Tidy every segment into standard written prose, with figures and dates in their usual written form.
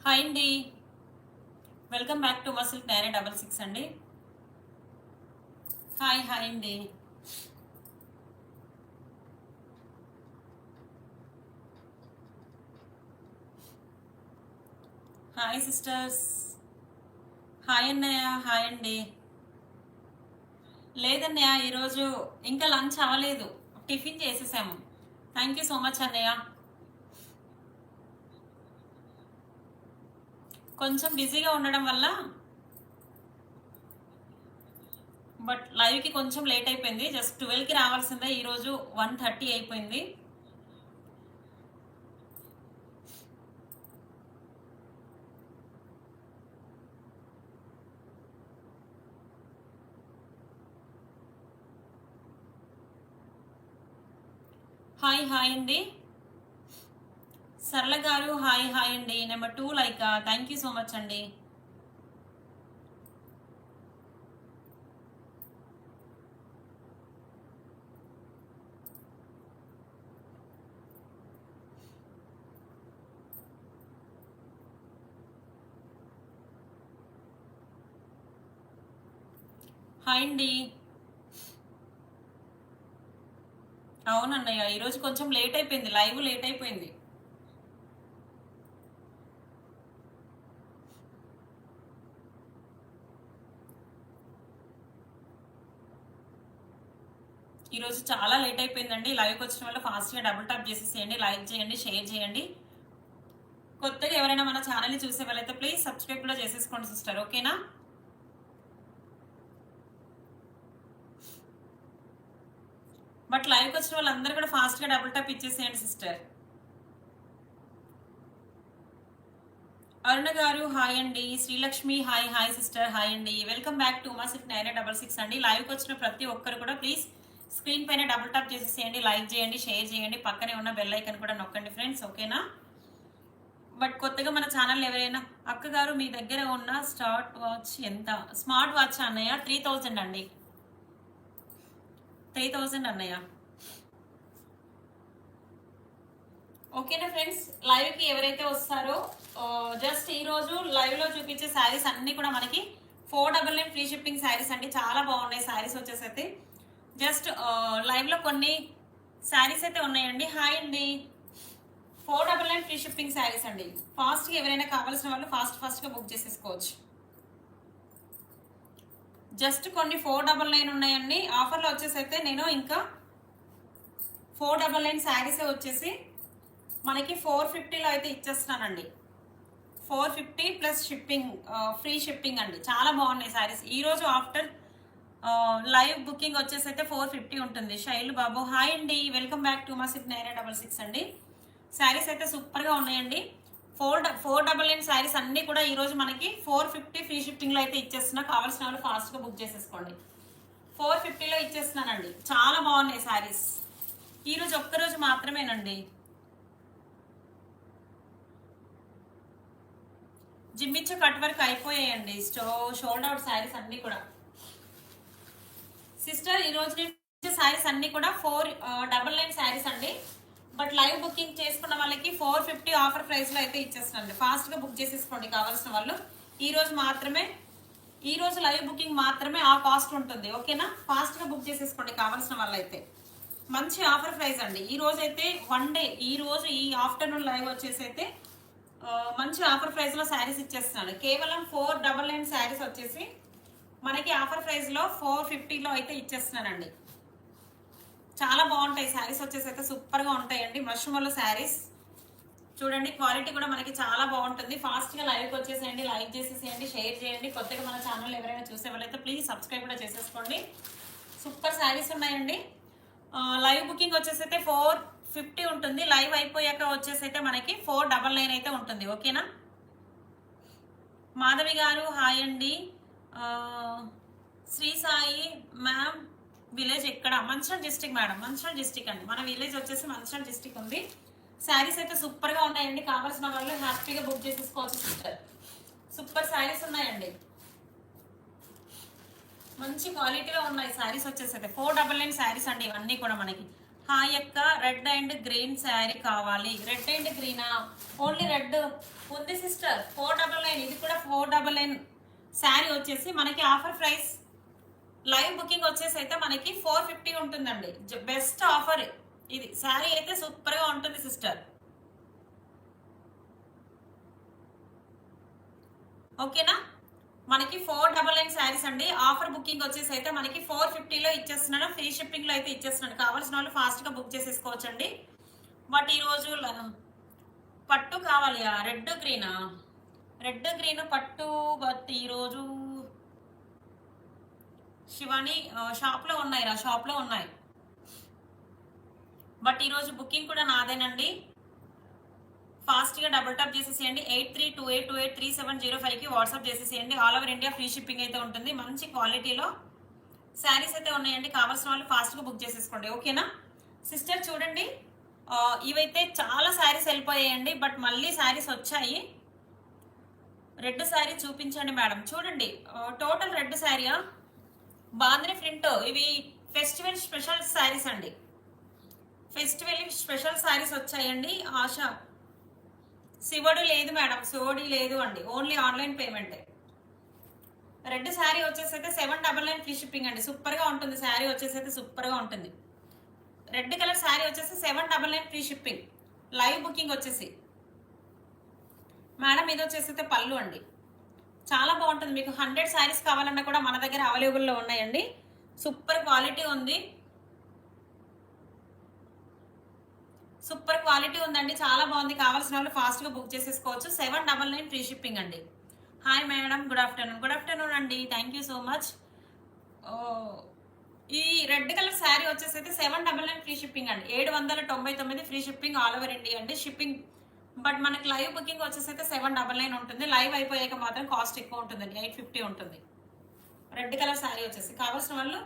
Hi అండి. Welcome back to muscle 966 అండి. Hi అండి. Hi sisters. హాయ్ అన్నయ్య. హాయ్ అండి. లేదన్నయ్య, ఈరోజు ఇంకా లంచ్ అవ్వలేదు, టిఫిన్ చేసేసాము. థ్యాంక్ యూ సో మచ్ అన్నయ్య. కొంచెం బిజీగా ఉండడం వల్ల బట్ లైవ్కి కొంచెం లేట్ అయిపోయింది. జస్ట్ 12కి రావాల్సిందే, ఈరోజు 1:30 అయిపోయింది. హాయ్ అండి. సరళ గారు హాయ్ అండి. Number 2 like, thank you so much అండి. హాయ్ అండి. అవునన్నయ్య, ఈరోజు కొంచెం లేట్ అయిపోయింది, లైవ్ లేట్ అయిపోయింది. ఈరోజు చాలా లేట్ అయిపోయిందండి. లైవ్కి వచ్చిన వల్ల ఫాస్ట్గా డబుల్ టాప్ చేసేసేయండి, లైక్ చేయండి, షేర్ చేయండి. కొత్తగా ఎవరైనా మన ఛానల్ని చూసే వాళ్ళైతే ప్లీజ్ సబ్స్క్రైబ్ కూడా చేసేసుకోండి సిస్టర్, ఓకేనా? బట్ లైవ్కి వచ్చిన వాళ్ళందరూ కూడా ఫాస్ట్గా డబుల్ టాప్ ఇచ్చేసేయండి సిస్టర్. అరుణ గారు హాయ్ అండి. శ్రీలక్ష్మి హాయ్ సిస్టర్, హాయ్ అండి. వెల్కమ్ బ్యాక్ టు మా 966 అండి. లైవ్కి వచ్చిన ప్రతి ఒక్కరు కూడా ప్లీజ్ స్క్రీన్ పైన డబుల్ టాప్ చేసేసేయండి, లైక్ చేయండి, షేర్ చేయండి, పక్కనే ఉన్న బెల్ ఐకన్ కూడా నొక్కండి ఫ్రెండ్స్, ఓకేనా? బట్ కొత్తగా మన ఛానల్ ఎవరైనా, అక్క గారు మీ దగ్గర ఉన్న స్టార్ట్ వాచ్ ఎంత? స్మార్ట్ వాచ్ అన్నయ్య 3000 అండి. 3000 అన్నయ్య. ఓకేనా ఫ్రెండ్స్, లైవ్కి ఎవరైతే వస్తారో జస్ట్ ఈరోజు లైవ్లో చూపించే శారీస్ అన్నీ కూడా మనకి 499 ఫ్రీ షిప్పింగ్ శారీస్ అండి. చాలా బాగున్నాయి శారీస్ వచ్చేసి అయితే. జస్ట్ లైవ్లో కొన్ని శారీస్ అయితే ఉన్నాయండి. హాయ్ అండి. 499 ఫ్రీ షిప్పింగ్ శారీస్ అండి. ఫాస్ట్గా ఎవరైనా కావాల్సిన వాళ్ళు ఫాస్ట్గా బుక్ చేసేసుకోవచ్చు. జస్ట్ కొన్ని 499 ఉన్నాయండి. ఆఫర్లో వచ్చేసి అయితే నేను ఇంకా 499 శారీసే వచ్చేసి మనకి 450లో అయితే ఇచ్చేస్తున్నానండి. 450 ప్లస్ షిప్పింగ్, ఫ్రీ షిప్పింగ్ అండి. చాలా బాగున్నాయి శారీస్. ఈరోజు ఆఫ్టర్ లైవ్ బుకింగ్ వచ్చేసి అయితే 450 ఉంటుంది. శైలు బాబు హాయ్ అండి. వెల్కమ్ బ్యాక్ టు మా 966 అండి. శారీస్ అయితే సూపర్గా ఉన్నాయండి. 499 శారీస్ అన్నీ కూడా ఈరోజు మనకి 450 ఫ్రీ షిప్పింగ్లో అయితే ఇచ్చేస్తున్నా. కావాల్సిన వాళ్ళు ఫాస్ట్గా బుక్ చేసేసుకోండి. 450లో ఇచ్చేస్తున్నానండి. చాలా బాగున్నాయి శారీస్. ఈరోజు ఒక్కరోజు మాత్రమేనండి. జిమ్మిచ్చ కట్ వర్క్ అయిపోయాయండి. షోల్డ్ అవుట్ శారీస్ అన్నీ కూడా. సిస్టర్ ఈరోజు నుంచి శారీస్ అన్నీ కూడా 499 శారీస్ అండి. బట్ లైవ్ బుకింగ్ చేసుకున్న వాళ్ళకి 450 ఆఫర్ ప్రైస్లో అయితే ఇచ్చేస్తానండి. ఫాస్ట్గా బుక్ చేసేసుకోండి కావాల్సిన వాళ్ళు. ఈ రోజు లైవ్ బుకింగ్ మాత్రమే ఆ కాస్ట్ ఉంటుంది, ఓకేనా? ఫాస్ట్గా బుక్ చేసేసుకోండి కావాల్సిన వాళ్ళు అయితే. మంచి ఆఫర్ ప్రైస్ అండి. ఈ రోజు అయితే వన్ డే, ఈ ఆఫ్టర్నూన్ లైవ్ వచ్చేసి అయితే మంచి ఆఫర్ ప్రైస్లో శారీస్ ఇచ్చేస్తున్నాను. కేవలం 499 శారీస్ వచ్చేసి మనకి ఆఫర్ ప్రైస్లో 450లో అయితే ఇచ్చేస్తున్నానండి. చాలా బాగుంటాయి శారీస్ వచ్చేసి అయితే, సూపర్గా ఉంటాయండి. మష్రూమ్లో శారీస్ చూడండి, క్వాలిటీ కూడా మనకి చాలా బాగుంటుంది. ఫాస్ట్గా లైవ్కి వచ్చేసేయండి, లైక్ చేసేసేయండి, షేర్ చేయండి. కొత్తగా మన ఛానల్ ఎవరైనా చూసే వాళ్ళైతే ప్లీజ్ సబ్స్క్రైబ్ కూడా చేసేసుకోండి. సూపర్ శారీస్ ఉన్నాయండి. లైవ్ బుకింగ్ వచ్చేసి అయితే 450 ఉంటుంది. లైవ్ అయిపోయాక వచ్చేసి అయితే మనకి 499 అయితే ఉంటుంది, ఓకేనా? మాధవి గారు హాయ్ అండి. శ్రీ సాయి మ్యామ్ విలేజ్ ఎక్కడ? Mancherial district madam, Mancherial district అండి. మన విలేజ్ వచ్చేసి మంచిర్యాల డిస్టిక్ ఉంది. శారీస్ అయితే సూపర్గా ఉన్నాయండి. కావాల్సిన వాళ్ళు హ్యాపీగా బుక్ చేసేసుకోవచ్చు సిస్టర్. సూపర్ శారీస్ ఉన్నాయండి, మంచి క్వాలిటీలో ఉన్నాయి శారీస్ వచ్చేసి అయితే. 499 శారీస్ అండి ఇవన్నీ కూడా మనకి. హాయ్ అక్క, రెడ్ అండ్ గ్రీన్ శారీ కావాలి. రెడ్ అండ్ గ్రీనా? ఓన్లీ రెడ్ ఉంది సిస్టర్. 499. ఇది కూడా 499 శారీ వచ్చేసి మనకి ఆఫర్ ప్రైస్. లైవ్ బుకింగ్ వచ్చేసి అయితే మనకి 450 ఉంటుందండి. బెస్ట్ ఆఫర్ ఇది. శారీ అయితే సూపర్ గా ఉంటుంది సిస్టర్. ఓకేనా? మనకి 499 శారీస్ అండి. ఆఫర్ బుకింగ్ వచ్చేసి అయితే మనకి 450లో ఇచ్చేస్తున్నాడు. ఫ్రీ షిప్పింగ్ లో అయితే ఇచ్చేస్తున్నాడు. కావాల్సిన వాళ్ళు ఫాస్ట్ గా బుక్ చేసేసుకోవచ్చండి. బట్ ఈ రోజు పట్టు కావాలి. రెడ్ గ్రీనా? రెడ్ గ్రీన్ పట్టు. బట్ ఈరోజు శివాని షాప్ లో ఉన్నాయి, షాప్ లో ఉన్నాయి. బట్ ఈరోజు బుకింగ్ కూడా నాదేనండి. ఫాస్ట్ గా డబుల్ టాప్ చేసేసేయండి. 8328283705 కి వాట్సాప్ చేసేసేయండి. All over India free shipping అయితే ఉంటుంది. మంచి క్వాలిటీలో శారీస్ అయితే ఉన్నాయండి. కావాల్సిన వాళ్ళు ఫాస్ట్ గా బుక్ చేసేసుకోండి. ఓకేనా సిస్టర్? చూడండి, ఇవైతే చాలా శారీస్ వెళ్ళిపోయాయండి. బట్ మళ్ళీ శారీస్ వచ్చాయి. రెడ్ శారీ చూపించండి మేడం. చూడండి, టోటల్ రెడ్ శారీయా? బాంద్రీ ప్రింట్. ఇవి ఫెస్టివల్ స్పెషల్ శారీస్ అండి. ఫెస్టివల్ స్పెషల్ శారీస్ వచ్చాయండి. ఆశ శివుడు లేదు మేడం, శివుడి లేదు అండి. Only online payment. Red sari వచ్చేసి అయితే 799 ఫ్రీ షిప్పింగ్ అండి. సూపర్ గా ఉంటుంది శారీ వచ్చేసి అయితే, సూపర్ గా ఉంటుంది. రెడ్ కలర్ శారీ వచ్చేసి 799 ఫ్రీ షిప్పింగ్. లైవ్ బుకింగ్ వచ్చేసి మేడం ఇది వచ్చేసి అయితే పళ్ళు అండి. చాలా బాగుంటుంది. మీకు 100 శారీస్ కావాలన్నా కూడా మన దగ్గర అవైలబుల్లో ఉన్నాయండి. సూపర్ క్వాలిటీ ఉంది. సూపర్ క్వాలిటీ ఉందండి. చాలా బాగుంది. కావాల్సిన వాళ్ళు ఫాస్ట్ గా బుక్ చేసేసుకోవచ్చు. 799 ఫ్రీ షిప్పింగ్ అండి. Hi madam, good afternoon. Good afternoon అండి. Thank you so much. ఈ రెడ్ కలర్ శారీ వచ్చేసి అయితే 799 ఫ్రీ షిప్పింగ్ అండి. 799 free shipping all over India అండి షిప్పింగ్. బట్ మనకి లైవ్ బుకింగ్ వచ్చేసి అయితే 799 ఉంటుంది. లైవ్ అయిపోయాక మాత్రం కాస్ట్ ఎక్కువ ఉంటుందండి. 850 ఉంటుంది. రెడ్ కలర్ శారీ వచ్చేసి కావాల్సిన వాళ్ళు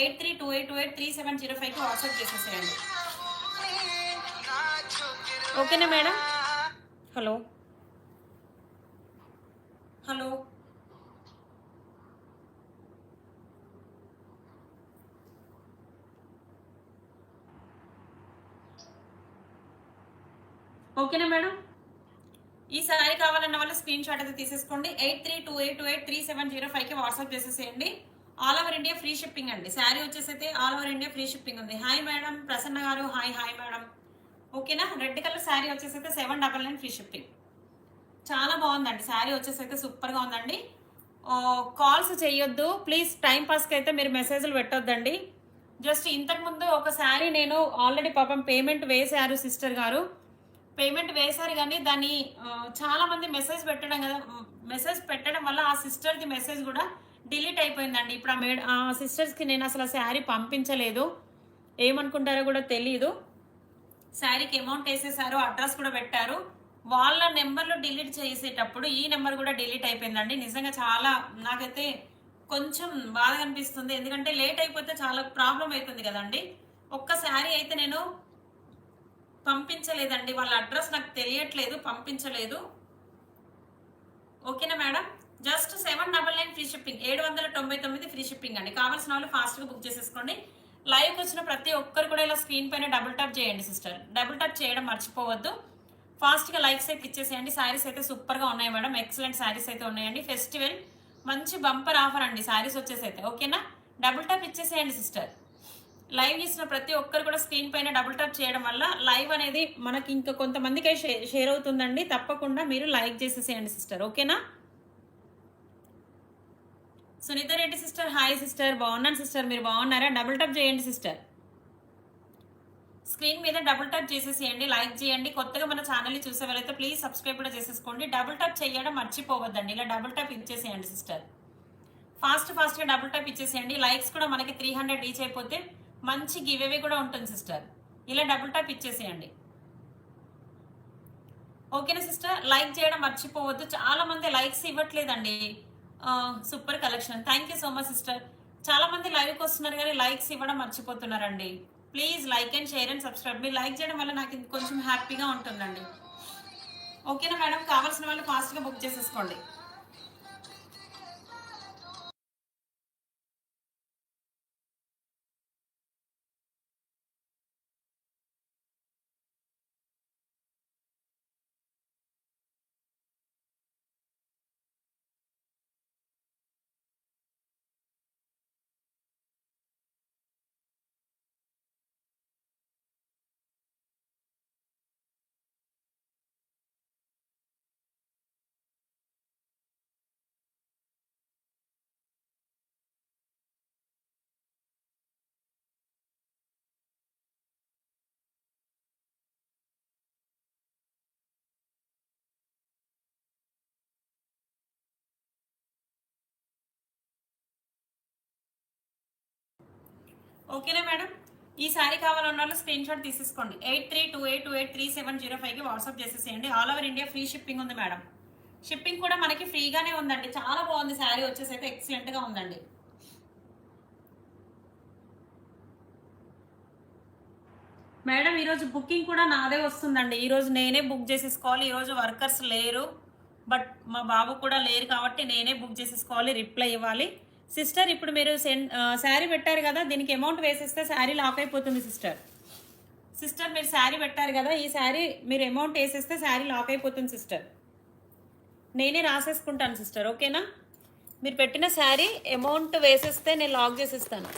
8328283705 కి వాట్సాప్ చేసేసేయండి. ఓకేనా మేడం? హలో హలో ఓకేనా మేడం? ఈ శారీ కావాలన్న వాళ్ళు స్క్రీన్ షాట్ అయితే తీసేసుకోండి. 8328283705 కి వాట్సాప్ చేసేసేయండి. All over India free shipping అండి. శారీ వచ్చేసి అయితే all over India free shipping ఉంది. హాయ్ మేడం, ప్రసన్న గారు. Hi hi madam. ఓకేనా? రెడ్ కలర్ శారీ వచ్చేసి అయితే 799 ఫ్రీ షిప్పింగ్. చాలా బాగుందండి శారీ వచ్చేసి అయితే, సూపర్ గా ఉందండి. కాల్స్ చేయొద్దు ప్లీజ్. టైం పాస్కి అయితే మీరు మెసేజ్లు పెట్టొద్దండి. జస్ట్ ఇంతకు ముందు ఒక శారీ నేను ఆల్రెడీ పాపం పేమెంట్ వేశారు సిస్టర్ గారు. పేమెంట్ వేశారు కానీ దాన్ని చాలా మంది మెసేజ్ పెట్టడం కదా, మెసేజ్ పెట్టడం వల్ల ఆ సిస్టర్ది మెసేజ్ కూడా డిలీట్ అయిపోయిందండి. ఇప్పుడు ఆ సిస్టర్స్కి నేను అసలు ఆ శారీ పంపించలేదు. ఏమనుకుంటారో కూడా తెలీదు. శారీకి అమౌంట్ వేసేసారు, అడ్రస్ కూడా పెట్టారు. వాళ్ళ నెంబర్లు డిలీట్ చేసేటప్పుడు ఈ నెంబర్ కూడా డిలీట్ అయిపోయిందండి. నిజంగా చాలా నాకైతే కొంచెం బాధగా అనిపిస్తుంది. ఎందుకంటే లేట్ అయిపోతే చాలా ప్రాబ్లం అవుతుంది కదండి. ఒక్క శారీ అయితే నేను పంపించలేదండి. వాళ్ళ అడ్రస్ నాకు తెలియట్లేదు, పంపించలేదు. ఓకేనా madam? Just 799 free shipping. 799 free shipping అండి. కావాల్సిన వాళ్ళు ఫాస్ట్ గా బుక్ చేసేసుకోండి. లైవ్కి వచ్చిన ప్రతి ఒక్కరు కూడా ఇలా స్క్రీన్ పైన డబుల్ టాప్ చేయండి సిస్టర్. డబుల్ టాప్ చేయడం మర్చిపోవద్దు. ఫాస్ట్ గా లైక్స్ అయితే ఇచ్చేసేయండి. శారీస్ అయితే సూపర్ గా ఉన్నాయి మేడం. ఎక్సలెంట్ శారీస్ అయితే ఉన్నాయండి. ఫెస్టివల్ మంచి బంపర్ ఆఫర్ అండి శారీస్ వచ్చేసి అయితే. ఓకేనా? డబుల్ టాప్ ఇచ్చేసేయండి సిస్టర్. లైవ్ చేసిన ప్రతి ఒక్కరు కూడా స్క్రీన్ పైన డబుల్ టాప్ చేయడం వల్ల లైవ్ అనేది మనకి ఇంకా కొంతమందికి షేర్ అవుతుందండి. తప్పకుండా మీరు లైక్ చేసేసేయండి సిస్టర్. ఓకేనా? Sunitha Reddy sister, hi sister. బాగున్నాను సిస్టర్, మీరు బాగున్నారా? డబుల్ టాప్ చేయండి సిస్టర్. స్క్రీన్ మీద డబుల్ టాప్ చేసేసేయండి, లైక్ చేయండి. కొత్తగా మన ఛానల్ని చూసే వాళ్ళైతే ప్లీజ్ సబ్స్క్రైబ్ కూడా చేసేసుకోండి. డబుల్ టాప్ చేయడం మర్చిపోవద్దండి. ఇలా డబుల్ టాప్ ఇచ్చేసేయండి సిస్టర్. ఫాస్ట్గా డబుల్ టాప్ ఇచ్చేసేయండి. లైక్స్ కూడా మనకి 300 రీచ్ అయిపోతే మంచి గివ్ అవే కూడా ఉంటుంది సిస్టర్. ఇలా డబుల్ టాప్ ఇచ్చేసేయండి. ఓకేనా సిస్టర్? లైక్ చేయడం మర్చిపోవద్దు. చాలా మంది లైక్స్ ఇవ్వట్లేదండి. Super collection. Thank you so much sister. చాలా మంది లైవ్కి వస్తున్నారు కానీ లైక్స్ ఇవ్వడం మర్చిపోతున్నారండి. Please like and share and subscribe. మీరు లైక్ చేయడం వల్ల నాకు కొంచెం హ్యాపీగా ఉంటుందండి. ఓకేనా మేడం? కావాల్సిన వాళ్ళు ఫాస్ట్గా బుక్ చేసేసుకోండి. ఓకేనా మేడం? ఈ శారీ కావాలన్న వాళ్ళు స్క్రీన్ షాట్ తీసేసుకోండి. 8328283705కి వాట్సాప్ చేసేసేయండి. All over India free shipping ఉంది మేడం. షిప్పింగ్ కూడా మనకి ఫ్రీగానే ఉందండి. చాలా బాగుంది శారీ వచ్చేసి అయితే ఎక్సలెంట్ గా ఉందండి. మేడం ఈరోజు బుకింగ్ కూడా నాదే వస్తుందండి. ఈరోజు నేనే బుక్ చేసేసుకోవాలి. ఈరోజు వర్కర్స్ లేరు, బట్ మా బాబు కూడా లేరు కాబట్టి నేనే బుక్ చేసేసుకోవాలి, రిప్లై ఇవ్వాలి. సిస్టర్ ఇప్పుడు మీరు శారీ పెట్టారు కదా, దీనికి అమౌంట్ వేసేస్తే శారీ లాక్ అయిపోతుంది సిస్టర్. సిస్టర్ మీరు శారీ పెట్టారు కదా, ఈ శారీ మీరు అమౌంట్ వేసేస్తే శారీ లాక్ అయిపోతుంది సిస్టర్. నేనే రాసేసుకుంటాను సిస్టర్, ఓకేనా? మీరు పెట్టిన శారీ అమౌంట్ వేసేస్తే నేను లాక్ చేసేస్తాను.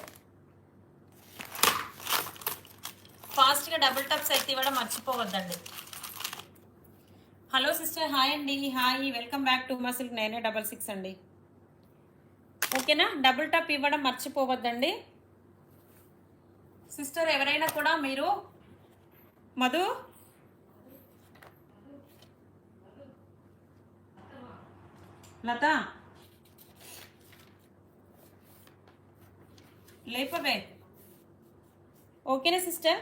ఫాస్ట్గా డబుల్ టప్స్ అయితే ఇవ్వడం మర్చిపోవద్దండి. హలో సిస్టర్, హాయ్ అండి. హాయ్, వెల్కమ్ బ్యాక్ టు మా సిల్క్ 9866 అండి. ఓకేనా? డబుల్ టప్ ఇవ్వడం మర్చిపోవద్దండి సిస్టర్. ఎవరైనా కూడా మీరు మధు లత లేపవే. ఓకేనా సిస్టర్?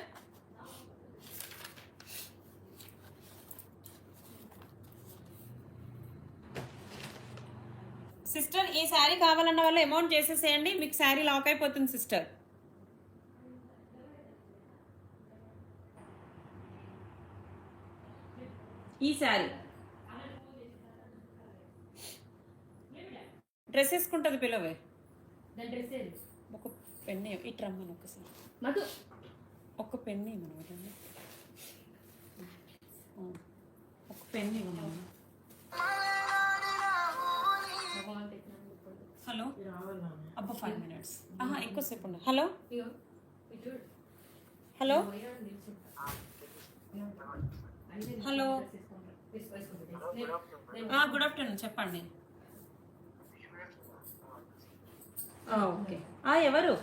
సిస్టర్ ఈ శారీ కావాలన్న వాళ్ళు అమౌంట్ చేసేసేయండి, మీకు శారీ లాక్ అయిపోతుంది సిస్టర్. ఈ శారీ డ్రెస్ వేసుకుంటుంది పిల్లవే. ఒక పెన్ను ఇటు రమ్మని ఒకసారి మధు, ఒక పెన్ను ఇవ్వను, ఒక పెన్ను ఇవ్వను. హలో అబ్బా 5 minutes ఎక్కువసేపు ఉండు. Hello hello hello good afternoon, చెప్పండి. ఓకే, ఎవరు?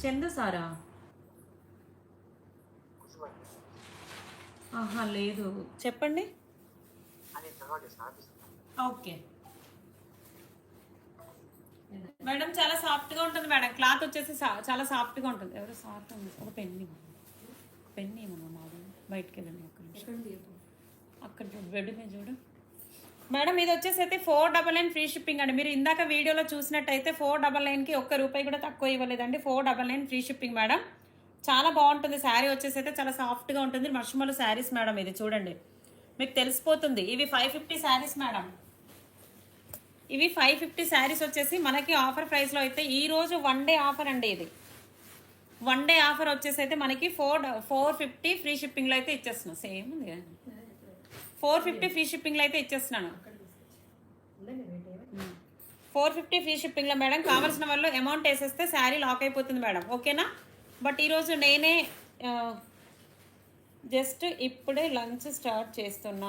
చందు సారా? లేదు, చెప్పండి. ఓకే మేడం, చాలా సాఫ్ట్గా ఉంటుంది మేడం. క్లాత్ వచ్చేసి చాలా సాఫ్ట్గా ఉంటుంది. ఎవరు సాఫ్ట్ ఉంది? ఒక పెన్ని ఏమన్నా మాది బయటకు వెళ్ళండి. అక్కడ చూడు, బెడ్ మీద చూడు మేడం. ఇది వచ్చేసి అయితే 499 ఫ్రీ షిప్పింగ్ అండి. మీరు ఇందాక వీడియోలో చూసినట్టయితే 499కి ఒక్క రూపాయి కూడా తక్కువ ఇవ్వలేదండి. 499 ఫ్రీ షిప్పింగ్ మేడం. చాలా బాగుంటుంది శారీ వచ్చేసి అయితే, చాలా సాఫ్ట్గా ఉంటుంది. మష్మలు శారీస్ మేడం, ఇది చూడండి మీకు తెలిసిపోతుంది. ఇవి 550 శారీస్ మేడం. ఇవి 550 శారీస్ వచ్చేసి మనకి ఆఫర్ ప్రైస్లో అయితే ఈరోజు 1 డే ఆఫర్ అండి. ఇది 1 డే ఆఫర్ వచ్చేసి అయితే మనకి 450 ఫ్రీ షిప్పింగ్లో అయితే ఇచ్చేస్తున్నాం. సేమ్ ఉంది కదా, 450 ఫ్రీ షిప్పింగ్లో అయితే ఇచ్చేస్తున్నాను. 450 ఫ్రీ షిప్పింగ్లో మేడం. కావాల్సిన వాళ్ళు అమౌంట్ వేసేస్తే శారీ లాక్ అయిపోతుంది మేడం, ఓకేనా? బట్ ఈరోజు నేనే జస్ట్ ఇప్పుడే లంచ్ స్టార్ట్ చేస్తున్నా.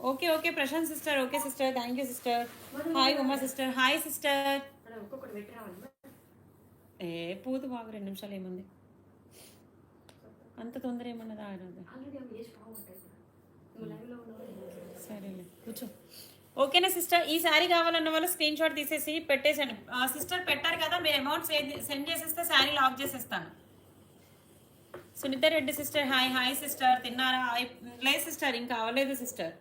Okay okay Prashanth sister, okay sister, thank you sister. Hi Uma sister, hi sister. పూత బాగా 2 నిమిషాలు ఏముంది, అంత తొందర ఏమన్నదా? సరేలే కూర్చో. ఓకేనా సిస్టర్? ఈ శారీ కావాలన్న వాళ్ళు స్క్రీన్ షాట్ తీసేసి పెట్టేసాను. సిస్టర్ పెట్టారు కదా, మీరు అమౌంట్ సెండ్ చేసేస్తే శారీ లాక్ చేసేస్తాను. Sunitha Reddy sister, hi hi sister, తిన్నారా? లేదు సిస్టర్, ఇంకా అవ్వలేదు సిస్టర్.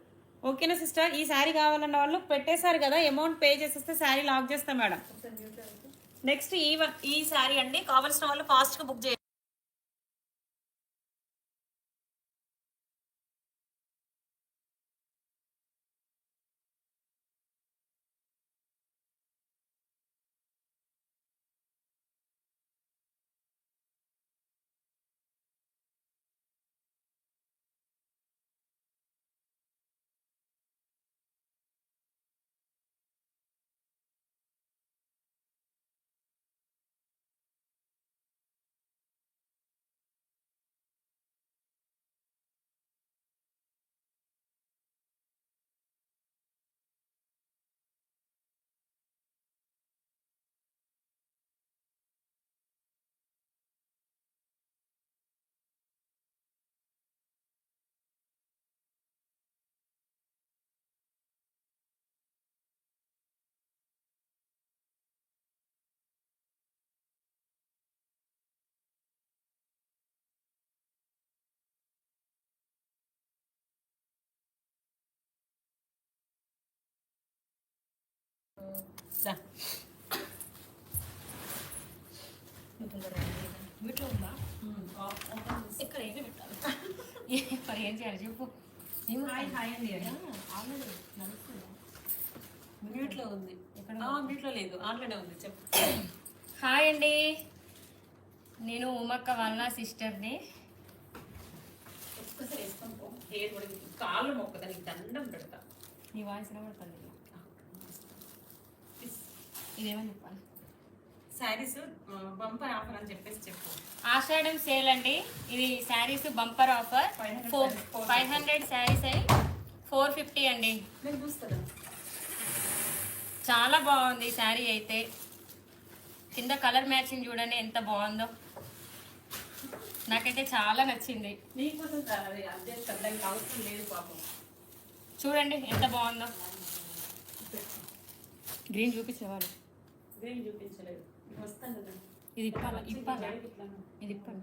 ఓకేనా సిస్టర్? ఈ శారీ కావాలన్న వాళ్ళు పెట్టేశారు కదా, అమౌంట్ పే చేసేస్తే శారీ లాక్ చేస్తాం మేడం. నెక్స్ట్ ఈ శారీ అండి, కావాల్సిన వాళ్ళు ఫాస్ట్గా బుక్ చేయండి. దా. వీటిలో ఉందా? ఇక్కడ ఏంటి పెట్టాలి? మరి ఏం చేయాలి చెప్పు. హాయ్ హాయ్ అండి అని. ఆల్రెడీ నడుస్తుందా? మ్యూట్లో ఉంది. మ్యూట్లో లేదు, ఆన్లోనే ఉంది. చెప్పు. హాయ్ అండి, నేను ఉమక్క వాళ్ళ సిస్టర్ని. ఒక్కసారి వేసుకొని పో. హెయిర్ కూడా కాళ్ళు మొక్కదా, నీకు దండం పెడతా. నీ వాయిస్ వినబడుతుంది. ఇదేమని చెప్పాలి? శారీస్ బంపర్ ఆఫర్ అని చెప్పేసి చెప్పు. ఆషాఢం సేల్ అండి. ఇది శారీస్ బంపర్ ఆఫర్. 500 శారీస్ అయి 450 అండి. నేను చూస్తాను. చాలా బాగుంది శారీ అయితే. కింద కలర్ మ్యాచింగ్ చూడండి ఎంత బాగుందో. నాకైతే చాలా నచ్చింది. నీకోసం అది అర్జెంట్ దానికి అవసరం లేదు పాపం. చూడండి ఎంత బాగుందో. గ్రీన్ చూపించేవాళ్ళు. గ్రీన్ చూపించలేదు. వస్తాను కదా. ఇది ఇప్పాలా ఇది ఇప్పాను.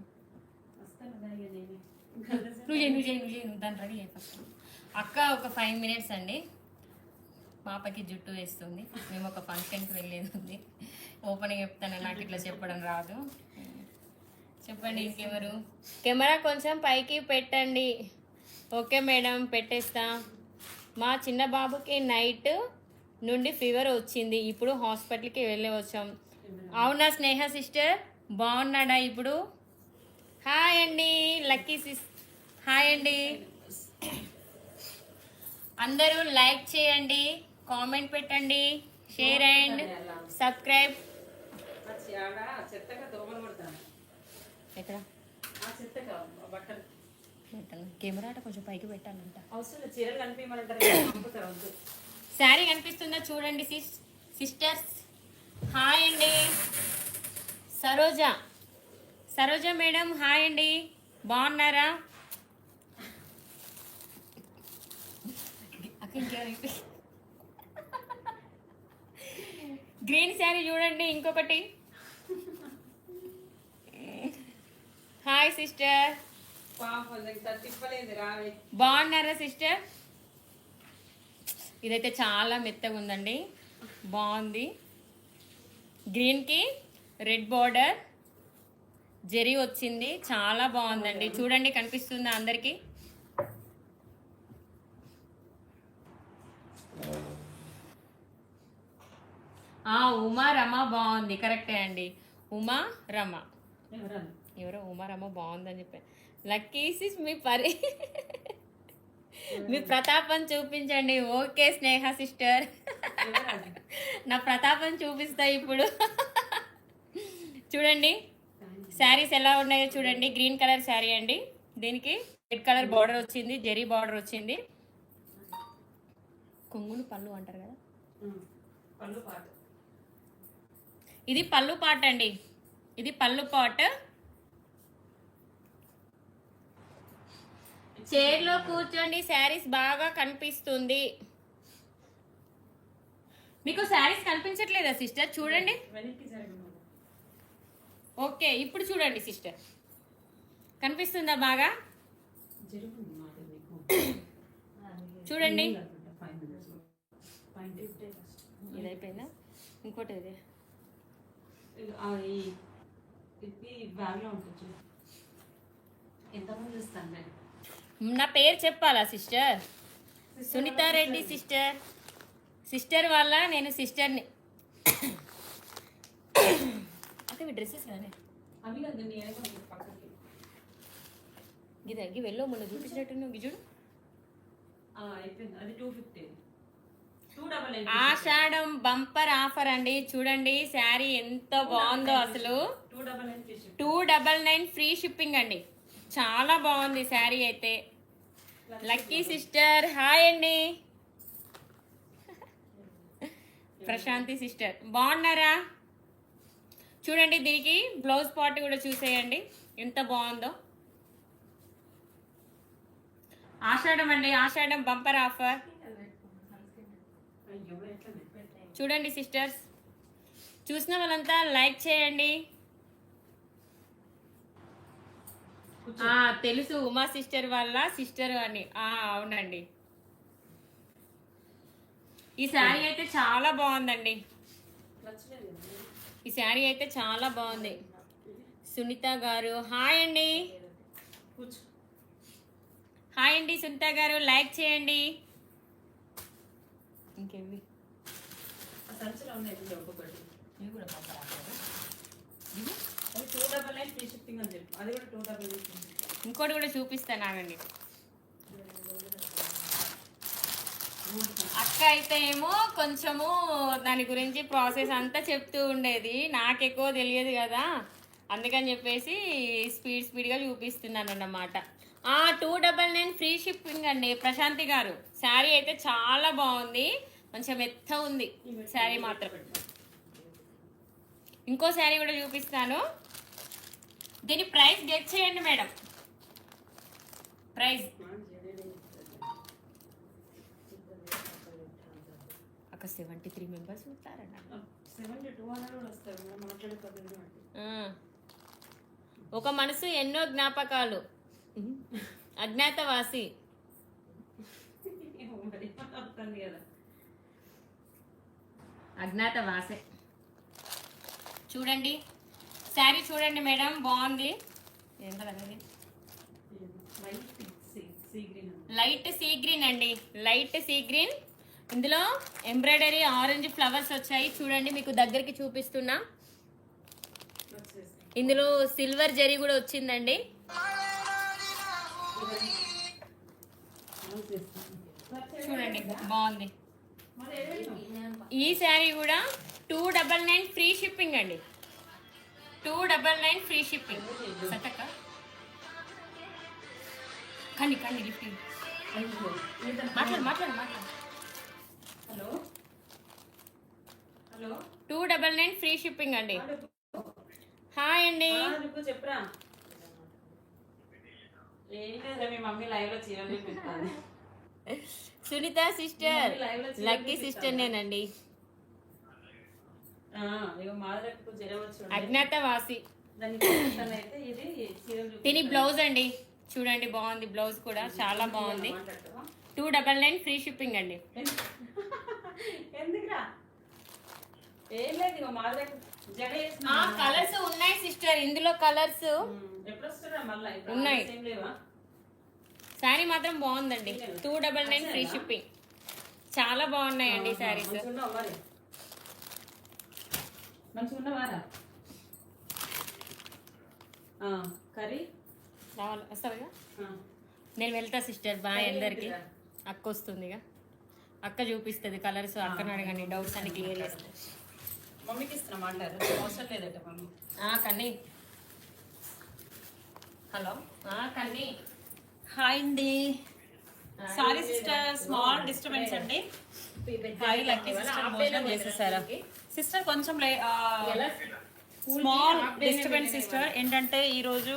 వస్తాను కదా ఇక నేనే. నువ్వు చేయి దాన్ని రెడీ అయిపోతాను. అక్క ఒక 5 minutes అండి. పాపకి జుట్టు వేస్తుంది. మేము ఒక ఫంక్షన్కి వెళ్ళేది ఉంది. ఓపెనింగ్ చెప్తాను, నాకు ఇట్లా చెప్పడం రాదు. చెప్పండి ఇంకెవరు. కెమెరా కొంచెం పైకి పెట్టండి. ఓకే మేడం, పెట్టేస్తా. మా చిన్న బాబుకి నైట్ నుండి ఫీవర్ వచ్చింది. ఇప్పుడు హాస్పిటల్కి వెళ్ళి వచ్చాం. అవునా స్నేహ సిస్టర్, బాగున్నాడా ఇప్పుడు? హాయ్ అండి లక్కీ హాయ్ అండి. అందరూ లైక్ చేయండి, కామెంట్ పెట్టండి, షేర్ అండ్ సబ్స్క్రైబ్. చెత్తగా దోమలు పడతాను. ఎక్కడ చెత్తగా బట్టలు పెట్టాను. కెమెరా కొంచెం పైకి పెట్టాలంట. అవసరం చీరలు కనిపించమంటారు. శారీ కనిపిస్తుందా చూడండి సిస్టర్స్. హాయ్ అండి సరోజ మేడం, హాయ్ అండి, బాగున్నారా? గ్రీన్ శారీ చూడండి ఇంకొకటి. హాయ్ సిస్టర్, బాగున్నారా సిస్టర్? ఇదైతే చాలా మెత్తగా ఉందండి, బాగుంది. గ్రీన్కి రెడ్ బార్డర్ జరీ వచ్చింది, చాలా బాగుందండి. చూడండి కనిపిస్తుందా అందరికి? ఉమా రమ బాగుంది, కరెక్టే అండి. ఉమా రమ ఎవరో ఉమా రమ బాగుందని చెప్పాను. లక్కీ సిస్ మీ ప్రతాపం చూపించండి. ఓకే స్నేహ సిస్టర్, నా ప్రతాపం చూపిస్తా ఇప్పుడు. చూడండి శారీస్ ఎలా ఉన్నాయో చూడండి. గ్రీన్ కలర్ శారీ అండి, దీనికి రెడ్ కలర్ బార్డర్ వచ్చింది, జెరీ బార్డర్ వచ్చింది. కొంగును పళ్ళు అంటారు కదా, పళ్ళు పాట. ఇది పళ్ళు పాట అండి, ఇది పళ్ళు పాట. చైర్లో కూర్చోండి, శారీస్ బాగా కనిపిస్తుంది. మీకు శారీస్ కనిపించట్లేదా సిస్టర్? చూడండి. ఓకే ఇప్పుడు చూడండి సిస్టర్, కనిపిస్తుందా బాగా? చూడండి. ఇది అయిపోయిందా? ఇంకోటి ఇది ఎంతమంది చూస్తాను నేను. నా పేరు చెప్పాలా సిస్టర్? సునీతారెడ్డి సిస్టర్ వాళ్ళ నేను సిస్టర్ని. అంటే మీ డ్రెస్సెస్ కానీ అవి కాదు, పక్కకి గిదగ్గి వెళ్ళో మొన్న చూపించినట్టు గిజుడు. అయిపోయింది, అది 250. 299. ఆషాఢం బంపర్ ఆఫర్ అండి. చూడండి శారీ ఎంత బాగుందో అసలు. 299 ఫ్రీ షిప్పింగ్ అండి. చాలా బాగుంది శారీ అయితే. లక్కీ సిస్టర్ హాయ్ అండి. ప్రశాంతి సిస్టర్ బాగున్నారా? చూడండి దీనికి బ్లౌజ్ పార్ట్ కూడా చూసేయండి ఎంత బాగుందో. ఆషాఢం అండి, ఆషాఢం బంపర్ ఆఫర్. చూడండి సిస్టర్స్, చూసిన వాళ్ళంతా లైక్ చేయండి. తెలుసు ఉమా సిస్టర్ వాళ్ళ సిస్టర్ అని. అవునండి. ఈ శారీ అయితే చాలా బాగుందండి. ఈ శారీ అయితే చాలా బాగుంది. సునీత గారు హాయ్ అండి. హాయ్ అండి సునీత గారు, లైక్ చేయండి. ఇంకేవి సంచులు ఉన్నాయి ఒక్కొక్కటి. ఇవి కూడా పంపరాదు. అది 299 ఫ్రీ షిప్పింగ్ అని చెప్పు. అది కూడా 299. ఇంకోటి కూడా చూపిస్తాను ఆగండి. అక్క అయితే ఏమో కొంచెము దాని గురించి ప్రాసెస్ అంతా చెప్తూ ఉండేది, నాకు ఎక్కువ తెలియదు కదా, అందుకని చెప్పేసి స్పీడ్గా చూపిస్తున్నాను అన్నమాట. 299 ఫ్రీ షిప్పింగ్ అండి ప్రశాంతి గారు. శారీ అయితే చాలా బాగుంది, మంచిగా మెత్త ఉంది శారీ మాత్రం. ఇంకో శారీ కూడా చూపిస్తాను. దీని ప్రైస్ గెట్ చేయండి మేడం. ప్రైస్ ఒక 73 మెంబర్స్ ఉంటారన్న. 200 కూడా వస్తారు మాట్లాడే. ఒక మనసు ఎన్నో జ్ఞాపకాలు, అజ్ఞాతవాసి. అజ్ఞాతవాసే. చూడండి శారీ చూడండి మేడం, బాగుంది. లైట్ సీ గ్రీన్ అండి, లైట్ సీ గ్రీన్. ఇందులో ఎంబ్రాయిడరీ ఆరెంజ్ ఫ్లవర్స్ వచ్చాయి చూడండి, మీకు దగ్గరికి చూపిస్తున్నా. ఇందులో సిల్వర్ జరీ కూడా వచ్చిందండి. చూడండి బాగుంది. ఈ శారీ కూడా 299 ఫ్రీ షిప్పింగ్ అండి. 299 ఫ్రీ షిప్పింగ్. సతక కానీ కానీ లిఫ్ట్ మాట్లాడు. Hello hello. 299 ఫ్రీ షిప్పింగ్ అండి. హాయ్ అండి. చెప్పరా. ఏం లేదు, మీ మమ్మీ లైవ్ లో చీరలు పెట్టాలి. సునీత సిస్టర్, లక్కీ సిస్టర్ నేనండి. అజ్ఞాతవాసి. తిని బ్లౌజ్ అండి చూడండి, బాగుంది బ్లౌజ్ కూడా చాలా బాగుంది. 299 ఫ్రీ షిప్పింగ్ అండి. కలర్స్ ఉన్నాయి సిస్టర్, ఇందులో కలర్స్ ఉన్నాయి. శారీ మాత్రం బాగుందండి. 299 ఫ్రీ షిప్పింగ్. చాలా బాగున్నాయండి శారీస్. కర్రీ రావాలి, వస్తావుగా. నేను వెళ్తా సిస్టర్, బాయ్ అందరికి. అక్క వస్తుందిగా, అక్క చూపిస్తుంది కలర్స్. అక్కను అడగండి, డౌట్స్ అన్ని క్లియర్ చేస్తాను. మమ్మీకి ఇస్తున్నా మాట్లాడు, అవసరం లేదట మమ్మీ. కన్నీ. హలో కన్నీ. హాయ్ అండి. సారీ సిస్టర్, స్మాల్ డిస్టర్బెన్స్ అండి. హాయ్ లక్కీ సిస్టర్, భోజనం చేసేసారా సిస్టర్? కొంచెం స్మాల్ డిస్టర్బెన్స్ సిస్టర్. ఏంటంటే ఈ రోజు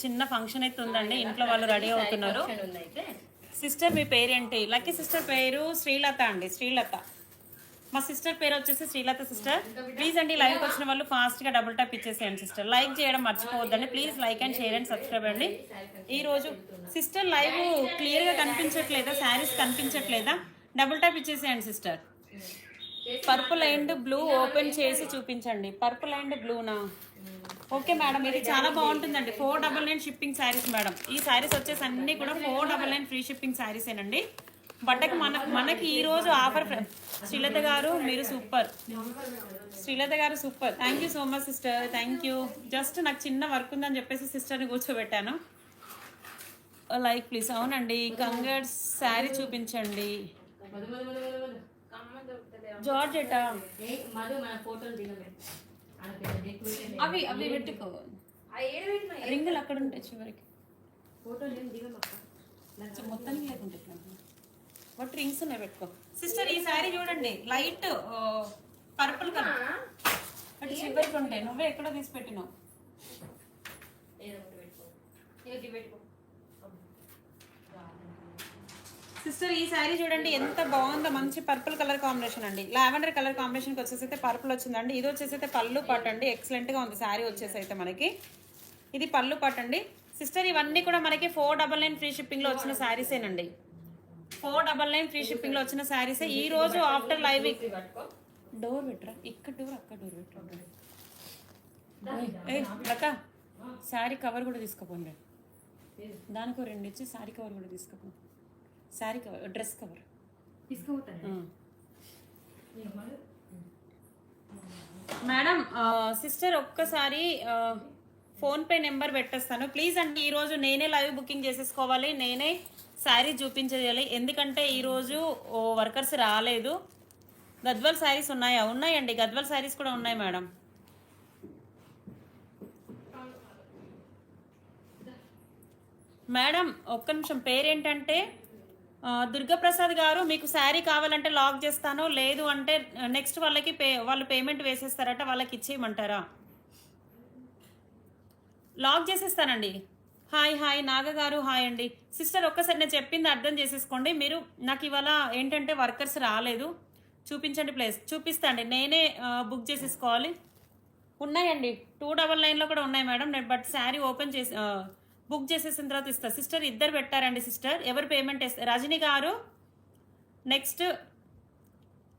చిన్న ఫంక్షన్ అయితే ఉందండి, ఇంట్లో వాళ్ళు రెడీ అవుతున్నారు. సిస్టర్ మీ పేరేంటి? లక్కీ సిస్టర్ పేరు శ్రీలత అండి, శ్రీలత. మా సిస్టర్ పేరు వచ్చేసి శ్రీలత సిస్టర్. ప్లీజ్ అండి లైవ్కి వచ్చిన వాళ్ళు ఫాస్ట్గా డబుల్ టాప్ ఇచ్చేసేయండి సిస్టర్. లైక్ చేయడం మర్చిపోవద్దండి please. Like and share and subscribe అండి. ఈరోజు సిస్టర్ లైవ్ క్లియర్గా కనిపించట్లేదా? శారీస్ కనిపించట్లేదా? డబుల్ టాప్ ఇచ్చేసేయండి sister. Purple and blue open చేసి చూపించండి. పర్పుల్ అండ్ బ్లూనా? ఓకే మేడం, ఇది చాలా బాగుంటుందండి. 499 షిప్పింగ్ శారీస్ మేడం. ఈ శారీస్ వచ్చేసి అన్ని కూడా 499 ఫ్రీ షిప్పింగ్ శారీసేనండి. బట్టకి మనకి ఈ రోజు ఆఫర్. శ్రీలత గారు మీరు సూపర్. శ్రీలత గారు super. Thank you so much sister, thank you. Just నాకు చిన్న వర్క్ ఉందని చెప్పేసి సిస్టర్ని కూర్చోబెట్టాను. Like please. అవునండి, కంగర్స్ శారీ చూపించండి. జార్జెటా? అవి అవి పెట్టుకో, రింగులు అక్కడ ఉంటాయి చివరికి. మొత్తానికి లేకుంటే బట్ రింగ్స్ ఉన్నాయి, పెట్టుకో సిస్టర్. ఈ శారీ చూడండి, లైట్ పర్పుల్ కలర్. బట్ చివరికి ఉంటాయి. నువ్వే ఎక్కడో తీసి పెట్టినావు. సిస్టర్ ఈ శారీ చూడండి ఎంత బాగుందో, మంచి పర్పుల్ కలర్ కాంబినేషన్ అండి. లావెండర్ కలర్ కాంబినేషన్కి వచ్చేసి అయితే పర్పుల్ వచ్చిందండి. ఇది వచ్చేసి అయితే పళ్ళు పాట అండి, ఎక్సలెంట్గా ఉంది శారీ వచ్చేసి అయితే మనకి. ఇది పళ్ళు పాట అండి సిస్టర్. ఇవన్నీ కూడా మనకి 499 ఫ్రీ షిప్పింగ్లో వచ్చిన శారీసేనండి. 499 ఫ్రీ షిప్పింగ్ లో వచ్చిన శారీస్ ఈ రోజు ఆఫ్టర్ లైవ్. డోర్ పెట్టరా, ఇక్కడ డోర్ అక్క డోర్ పెట్టరా. అక్క శారీ కవర్ కూడా తీసుకోపోండి, దానికో 2 ఇచ్చి శారీ కవర్ కూడా తీసుకోపో. శారీ కవర్, డ్రెస్ కవర్ తీసుకుపోతాను. మేడం. సిస్టర్ ఒక్కసారి ఫోన్పే నెంబర్ పెట్టేస్తాను ప్లీజ్ అండి. ఈరోజు నేనే లైవ్ బుకింగ్ చేసేసుకోవాలి, నేనే శారీ చూపించేయాలి. ఎందుకంటే ఈరోజు వర్కర్స్ రాలేదు. గద్వాల్ శారీస్ ఉన్నాయా? ఉన్నాయండి, గద్వాల్ శారీస్ కూడా ఉన్నాయి మేడం. మేడం ఒక్క నిమిషం, పేరేంటంటే దుర్గాప్రసాద్ గారు. మీకు శారీ కావాలంటే లాక్ చేస్తాను, లేదు అంటే నెక్స్ట్ వాళ్ళకి వాళ్ళు పేమెంట్ వేసేస్తారట, వాళ్ళకి ఇచ్చేయమంటారా? లాక్ చేసేస్తానండి. హాయ్ హాయ్ నాగ గారు, హాయ్ అండి. సిస్టర్ ఒక్కసారి నేను చెప్పింది అర్థం చేసేసుకోండి. మీరు నాకు ఇవాళ ఏంటంటే వర్కర్స్ రాలేదు, చూపించండి ప్లేస్. చూపిస్తాండి, నేనే బుక్ చేసేసుకోవాలి. ఉన్నాయండి 299లో కూడా ఉన్నాయి మేడం. నేను బట్ శారీ ఓపెన్ చేసి బుక్ చేసేసిన తర్వాత ఇస్తా. సిస్టర్ ఇద్దరు పెట్టారండి. సిస్టర్ ఎవరు పేమెంట్ వేస్తారు? రజని గారు, నెక్స్ట్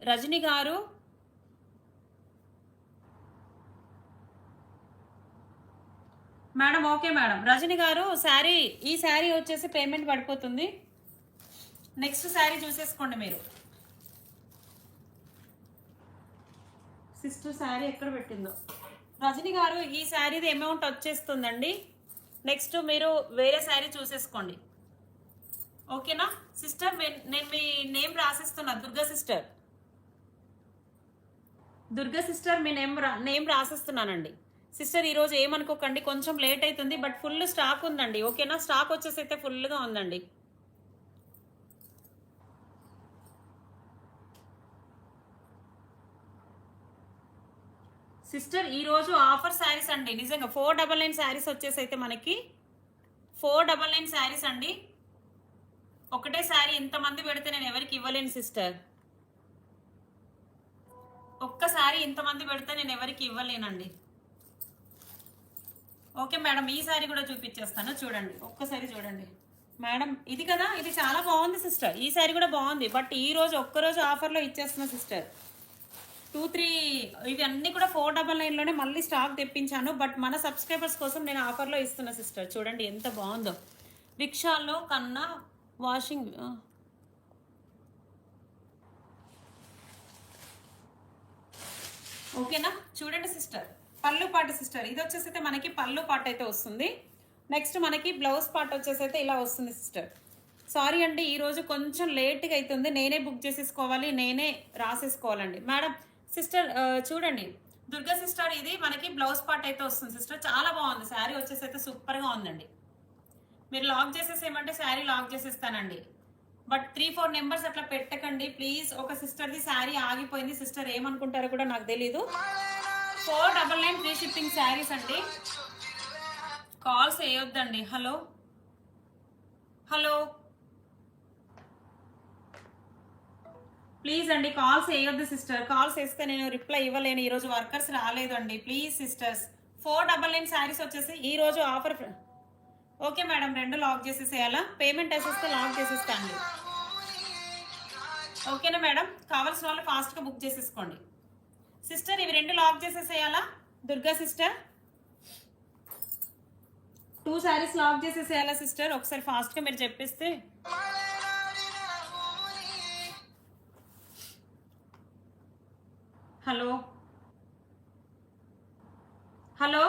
రజని గారు, మేడం. ఓకే మేడం, రజని గారు శారీ, ఈ శారీ వచ్చేసి పేమెంట్ పడిపోతుంది. నెక్స్ట్ శారీ చూసేసుకోండి మీరు. సిస్టర్ శారీ ఎక్కడ పెట్టిందో. రజని గారు ఈ శారీది అమౌంట్ వచ్చేస్తుందండి. నెక్స్ట్ మీరు వేరే శారీ చూసేసుకోండి, ఓకేనా? సిస్టర్ నేను మీ నేమ్ రాసిస్తున్నా, దుర్గా సిస్టర్. దుర్గా సిస్టర్ మీ నేమ్ రాసిస్తున్నానండి. సిస్టర్ ఈరోజు ఏమనుకోకండి, కొంచెం లేట్ అవుతుంది, బట్ ఫుల్ స్టాక్ ఉందండి, ఓకేనా? స్టాక్ వచ్చేసి అయితే ఫుల్గా ఉందండి. సిస్టర్ ఈరోజు ఆఫర్ శారీస్ అండి, నిజంగా 499 శారీస్ వచ్చేసి అయితే మనకి 499 శారీస్ అండి. ఒకటే శారీ ఇంతమంది పెడితే నేను ఎవరికి ఇవ్వలేను సిస్టర్. ఒక్కసారి ఇంతమంది పెడితే నేను ఎవరికి ఇవ్వలేనండి. ఓకే మేడం, ఈ శారీ కూడా చూపించేస్తాను, చూడండి ఒక్కసారి చూడండి మేడం. ఇది కదా, ఇది చాలా బాగుంది సిస్టర్. ఈ శారీ కూడా బాగుంది, బట్ ఈ రోజు ఒక్కరోజు ఆఫర్లో ఇచ్చేస్తున్నా సిస్టర్. 2-3 ఇవి అన్నీ కూడా 499లోనే మళ్ళీ స్టాక్ తెప్పించాను, బట్ మన సబ్స్క్రైబర్స్ కోసం నేను ఆఫర్లో ఇస్తున్నా సిస్టర్. చూడండి ఎంత బాగుందో. రిక్షాలో కన్నా వాషింగ్ ఓకేనా? చూడండి సిస్టర్, పళ్ళు పాట సిస్టర్. ఇది వచ్చేసి అయితే మనకి పళ్ళు పాట అయితే వస్తుంది. నెక్స్ట్ మనకి బ్లౌజ్ పార్ట్ వచ్చేసి అయితే ఇలా వస్తుంది సిస్టర్. సారీ అండి, ఈరోజు కొంచెం లేట్గా అవుతుంది, నేనే బుక్ చేసేసుకోవాలి, నేనే రాసేసుకోవాలండి మేడం. సిస్టర్ చూడండి దుర్గా సిస్టర్, ఇది మనకి బ్లౌజ్ పార్ట్ అయితే వస్తుంది సిస్టర్. చాలా బాగుంది శారీ వచ్చేసి అయితే, సూపర్గా ఉందండి. మీరు లాక్ చేసేసేయమంటే శారీ లాక్ చేసేస్తానండి, బట్ 3-4 నెంబర్స్ అట్లా పెట్టకండి ప్లీజ్. ఒక సిస్టర్ది శారీ ఆగిపోయింది, సిస్టర్ ఏమనుకుంటారో కూడా నాకు తెలీదు. 499 ఫ్రీ షిప్పింగ్ శారీస్ అండి. కాల్స్ వేయొద్దండి. హలో హలో ప్లీజ్ అండి, కాల్స్ వేయొద్దు సిస్టర్. కాల్స్ వేస్తే నేను రిప్లై ఇవ్వలేను, ఈరోజు వర్కర్స్ రాలేదు అండి ప్లీజ్ సిస్టర్స్. 499 శారీస్ వచ్చేసి ఈరోజు ఆఫర్. ఓకే మేడం, 2 లాక్ చేసేసేయాలా? పేమెంట్ వేసేస్తే లాక్ చేసేస్తాండి, ఓకేనా మేడం? కావాల్సిన వాళ్ళు ఫాస్ట్గా బుక్ చేసేసుకోండి సిస్టర్. ఇవి 2 లాక్ చేసేసేయాలా దుర్గా సిస్టర్? 2 శారీస్ లాక్ చేసేసేయాలా సిస్టర్? ఒకసారి ఫాస్ట్గా మీరు చెప్పేస్తే. హలో హలో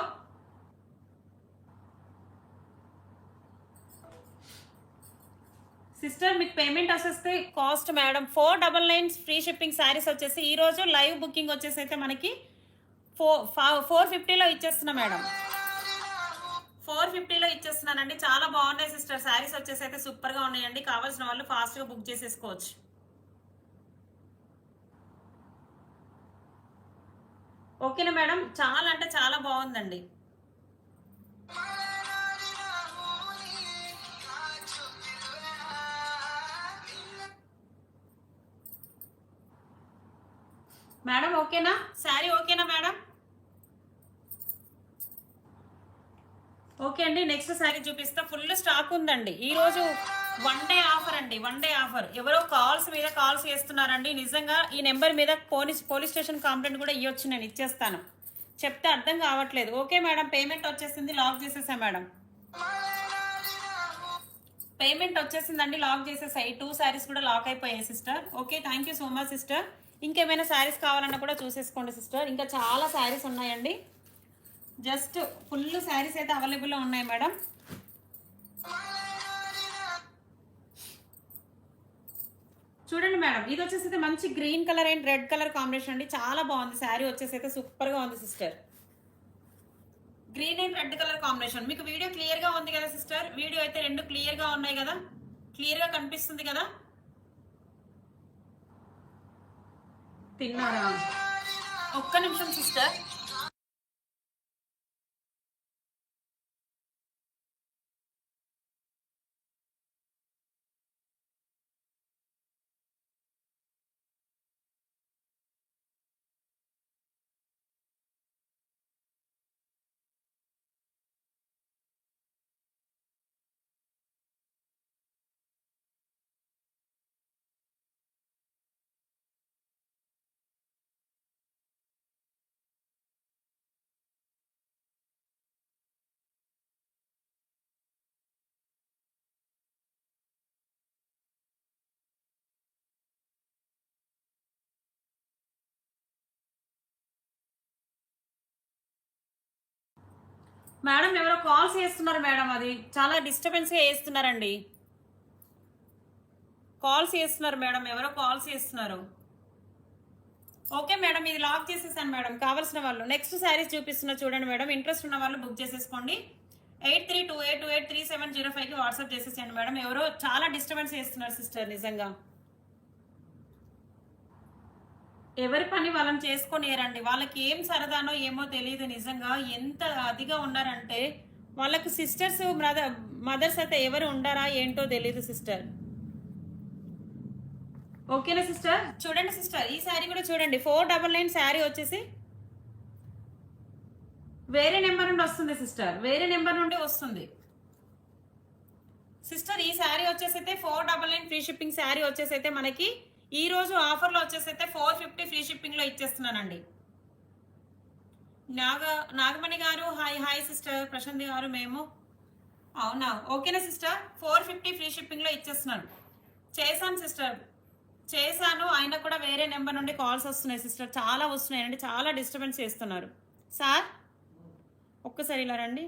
సిస్టర్, మీకు పేమెంట్ వచ్చేస్తే cost madam 499 free shipping saris వచ్చేసి ఈరోజు లైవ్ బుకింగ్ వచ్చేసి అయితే మనకి 450లో ఇచ్చేస్తున్నా మేడం. 450లో ఇచ్చేస్తున్నానండి. చాలా బాగున్నాయి సిస్టర్ శారీస్ వచ్చేసి అయితే, సూపర్గా ఉన్నాయండి. కావాల్సిన వాళ్ళు ఫాస్ట్గా బుక్ చేసేసుకోవచ్చు. ఓకేనా మేడం? చాలా అంటే చాలా బాగుందండి. మేడం ఓకేనా? శారీ ఓకేనా మేడం? ఓకే అండి, నెక్స్ట్ శారీ చూపిస్తా. ఫుల్ స్టాక్ ఉందండి ఈరోజు. వన్ డే ఆఫర్ అండి, వన్ డే ఆఫర్. ఎవరో కాల్స్ మీద కాల్స్ చేస్తున్నారండి. నిజంగా ఈ నెంబర్ మీద పోలీస్ స్టేషన్ కంప్లైంట్ కూడా ఇవ్వచ్చు, నేను ఇచ్చేస్తాను. చెప్తే అర్థం కావట్లేదు. ఓకే మేడం, పేమెంట్ వచ్చేసింది, లాక్ చేసేసా మేడం. పేమెంట్ వచ్చేసిందండి, లాక్ చేసేసాయి. 2 శారీస్ కూడా లాక్ అయిపోయాయి sister. Okay, thank you so much sister. ఇంకేమైనా శారీస్ కావాలన్నా కూడా చూసేసుకోండి సిస్టర్. ఇంకా చాలా శారీస్ ఉన్నాయండి. జస్ట్ ఫుల్ శారీస్ అయితే అవైలబుల్లో ఉన్నాయి మేడం. చూడండి మేడం, ఇది వచ్చేసి అయితే మంచి green colour and red colour combination అండి. చాలా బాగుంది శారీ వచ్చేసి అయితే, సూపర్ గా ఉంది sister. Green and red colour combination. మీకు వీడియో క్లియర్ గా ఉంది కదా సిస్టర్? వీడియో అయితే 2 క్లియర్ గా ఉన్నాయి కదా, క్లియర్ గా కనిపిస్తుంది కదా? తిన్నారా? ఒక్క నిమిషం సిస్టర్. మేడం ఎవరో కాల్స్ చేస్తున్నారు మేడం, అది చాలా డిస్టర్బెన్స్ గా చేస్తున్నారండి. కాల్స్ చేస్తున్నారు మేడం, ఎవరో కాల్స్ చేస్తున్నారు. ఓకే మేడం, ఇది లాక్ చేసేసాను మేడం. కావాల్సిన వాళ్ళు నెక్స్ట్ శారీస్ చూపిస్తున్నా చూడండి మేడం. ఇంట్రెస్ట్ ఉన్న వాళ్ళు బుక్ చేసేసుకోండి. 8328283705కి వాట్సాప్ చేసేసేయండి మేడం. ఎవరో చాలా డిస్టర్బెన్స్ చేస్తున్నారు సిస్టర్. నిజంగా ఎవరి పని వాళ్ళని చేసుకొనిరండి. వాళ్ళకి ఏం సరదానో ఏమో తెలియదు. నిజంగా ఎంత అదిగా ఉన్నారంటే వాళ్ళకు సిస్టర్స్ మదర్స్ అయితే ఎవరు ఉండారా ఏంటో తెలియదు సిస్టర్. ఓకేనా సిస్టర్? చూడండి సిస్టర్, ఈ శారీ కూడా చూడండి. 499 శారీ వచ్చేసి వేరే నెంబర్ నుండి వస్తుంది సిస్టర్, వేరే నెంబర్ నుండి వస్తుంది సిస్టర్. ఈ శారీ వచ్చేసి అయితే 499 ఫ్రీ షిప్పింగ్ శారీ వచ్చేసి అయితే మనకి ఈ రోజు ఆఫర్లో వచ్చేసి అయితే 450 ఫ్రీ షిప్పింగ్ లో ఇచ్చేస్తున్నానండి. నాగమణి గారు హాయ్. Hi sister. ప్రశాంతి గారు మేము అవునా? ఓకేనా సిస్టర్, 450 ఫ్రీ షిప్పింగ్ లో ఇచ్చేస్తున్నాను. చేశాను సిస్టర్, చేశాను. ఆయన కూడా వేరే నెంబర్ నుండి కాల్స్ వస్తున్నాయి సిస్టర్, చాలా వస్తున్నాయండి. చాలా డిస్టర్బెన్స్ చేస్తున్నారు. సార్ ఒక్కసారి ఇలా రండి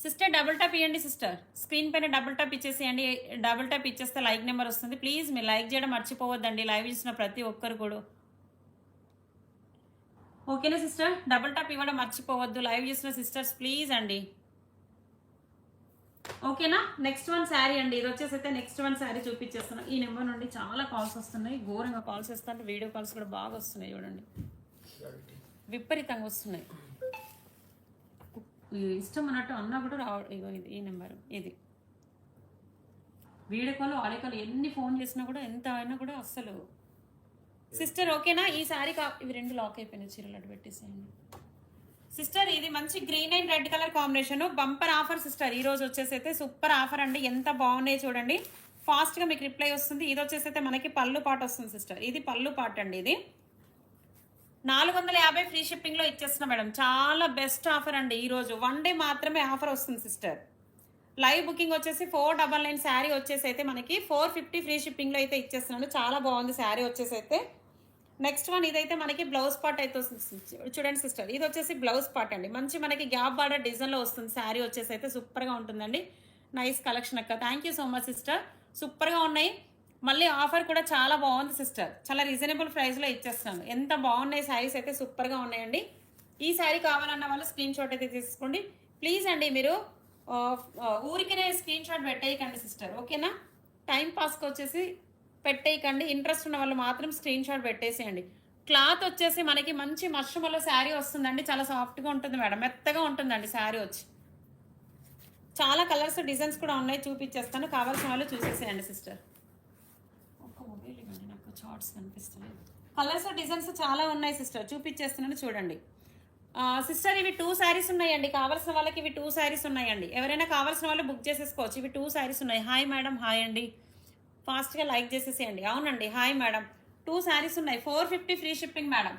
సిస్టర్. డబుల్ టాప్ ఇవ్వండి సిస్టర్, స్క్రీన్ పైన డబుల్ టాప్ ఇచ్చేసేయండి. డబుల్ టాప్ ఇచ్చేస్తే లైక్ నెంబర్ వస్తుంది. ప్లీజ్ మీరు లైక్ చేయడం మర్చిపోవద్దండి, లైవ్ చూసిన ప్రతి ఒక్కరు కూడా. ఓకేనా సిస్టర్, డబుల్ టాప్ ఇవ్వడం మర్చిపోవద్దు లైవ్ చూసిన సిస్టర్స్, ప్లీజ్ అండి. ఓకేనా? నెక్స్ట్ వన్ శారీ అండి. ఇది వచ్చేసి అయితే నెక్స్ట్ వన్ శారీ చూపించేస్తున్నాను. ఈ నెంబర్ నుండి చాలా కాల్స్ వస్తున్నాయి, ఘోరంగా కాల్స్ వస్తుంటే వీడియో కాల్స్ కూడా బాగా వస్తున్నాయి. చూడండి, విపరీతంగా వస్తున్నాయి. ఇష్టం అన్నట్టు అన్నా కూడా ఇగో ఇది ఈ నెంబర్, ఇది వీడియో కాల్ ఆడియో కాల్ ఎన్ని ఫోన్ చేసినా కూడా ఎంత అయినా కూడా అస్సలు. సిస్టర్ ఓకేనా? ఈ శారీ ఇవి 2 లాక్ అయిపోయినాయి, చీరలు అటు పెట్టేసేయండి సిస్టర్. ఇది మంచి green and red colour combination, bumper offer sister. ఈ రోజు వచ్చేసి అయితే సూపర్ ఆఫర్ అండి. ఎంత బాగున్నాయి చూడండి, ఫాస్ట్ గా మీకు రిప్లై వస్తుంది. ఇది వచ్చేసి అయితే మనకి పళ్ళు పాట వస్తుంది సిస్టర్. ఇది పళ్ళు పాట అండి. ఇది 450 ఫ్రీ షిప్పింగ్ లో ఇచ్చేస్తున్నా మేడం. చాలా బెస్ట్ ఆఫర్ అండి. ఈ రోజు 1 డే మాత్రమే ఆఫర్ వస్తుంది సిస్టర్. లైవ్ బుకింగ్ వచ్చేసి 499 శారీ వచ్చేసి అయితే మనకి 450 ఫ్రీ షిప్పింగ్ లో అయితే ఇచ్చేస్తున్నాను. చాలా బాగుంది శారీ వచ్చేసి అయితే. నెక్స్ట్ వన్ ఇదైతే మనకి బ్లౌజ్ పార్ట్ అయితే వస్తుంది చూడండి సిస్టర్. ఇది వచ్చేసి బ్లౌజ్ పార్ట్ అండి. మంచి మనకి గ్యాప్ బార్డర్ డిజైన్ లో వస్తుంది శారీ వచ్చేసి అయితే. సూపర్ గా ఉంటుందండి. నైస్ కలెక్షన్ అక్క, thank you so much sister. Super గా ఉన్నాయి. మళ్ళీ ఆఫర్ కూడా చాలా బాగుంది సిస్టర్. చాలా రీజనబుల్ ప్రైస్ లో ఇచ్చేస్తున్నాను. ఎంత బాగున్నాయి శారీస్ అయితే, సూపర్ గా ఉన్నాయండి. ఈ శారీ కావాలన్న వాళ్ళు స్క్రీన్ షాట్ అయితే తీసుకోండి ప్లీజ్ అండి. మీరు ఊరికనే స్క్రీన్ షాట్ పెట్టేయకండి సిస్టర్, ఓకేనా? టైం పాస్కి వచ్చేసి పెట్టేయకండి. ఇంట్రెస్ట్ ఉన్న వాళ్ళు మాత్రం స్క్రీన్ షాట్ పెట్టేసేయండి. క్లాత్ వచ్చేసి మనకి మంచి మష్రూమ్లో శారీ వస్తుందండి. చాలా సాఫ్ట్గా ఉంటుంది మేడం, మెత్తగా ఉంటుందండి శారీ వచ్చి. చాలా కలర్స్ డిజైన్స్ కూడా ఉన్నాయి, చూపించేస్తాను. కావాల్సిన వాళ్ళు చూసేసేయండి సిస్టర్. ఒక మొబైల్ ఇవ్వండి, నాకు చార్ట్స్ కనిపిస్తున్నాయి. కలర్స్ డిజైన్స్ చాలా ఉన్నాయి సిస్టర్, చూపించేస్తున్నాను చూడండి. సిస్టర్ ఇవి 2 శారీస్ ఉన్నాయండి, కావాల్సిన వాళ్ళకి ఇవి 2 శారీస్ ఉన్నాయండి. ఎవరైనా కావాల్సిన వాళ్ళు బుక్ చేసేసుకోవచ్చు. ఇవి 2 శారీస్ ఉన్నాయి. హాయ్ మేడం, హాయ్ అండి. ఫాస్ట్గా లైక్ చేసేసేయండి. అవునండి, హాయ్ మేడం. 2 శారీస్ ఉన్నాయి. 450 free shipping madam.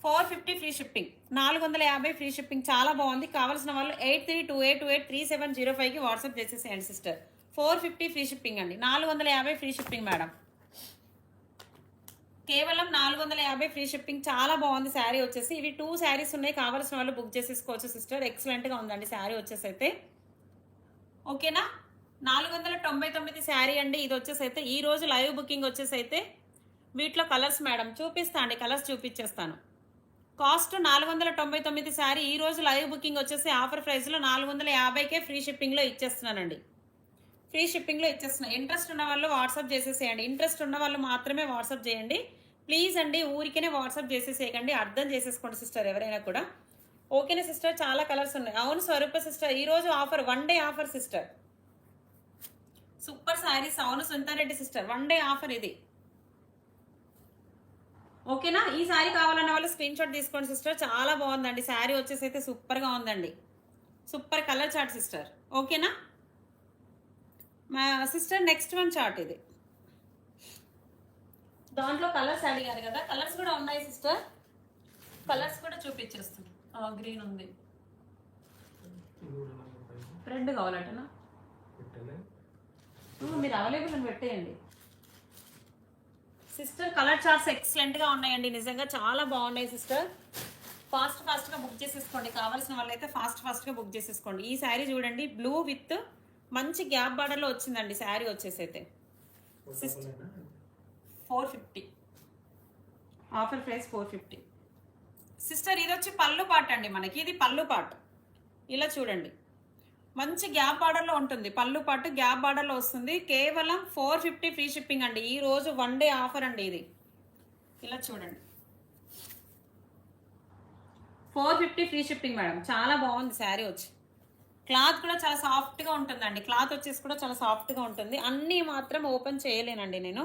450 free shipping, 450 free shipping. చాలా బాగుంది. కావాల్సిన వాళ్ళు 8328283705కి వాట్సాప్ చేసేసేయండి సిస్టర్. 450 ఫ్రీ షిప్పింగ్ అండి, 450 ఫ్రీ షిప్పింగ్ మేడం. కేవలం 450 ఫ్రీ షిప్పింగ్. చాలా బాగుంది శారీ వచ్చేసి. ఇవి 2 శారీస్ ఉన్నాయి, కావాల్సిన వాళ్ళు బుక్ చేసేసుకోవచ్చు సిస్టర్. ఎక్సలెంట్గా ఉందండి శారీ వచ్చేసి అయితే. ఓకేనా, 499 శారీ అండి ఇది వచ్చేసి అయితే. ఈ రోజు లైవ్ బుకింగ్ వచ్చేసి అయితే వీటిలో కలర్స్ మేడం చూపిస్తా అండి, కలర్స్ చూపించేస్తాను. కాస్ట్ 499 శారీ. ఈ రోజు లైవ్ బుకింగ్ వచ్చేసి ఆఫర్ ప్రైస్లో 450కే ఫ్రీ షిప్పింగ్లో ఇచ్చేస్తున్నానండి. ఫ్రీ షిప్పింగ్లో ఇచ్చేస్తున్నాను. ఇంట్రెస్ట్ ఉన్న వాళ్ళు వాట్సాప్ చేసేసేయండి. ఇంట్రెస్ట్ ఉన్న వాళ్ళు మాత్రమే వాట్సాప్ చేయండి ప్లీజ్ అండి. ఊరికేనే వాట్సాప్ చేసేసేయకండి, అర్థం చేసేసుకోండి సిస్టర్ ఎవరైనా కూడా. ఓకేనా సిస్టర్, చాలా కలర్స్ ఉన్నాయి. అవును స్వరూప సిస్టర్, ఈరోజు offer 1 day offer sister. Super saris. అవును సుంతారెడ్డి సిస్టర్, 1 డే ఆఫర్ ఇది. ఓకేనా, ఈ శారీ కావాలన్న వాళ్ళు స్క్రీన్ షాట్ తీసుకోండి సిస్టర్. చాలా బాగుందండి శారీ వచ్చేసి అయితే, సూపర్గా ఉందండి. Super colour chart sister. ఓకేనా మా సిస్టర్, నెక్స్ట్ వన్ చార్ట్ ఇది. దాంట్లో కలర్స్ అడిగారు కదా, కలర్స్ కూడా ఉన్నాయి సిస్టర్. కలర్స్ కూడా చూపించేస్తుంది. గ్రీన్ ఉంది, రెడ్ కావాలటనా మీరు అవైలబుల్ అని పెట్టేయండి సిస్టర్. కలర్ చార్ట్స్ ఎక్సలెంట్గా ఉన్నాయండి, నిజంగా చాలా బాగున్నాయి సిస్టర్. ఫాస్ట్గా బుక్ చేసేసుకోండి. కావాల్సిన వాళ్ళైతే ఫాస్ట్గా బుక్ చేసేసుకోండి. ఈ శారీ చూడండి, బ్లూ విత్ మంచి గ్యాప్ బార్డర్లో వచ్చిందండి శారీ వచ్చేసి అయితే. 450 ఆఫర్ ప్రైస్ 450 సిస్టర్. ఇది వచ్చి పళ్ళు పాట అండి మనకి, ఇది పళ్ళు పాట. ఇలా చూడండి, మంచి గ్యాప్ బార్డర్లో ఉంటుంది. పళ్ళు పాటు గ్యాప్ బార్డర్లో వస్తుంది. కేవలం 450 ఫ్రీ షిప్పింగ్ అండి. ఈ రోజు 1 డే ఆఫర్ అండి ఇది. ఇలా చూడండి, 450 ఫ్రీ షిప్పింగ్ మేడం. చాలా బాగుంది శారీ వచ్చి. క్లాత్ కూడా చాలా సాఫ్ట్గా ఉంటుందండి. క్లాత్ వచ్చేసి కూడా చాలా సాఫ్ట్గా ఉంటుంది. అన్నీ మాత్రం ఓపెన్ చేయలేనండి నేను,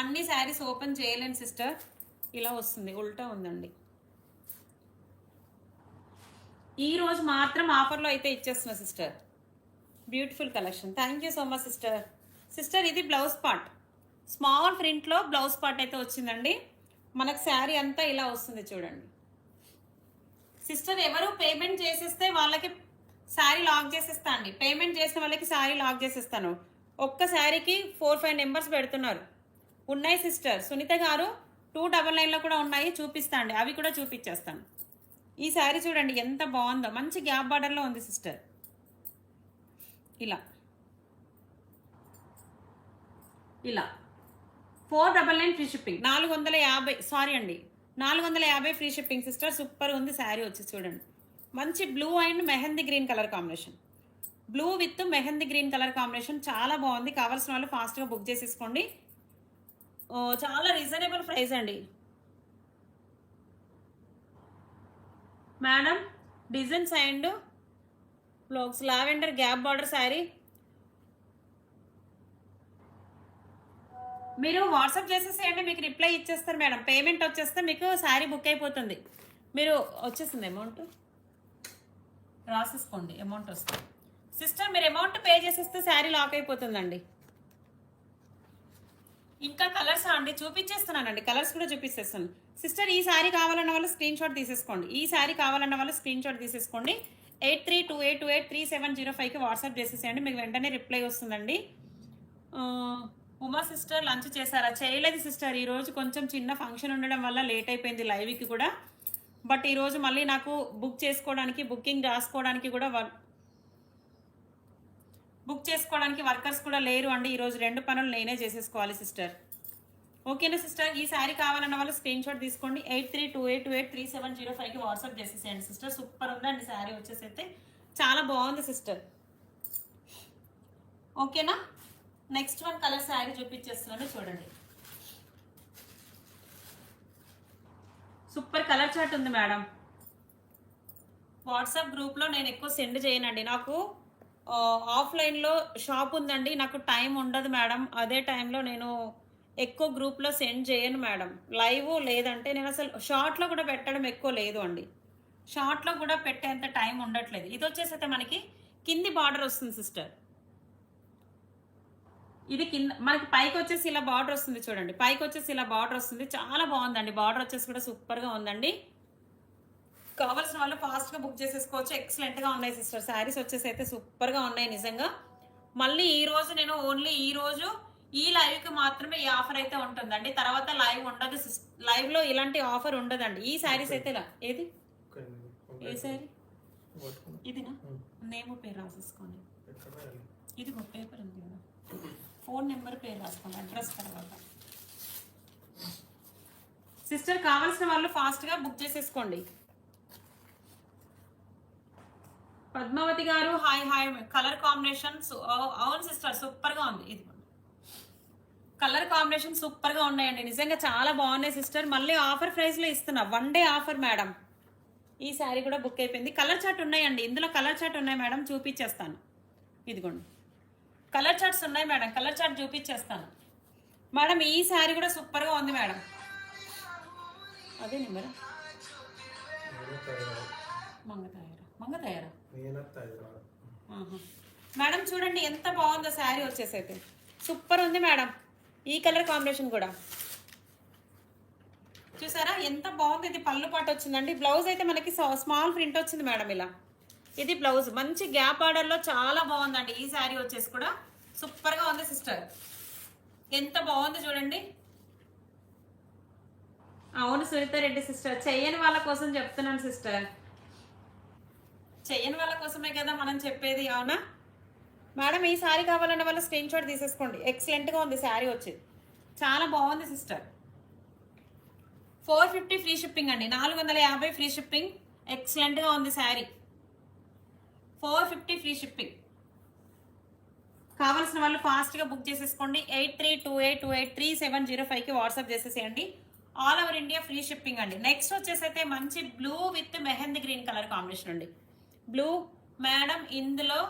అన్ని శారీస్ ఓపెన్ చేయలేను సిస్టర్. ఇలా వస్తుంది, ఉల్టా ఉందండి. ఈ రోజు మాత్రం ఆఫర్లో అయితే ఇచ్చేస్తున్నా sister. Beautiful collection. Thank you so much sister. Sister ఇది బ్లౌజ్ పార్ట్, స్మాల్ ప్రింట్లో బ్లౌజ్ పార్ట్ అయితే వచ్చిందండి. మనకు శారీ అంతా ఇలా వస్తుంది చూడండి సిస్టర్. ఎవరు పేమెంట్ చేసేస్తే వాళ్ళకి శారీ లాక్ చేసేస్తా అండి. పేమెంట్ చేసిన వాళ్ళకి శారీ లాక్ చేసేస్తాను. ఒక్క శారీకి 4-5 నెంబర్స్ పెడుతున్నారు. ఉన్నాయి సిస్టర్. సునీత గారు 299లో కూడా ఉన్నాయి, చూపిస్తా అండి. అవి కూడా చూపించేస్తాను. ఈ శారీ చూడండి ఎంత బాగుందో, మంచి గ్యాప్ బార్డర్లో ఉంది సిస్టర్. ఇలా 499 ఫ్రీ షిప్పింగ్, 450 సారీ అండి 450 ఫ్రీ షిప్పింగ్ సిస్టర్. సూపర్ ఉంది శారీ వచ్చి చూడండి. మంచి blue and mehndi green colour combination, blue with mehndi green colour combination. చాలా బాగుంది. కావాల్సిన వాళ్ళు ఫాస్ట్గా బుక్ చేసేసుకోండి. చాలా రీజనబుల్ ప్రైస్ అండి madam. Designs and blouse lavender gap border sari. మీరు వాట్సాప్ చేసేసేయండి, మీకు రిప్లై ఇచ్చేస్తారు మేడం. పేమెంట్ వచ్చేస్తే మీకు శారీ బుక్ అయిపోతుంది. మీరు వచ్చేసింది అమౌంట్ రాసేసుకోండి, అమౌంట్ వస్తుంది సిస్టర్. మీరు అమౌంట్ పే చేసేస్తే శారీ లాక్ అయిపోతుందండి. ఇంకా కలర్స్ అండి చూపించేస్తున్నానండి, కలర్స్ కూడా చూపించేస్తాను సిస్టర్. ఈ శారీ కావాలన్న వాళ్ళు స్క్రీన్ షాట్ తీసేసుకోండి. ఈ శారీ కావాలన్న వాళ్ళు స్క్రీన్ షాట్ తీసేసుకోండి. 8328283705కి వాట్సాప్ చేసేసేయండి, మీకు వెంటనే రిప్లై వస్తుందండి. ఉమా సిస్టర్ లంచ్ చేశారా? చేయలేదు సిస్టర్. ఈరోజు కొంచెం చిన్న ఫంక్షన్ ఉండడం వల్ల లేట్ అయిపోయింది లైవ్కి కూడా. బట్ ఈరోజు మళ్ళీ నాకు బుక్ చేసుకోవడానికి, బుకింగ్ రాసుకోవడానికి కూడా బుక్ చేసుకోవడానికి వర్కర్స్ కూడా లేరు అండి. ఈరోజు 2 పనులు నేనే చేసేసుకోవాలి సిస్టర్. ఓకేనా సిస్టర్. ఈ శారీ కావాలన్న వాళ్ళు స్క్రీన్ షాట్ తీసుకోండి. 8328283705కి వాట్సాప్ చేసేసేయండి సిస్టర్. సూపర్ ఉందండి శారీ వచ్చేసి అయితే, చాలా బాగుంది సిస్టర్. ఓకేనా. నెక్స్ట్ వన్ కలర్ శారీ చూపించేస్తున్నాను చూడండి. సూపర్ కలర్ చార్ట్ ఉంది మేడం. వాట్సాప్ గ్రూప్లో నేను ఎక్కువ సెండ్ చేయనండి. నాకు ఆఫ్లైన్లో షాప్ ఉందండి, నాకు టైం ఉండదు మేడం. అదే టైంలో నేను ఎక్కువ గ్రూప్లో సెండ్ చేయను మేడం. లైవ్ లేదంటే నేను అసలు షార్ట్లో కూడా పెట్టడం ఎక్కువ లేదు అండి. షార్ట్లో కూడా పెట్టేంత టైం ఉండట్లేదు. ఇది వచ్చేసి అయితే మనకి కింది బార్డర్ వస్తుంది సిస్టర్. ఇది కింద మనకి పైకి వచ్చేసి ఇలా బార్డర్ వస్తుంది చూడండి. పైకి వచ్చేసి ఇలా బార్డర్ వస్తుంది. చాలా బాగుందండి. బార్డర్ వచ్చేసి కూడా సూపర్గా ఉందండి. కావాల్సిన వాళ్ళు ఫాస్ట్గా బుక్ చేసేసుకోవచ్చు. ఎక్సలెంట్గా ఉన్నాయి సిస్టర్. శారీస్ వచ్చేసి అయితే సూపర్గా ఉన్నాయి నిజంగా. మళ్ళీ ఈ రోజు నేను ఓన్లీ ఈ రోజు ఈ లైవ్కి మాత్రమే ఈ ఆఫర్ అయితే ఉంటుందండి. తర్వాత లైవ్ ఉండదు. లైవ్లో ఇలాంటి ఆఫర్ ఉండదండి. ఈ శారీస్ అయితే ఇలా ఏది ఏ శారీ ఇదినా నేమ్ పేరు రాసేసుకోండి. ఇది ఒక పేపర్ ఉంది కదా, ఫోన్ నెంబర్ పేరు రాసుకోండి అడ్రస్ తర్వాత. సిస్టర్ కావాల్సిన వాళ్ళు ఫాస్ట్గా బుక్ చేసేసుకోండి. పద్మావతి గారు హాయ్ హాయ్. కలర్ కాంబినేషన్స్ అవును సిస్టర్ సూపర్గా ఉంది. ఇది కలర్ కాంబినేషన్ సూపర్గా ఉన్నాయండి. నిజంగా చాలా బాగున్నాయి సిస్టర్. మళ్ళీ ఆఫర్ ప్రైస్లో ఇస్తున్నా. 1 డే ఆఫర్ మేడం. ఈ శారీ కూడా బుక్ అయిపోయింది. కలర్ చార్ట్ ఉన్నాయండి. ఇందులో కలర్ చార్ట్ ఉన్నాయి మేడం, చూపించేస్తాను. ఇదిగోండి కలర్ చార్ట్స్ ఉన్నాయి మేడం. కలర్ చార్ట్ చూపించేస్తాను మేడం. ఈ శారీ కూడా సూపర్గా ఉంది మేడం. అదే నెంబర్ మంగతయారా మేడం. చూడండి ఎంత బాగుందో శారీ వచ్చేసి అయితే సూపర్ ఉంది మేడం. ఈ కలర్ కాంబినేషన్ కూడా చూసారా ఎంత బాగుంది. ఇది పళ్ళు పాట వచ్చిందండి. బ్లౌజ్ అయితే మనకి స్మాల్ ప్రింట్ వచ్చింది మేడం. ఇలా ఇది బ్లౌజ్ మంచి గ్యాప్ ఆర్డర్లో చాలా బాగుందండి. ఈ శారీ వచ్చేసి కూడా సూపర్గా ఉంది సిస్టర్. ఎంత బాగుంది చూడండి. అవును సునీత రెడ్డి సిస్టర్. చెయ్యని వాళ్ళ కోసం చెప్తున్నాను సిస్టర్. చెయ్యని వాళ్ళ కోసమే కదా మనం చెప్పేది. అవునా మేడం. ఈ శారీ కావాలన్న వాళ్ళు స్క్రీన్ షాట్ తీసేసుకోండి. ఎక్సలెంట్గా ఉంది శారీ వచ్చి. చాలా బాగుంది సిస్టర్. 450 ఫ్రీ షిప్పింగ్ అండి. 450 ఫ్రీ షిప్పింగ్. ఎక్సలెంట్గా ఉంది శారీ. 450 free shipping. కావాల్సిన వాళ్ళు ఫాస్ట్గా బుక్ చేసేసుకోండి. 8328283705కి వాట్సాప్ చేసేసేయండి. All over India free shipping అండి. నెక్స్ట్ వచ్చేసి అయితే మంచి blue with mehndi green colour combination అండి. Blue madam. ఇందులో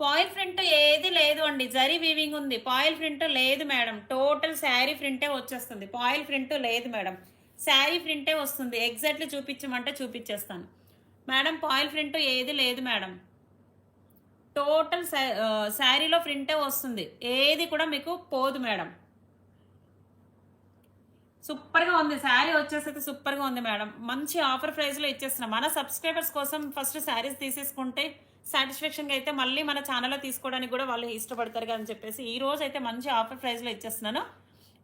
పాయిల్ ప్రింట్ ఏది లేదు అండి. జరీ వీవింగ్ ఉంది. పాయిల్ ప్రింట్ లేదు మేడం. టోటల్ శారీ ప్రింటే వచ్చేస్తుంది. పాయిల్ ప్రింట్ లేదు మేడం. శారీ ప్రింటే వస్తుంది. ఎగ్జాక్ట్లీ చూపించమంటే చూపించేస్తాను మేడం. పాయిల్ ప్రింట్ ఏది లేదు మేడం. టోటల్ శారీలో ప్రింటే వస్తుంది. ఏది కూడా మీకు పోదు మేడం. సూపర్గా ఉంది శారీ వచ్చేసి. సూపర్గా ఉంది మేడం. మంచి ఆఫర్ ప్రైస్లో ఇచ్చేస్తున్నాం. మన సబ్స్క్రైబర్స్ కోసం ఫస్ట్ శారీస్ తీసేసుకుంటే సాటిస్ఫాక్షన్గా అయితే మళ్ళీ మన ఛానల్లో తీసుకోవడానికి కూడా వాళ్ళు ఇష్టపడతారు కదా అని చెప్పేసి ఈ రోజు అయితే మంచి ఆఫర్ ప్రైస్లో ఇచ్చేస్తున్నాను.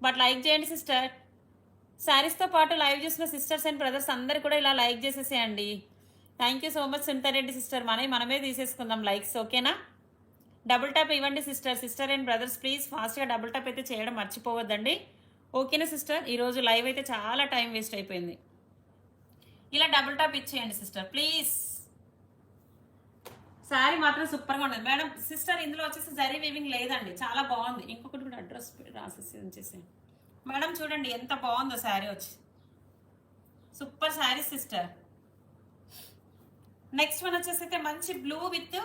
బట్ లైక్ చేయండి సిస్టర్. శారీస్తో పాటు లైవ్ చూసిన సిస్టర్స్ అండ్ బ్రదర్స్ అందరు కూడా ఇలా లైక్ చేసేసేయండి. Thank you so much Sunitha Reddy sister. మనమే తీసేసుకుందాం లైక్స్. ఓకేనా? డబుల్ టాప్ ఇవ్వండి sister. Sister and brothers please ఫాస్ట్గా డబుల్ టాప్ అయితే చేయడం మర్చిపోవద్దండి. ఓకేనా సిస్టర్? ఈరోజు లైవ్ అయితే చాలా టైం వేస్ట్ అయిపోయింది. ఇలా డబుల్ టాప్ ఇచ్చేయండి సిస్టర్ ప్లీజ్. శారీ మాత్రం సూపర్గా ఉండదు మేడం. సిస్టర్ ఇందులో వచ్చేసి జరీ వీవింగ్ లేదండి. చాలా బాగుంది. ఇంకొకటి కూడా అడ్రస్ రాసేసి ఉంచేసి మేడం. చూడండి ఎంత బాగుందో శారీ వచ్చి. Super sari sister. Next one వచ్చేసి అయితే మంచి blue with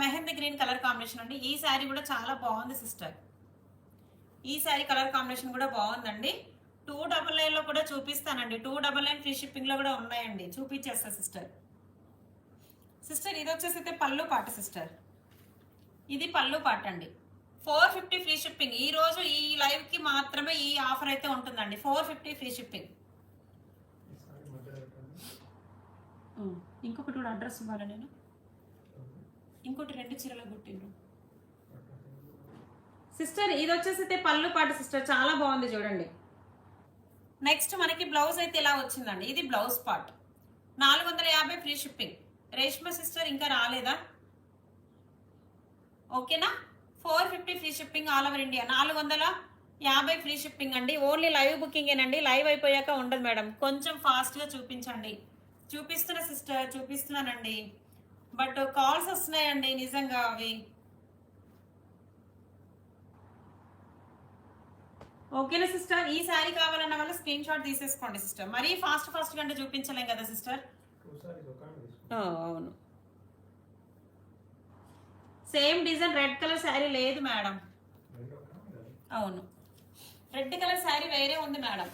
mehndi green colour combination అండి. ఈ శారీ కూడా చాలా బాగుంది సిస్టర్. ఈ శారీ కలర్ కాంబినేషన్ కూడా బాగుందండి. 299లో కూడా చూపిస్తానండి. 299 ఫ్రీ షిప్పింగ్లో కూడా ఉన్నాయండి. చూపించేస్తా సిస్టర్. సిస్టర్ ఇది వచ్చేసి అయితే పళ్ళు పాట సిస్టర్. ఇది పళ్ళు పాట అండి. 450 ఫ్రీ షిప్పింగ్. ఈ రోజు ఈ లైవ్కి మాత్రమే ఈ ఆఫర్ అయితే ఉంటుందండి. 450 ఫ్రీ షిప్పింగ్. ఇంకొకటి కూడా అడ్రస్ ఇవ్వాలి నేను. ఇంకోటి 2 చీరలు కుట్టిండ్రు సిస్టర్. ఇది వచ్చేసి అయితే పళ్ళు పాట సిస్టర్. చాలా బాగుంది చూడండి. నెక్స్ట్ మనకి బ్లౌజ్ అయితే ఇలా వచ్చిందండి. ఇది blouse part. 450 free shipping. Reshma sister ఇంకా రాలేదా? ఓకేనా? 450 free shipping all over India. 450 free shipping అండి. ఓన్లీ లైవ్ బుకింగ్ ఏనండి. లైవ్ అయిపోయాక ఉండదు మేడం. కొంచెం ఫాస్ట్గా చూపించండి. చూపిస్తున్నా సిస్టర్, చూపిస్తున్నానండి. బట్ కాల్స్ వస్తున్నాయండి నిజంగా అవి. ఓకేనా సిస్టర్? ఈ శారీ కావాలన్న వాళ్ళు స్క్రీన్ షాట్ తీసేసుకోండి సిస్టర్. మరీ ఫాస్ట్గా అంటే చూపించలేం కదా సిస్టర్. అవును. Same design red colour sari లేదు మేడం. అవును రెడ్ కలర్ శారీ వేరే ఉంది మేడం.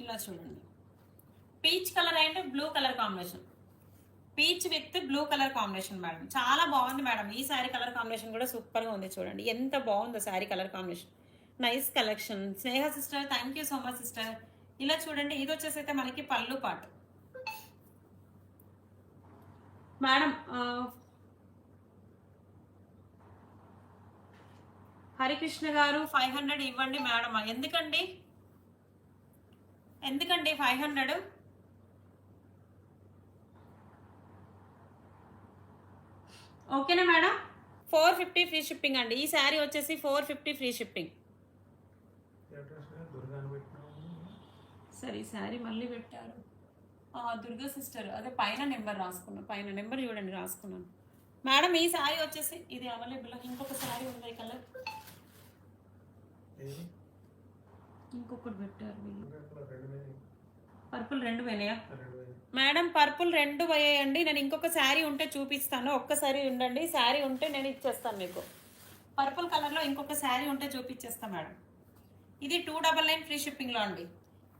ఇలా చూడండి, peach colour and blue colour combination, peach with blue colour combination madam. చాలా బాగుంది మేడం. ఈ శారీ కలర్ కాంబినేషన్ కూడా సూపర్ గా ఉంది. చూడండి ఎంత బాగుందో sari colour combination. Nice collection. Sneha sister, thank you so much sister. ఇలా చూడండి, ఇది వచ్చేసి అయితే మనకి పళ్ళు పాటు మేడం. హరికృష్ణ గారు 500 ఇవ్వండి మేడం. ఎందుకండి 500? ఓకేనా మేడం. 450 ఫ్రీ షిప్పింగ్ అండి. ఈ శారీ వచ్చేసి 450 ఫ్రీ షిప్పింగ్. సరే ఈ శారీ మళ్ళీ పెట్టారు. దుర్గా సిస్టర్, అదే పైన నెంబర్ రాసుకున్నాను, పైన నెంబర్ చూడండి రాసుకున్నాను మేడం. ఈ శారీ వచ్చేసి ఇది అవైలబుల్. ఇంకొక శారీ ఉంది కలర్, ఇంకొకటి పెట్టారు వీళ్ళు. Purple 2 పోయినాయా madam? పర్పుల్ 2 పోయాయండి. నేను ఇంకొక శారీ ఉంటే చూపిస్తాను, ఒక్కసారి ఉండండి. శారీ ఉంటే నేను ఇచ్చేస్తాను మీకు. పర్పుల్ కలర్లో ఇంకొక శారీ ఉంటే చూపించేస్తాను మేడం. ఇది 299 ఫ్రీ షిప్పింగ్లో అండి.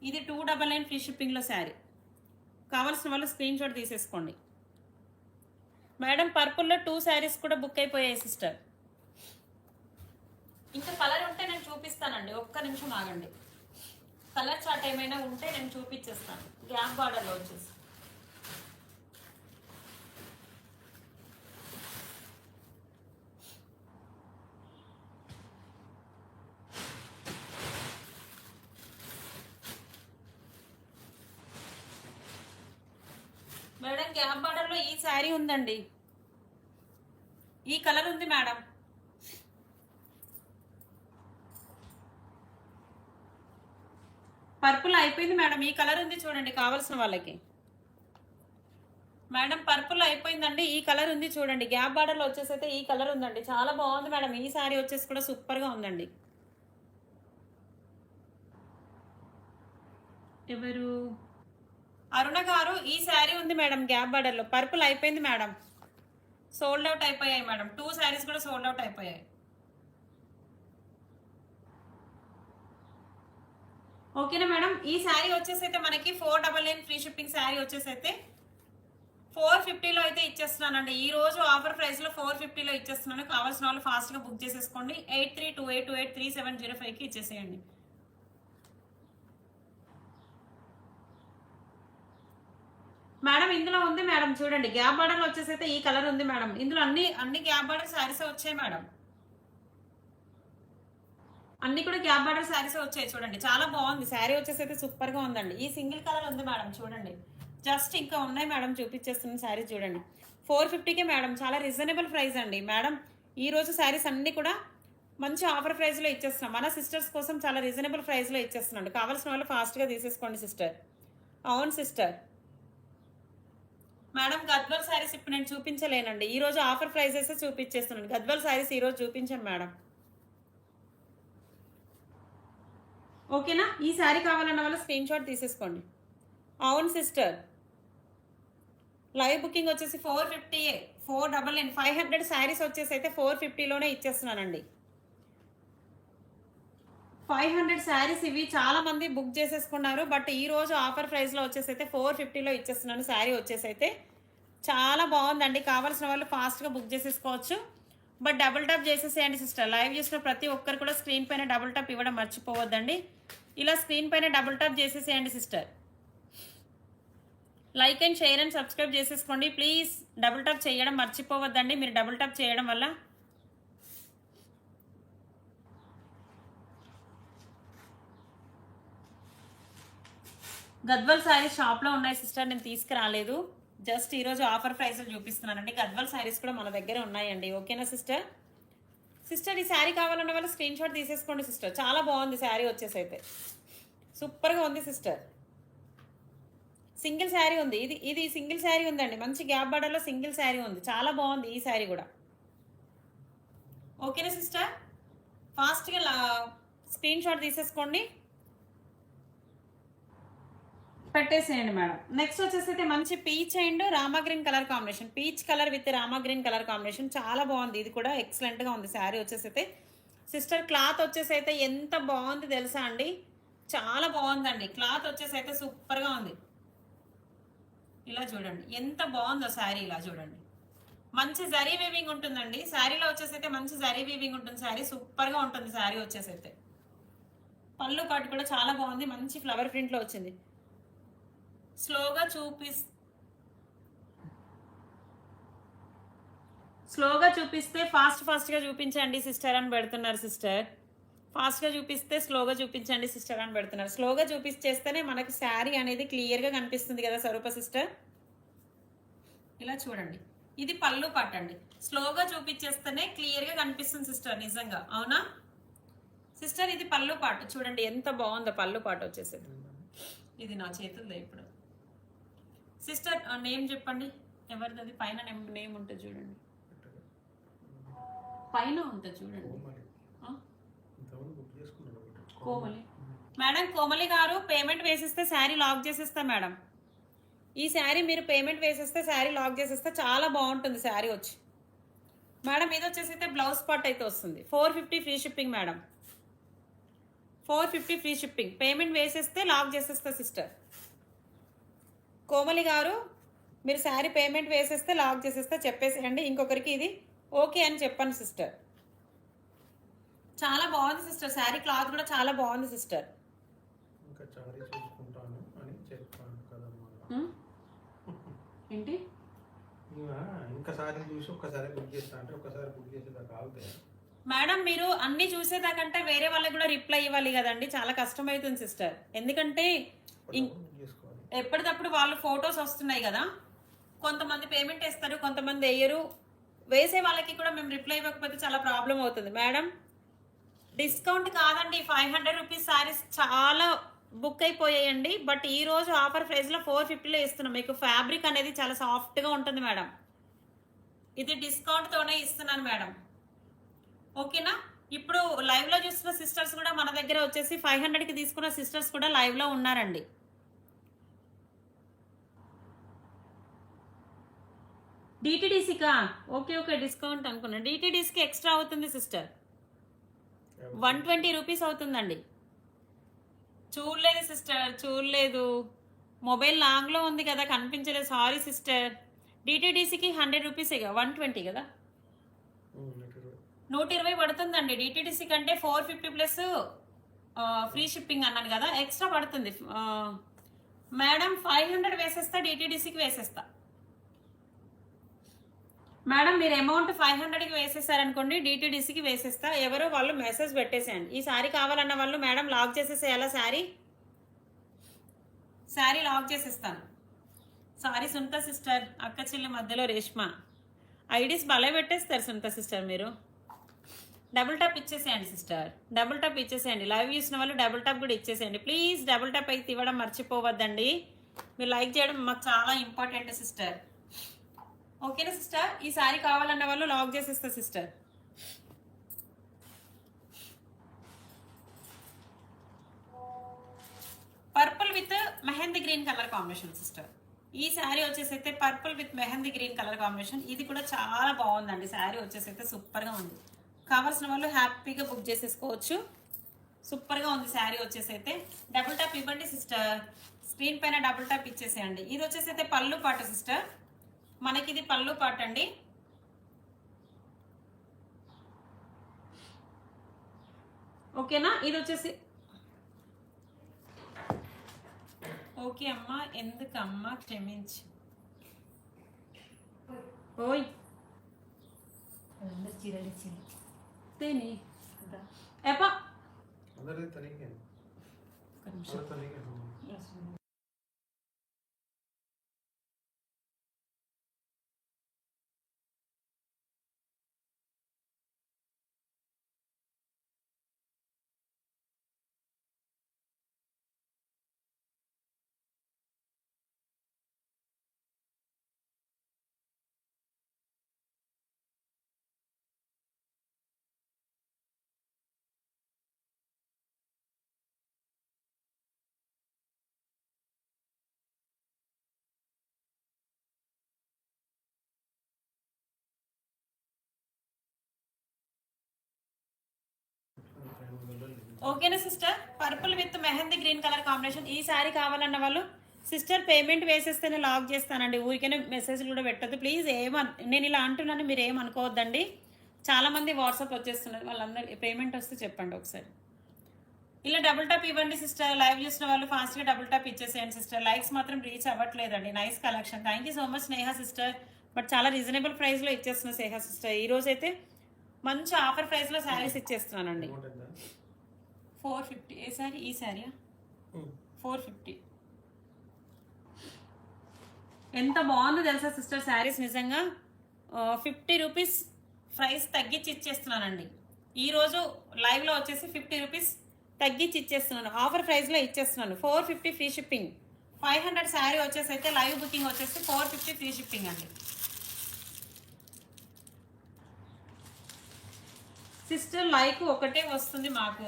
ఇది 299 ఫ్రీ షిప్పింగ్లో శారీ. కావాల్సిన వాళ్ళు స్క్రీన్ షాట్ తీసేసుకోండి మేడం. పర్పుల్లో 2 శారీస్ కూడా బుక్ అయిపోయాయి సిస్టర్. ఇంకా కలర్ ఉంటే నేను చూపిస్తానండి, ఒక్క నిమిషం ఆగండి. కలర్ చార్ట్ ఏమైనా ఉంటే నేను చూపించేస్తాను. గ్యాప్ బార్డర్లో వచ్చేసి మేడం. గ్యాప్ బార్డర్లో ఈ శారీ ఉందండి, ఈ కలర్ ఉంది మేడం. పర్పుల్ అయిపోయింది మేడం, ఈ కలర్ ఉంది చూడండి కావాల్సిన వాళ్ళకి. మేడం పర్పుల్ అయిపోయిందండి, ఈ కలర్ ఉంది చూడండి. గ్యాప్ బార్డర్లో వచ్చేసి అయితే ఈ కలర్ ఉందండి, చాలా బాగుంది మేడం. ఈ శారీ వచ్చేసి కూడా సూపర్గా ఉందండి. ఎవరు? అరుణ గారు, ఈ శారీ ఉంది మేడం గ్యాప్ బార్డర్లో. పర్పుల్ అయిపోయింది మేడం, సోల్డ్ అవుట్ అయిపోయాయి మేడం. 2 శారీస్ కూడా సోల్డ్ అవుట్ అయిపోయాయి. ఓకేనా మేడం. ఈ శారీ వచ్చేసి అయితే మనకి 499 ఫ్రీ షిప్పింగ్ శారీ వచ్చేసి అయితే 450లో అయితే ఇచ్చేస్తున్నానండి. ఈ రోజు ఆఫర్ ప్రైస్ లో 450లో ఇచ్చేస్తున్నాను. కావాల్సిన వాళ్ళు ఫాస్ట్ గా బుక్ చేసేసుకోండి. 8328283705కి ఇచ్చేసేయండి. మేడం ఇందులో ఉంది మేడం, చూడండి గ్యాప్ బార్డర్ వచ్చేసి అయితే ఈ కలర్ ఉంది మేడం. ఇందులో అన్ని గ్యాప్ బార్డర్ శారీస్ వచ్చాయి మేడం. అన్ని కూడా గ్యాప్ బార్డర్ శారీస్ వచ్చాయి చూడండి. చాలా బాగుంది శారీ వచ్చేసి అయితే సూపర్ గా ఉందండి. ఈ సింగిల్ కలర్ ఉంది మేడం చూడండి. జస్ట్ ఇంకా ఉన్నాయి మేడం, చూపించేస్తున్న శారీ చూడండి. 450కే మేడం, చాలా రీజనబుల్ ప్రైస్ అండి మేడం. ఈ రోజు శారీస్ అన్ని కూడా మంచి ఆఫర్ ప్రైస్ లో ఇచ్చేస్తున్నాం. మన సిస్టర్స్ కోసం చాలా రీజనబుల్ ప్రైస్ లో ఇచ్చేస్తున్నాండి. కావాల్సిన వాళ్ళు ఫాస్ట్ గా తీసేసుకోండి సిస్టర్. అవును సిస్టర్. మేడం గద్వాల్ శారీస్ ఇప్పుడు నేను చూపించలేనండి, ఈ రోజు ఆఫర్ ప్రైసెస్ చూపించేస్తున్నాను. గద్వాల్ శారీస్ ఈ రోజు చూపించాను మేడం. ఓకేనా. ఈ శారీ కావాలన్న వాళ్ళు స్క్రీన్ షాట్ తీసేసుకోండి. అవును సిస్టర్. లైవ్ బుకింగ్ వచ్చేసి 450, 499, 500 శారీస్ వచ్చేసి అయితే 450లోనే ఇచ్చేస్తున్నానండి. 500 శారీస్ ఇవి చాలా మంది బుక్ చేసేసుకున్నారు. బట్ ఈ రోజు ఆఫర్ ప్రైస్ లో వచ్చేసి అయితే 450లో ఇచ్చేస్తున్నాను. శారీ వచ్చేసి అయితే చాలా బాగుందండి. కావాల్సిన వాళ్ళు ఫాస్ట్ గా బుక్ చేసేసుకోవచ్చు. బట్ డబుల్ టాప్ చేసేసేయండి సిస్టర్. లైవ్ చేసిన ప్రతి ఒక్కరు కూడా స్క్రీన్ పైన డబుల్ టాప్ ఇవ్వడం మర్చిపోవద్దండి. ఇలా స్క్రీన్ పైన డబుల్ టాప్ చేసేసేయండి sister. Like and share and subscribe చేసేసుకోండి ప్లీజ్. డబుల్ టాప్ చేయడం మర్చిపోవద్దండి. మీరు డబుల్ టాప్ చేయడం వల్ల గద్వాల్ శారీస్ షాప్లో ఉన్నాయి సిస్టర్, నేను తీసుకురాలేదు. జస్ట్ ఈరోజు ఆఫర్ ప్రైస్లో చూపిస్తున్నానండి. గద్వాల్ శారీస్ కూడా మన దగ్గర ఉన్నాయండి. ఓకేనా సిస్టర్. సిస్టర్ ఈ శారీ కావాలన్న వాళ్ళు స్క్రీన్ షాట్ తీసేసుకోండి సిస్టర్. చాలా బాగుంది శారీ వచ్చేసి అయితే సూపర్గా ఉంది సిస్టర్. సింగిల్ శారీ ఉంది, ఇది సింగిల్ శారీ ఉందండి. మంచి గ్యాప్ బార్డర్లో సింగిల్ శారీ ఉంది, చాలా బాగుంది ఈ శారీ కూడా. ఓకేనా సిస్టర్. ఫాస్ట్గా స్క్రీన్ షాట్ తీసేసుకోండి, పెట్టేసేయండి మేడం. నెక్స్ట్ వచ్చేసి అయితే మంచి peach and Rama green colour combination, peach colour with Rama green colour combination చాలా బాగుంది. ఇది కూడా ఎక్సలెంట్గా ఉంది శారీ వచ్చేసి అయితే సిస్టర్ క్లాత్ వచ్చేసి అయితే ఎంత బాగుంది తెలుసా అండి, చాలా బాగుందండి. క్లాత్ వచ్చేసి అయితే సూపర్గా ఉంది. ఇలా చూడండి ఎంత బాగుందో శారీ, ఇలా చూడండి. మంచి జరీ వీవింగ్ ఉంటుందండి శారీలో వచ్చేసి అయితే, మంచి జరీ వీవింగ్ ఉంటుంది. శారీ సూపర్గా ఉంటుంది. శారీ వచ్చేసి అయితే పళ్ళు పాటు కూడా చాలా బాగుంది, మంచి ఫ్లవర్ ప్రింట్లో వచ్చింది. స్లోగా చూపిస్తే ఫాస్ట్గా చూపించండి సిస్టర్ అని పెడుతున్నారు సిస్టర్. ఫాస్ట్గా చూపిస్తే స్లోగా చూపించండి సిస్టర్ అని పెడుతున్నారు. స్లోగా చూపించేస్తేనే మనకి శారీ అనేది క్లియర్గా కనిపిస్తుంది కదా స్వరూప సిస్టర్. ఇలా చూడండి, ఇది పళ్ళు పాట అండి. స్లోగా చూపించేస్తేనే క్లియర్గా కనిపిస్తుంది సిస్టర్, నిజంగా అవునా సిస్టర్. ఇది పళ్ళు పాట చూడండి ఎంత బాగుందో, పళ్ళు పాట వచ్చేసేది. ఇది నా చేతుల్లో ఇప్పుడు. సిస్టర్ నేమ్ చెప్పండి ఎవరిది, అది పైన నేమ్ ఉంటుంది చూడండి, పైన ఉంటుంది చూడండి. కోమలి మేడం, కోమలి గారు పేమెంట్ వేసిస్తే శారీ లాక్ చేసేస్తా మేడం. ఈ శారీ మీరు పేమెంట్ వేసేస్తే శారీ లాక్ చేసేస్తే చాలా బాగుంటుంది శారీ వచ్చి. మేడం ఇది వచ్చేసి అయితే బ్లౌజ్ పార్ట్ అయితే వస్తుంది. 450 free shipping madam, 450 free shipping. Payment వేసేస్తే లాక్ చేసేస్తా సిస్టర్. కోమలి గారు మీరు శారీ పేమెంట్ వేసేస్తే లాక్ చేసేస్తే చెప్పేసేయండి. ఇంకొకరికి ఇది ఓకే అని చెప్పండి సిస్టర్. చాలా బాగుంది సిస్టర్, శారీ క్లాత్ కూడా చాలా బాగుంది సిస్టర్. ఇంకా చారీ చూసుకుంటాను అని చెప్పాను కదమ్మా. ఏంటి ఇంకా సారీ చూసి ఒక్కసారి బుక్ చేస్తా అంటే ఒక్కసారి బుక్ చేసేదాకా ఆగుతాయి మేడం. మీరు అన్ని చూసేదాకంటే వేరే వాళ్ళకి కూడా రిప్లై ఇవ్వాలి కదండి, చాలా కష్టం అవుతుంది సిస్టర్. ఎందుకంటే ఎప్పటికప్పుడు వాళ్ళు ఫొటోస్ వస్తున్నాయి కదా, కొంతమంది పేమెంట్ వేస్తారు, కొంతమంది వేయరు. వేసే వాళ్ళకి కూడా మేము రిప్లై ఇవ్వకపోతే చాలా ప్రాబ్లం అవుతుంది మేడం. డిస్కౌంట్ కాదండి, 500 రూపీస్ శారీస్ చాలా బుక్ అయిపోయాయండి. బట్ ఈ రోజు ఆఫర్ ప్రైస్లో 450లో ఇస్తున్నాం. మీకు ఫ్యాబ్రిక్ అనేది చాలా సాఫ్ట్గా ఉంటుంది మేడం. ఇది డిస్కౌంట్తోనే ఇస్తున్నాను మేడం, ఓకేనా. ఇప్పుడు లైవ్లో చూస్తున్న సిస్టర్స్ కూడా మన దగ్గర వచ్చేసి 500కి తీసుకున్న సిస్టర్స్ కూడా లైవ్లో ఉన్నారండి. డిటిడిసికా ఓకే డిస్కౌంట్ అనుకున్నా. డిటిడిసికి ఎక్స్ట్రా అవుతుంది సిస్టర్, 120 రూపీస్ అవుతుందండి. చూడలేదు సిస్టర్, చూడలేదు. మొబైల్ లాంగ్లో ఉంది కదా, కనిపించలేదు, సారీ సిస్టర్. డిటిడిసికి 100 రూపీస్ ఇక 120 కదా, 120 పడుతుందండి. డిటిడిసి కంటే 450 ప్లస్ ఫ్రీ షిప్పింగ్ అన్నాను కదా, ఎక్స్ట్రా పడుతుంది మేడం. 500 వేసేస్తా, డిటిడిసికి వేసేస్తా మేడం. మీరు అమౌంట్ 500కి వేసేసారనుకోండి, డిటిడిసికి వేసేస్తా. ఎవరో వాళ్ళు మెసేజ్ పెట్టేసేయండి. ఈ శారీ కావాలన్న వాళ్ళు మేడం లాక్ చేసేసేయాలా శారీ లాక్ చేసేస్తాను. సారీ సునీత సిస్టర్, అక్క చెల్లి మధ్యలో రేష్మ ఐడీస్ భలే పెట్టేస్తారు సునీత సిస్టర్. మీరు డబుల్ టాప్ ఇచ్చేసేయండి సిస్టర్, డబుల్ టాప్ ఇచ్చేసేయండి. లైవ్ చూసిన వాళ్ళు డబుల్ టాప్ కూడా ఇచ్చేసేయండి ప్లీజ్. డబుల్ టాప్ అయితే ఇవ్వడం మర్చిపోవద్దండి. మీరు లైక్ చేయడం మాకు చాలా ఇంపార్టెంట్ సిస్టర్, ఓకేనా సిస్టర్. ఈ శారీ కావాలన్న వాళ్ళు లాక్ చేసేస్తా sister. Purple with mehndi green colour combination sister. ఈ శారీ వచ్చేసి అయితే purple with mehndi green colour combination. ఇది కూడా చాలా బాగుందండి. శారీ వచ్చేసి అయితే సూపర్గా ఉంది. కావాల్సిన వాళ్ళు హ్యాపీగా బుక్ చేసేసుకోవచ్చు. సూపర్గా ఉంది శారీ వచ్చేసి అయితే. డబుల్ టాప్ ఇవ్వండి సిస్టర్, స్క్రీన్ పైన డబుల్ టాప్ ఇచ్చేసేయండి. ఇది వచ్చేసి అయితే పళ్ళు పాట సిస్టర్, మనకి ఇది పళ్ళు పాట అండి. ఓకేనా. ఇది వచ్చేసి ఓకే అమ్మా, ఎందుకమ్మా క్షమించి. ఓయ్ తేని ఎప్ప అందరిది తనిఖీ. ఓకేనా sister? Purple with mehndi green colour combination. ఈ శారీ కావాలన్న వాళ్ళు సిస్టర్ పేమెంట్ వేసేస్తేనే లాక్ చేస్తానండి, ఊరికనే మెసేజ్లు కూడా పెట్టద్దు ప్లీజ్. నేను ఇలా అంటున్నాను, మీరు ఏమనుకోవద్దండి. చాలా మంది వాట్సాప్ వచ్చేస్తున్నారు, వాళ్ళందరూ పేమెంట్ వస్తే చెప్పండి ఒకసారి. ఇలా డబుల్ టాప్ ఇవ్వండి సిస్టర్. లైవ్ చూసిన వాళ్ళు ఫాస్ట్గా డబుల్ టాప్ ఇచ్చేసేయండి సిస్టర్. లైక్స్ మాత్రం రీచ్ అవ్వట్లేదండి. Nice collection, thank you so much Sneha sister. But చాలా రీజనబుల్ ప్రైస్లో ఇచ్చేస్తున్నా స్నేహ సిస్టర్. ఈరోజు అయితే మంచి ఆఫర్ ప్రైస్లో శారీస్ ఇచ్చేస్తున్నానండి. 450. ఏ శారీ? ఈ శారీయా? 450. ఎంత బాగుందో తెలుసా సిస్టర్ శారీస్, నిజంగా 50 రూపీస్ ప్రైస్ తగ్గించి ఇచ్చేస్తున్నానండి. ఈరోజు లైవ్లో వచ్చేసి 50 రూపీస్ తగ్గించి ఇచ్చేస్తున్నాను, ఆఫర్ ప్రైస్లో ఇచ్చేస్తున్నాను. 450 ఫ్రీ షిప్పింగ్. 500 శారీ వచ్చేసి అయితే లైవ్ బుకింగ్ వచ్చేసి 450 ఫ్రీ షిప్పింగ్ అండి. సిస్టర్ లైక్ ఒకటే వస్తుంది మాకు,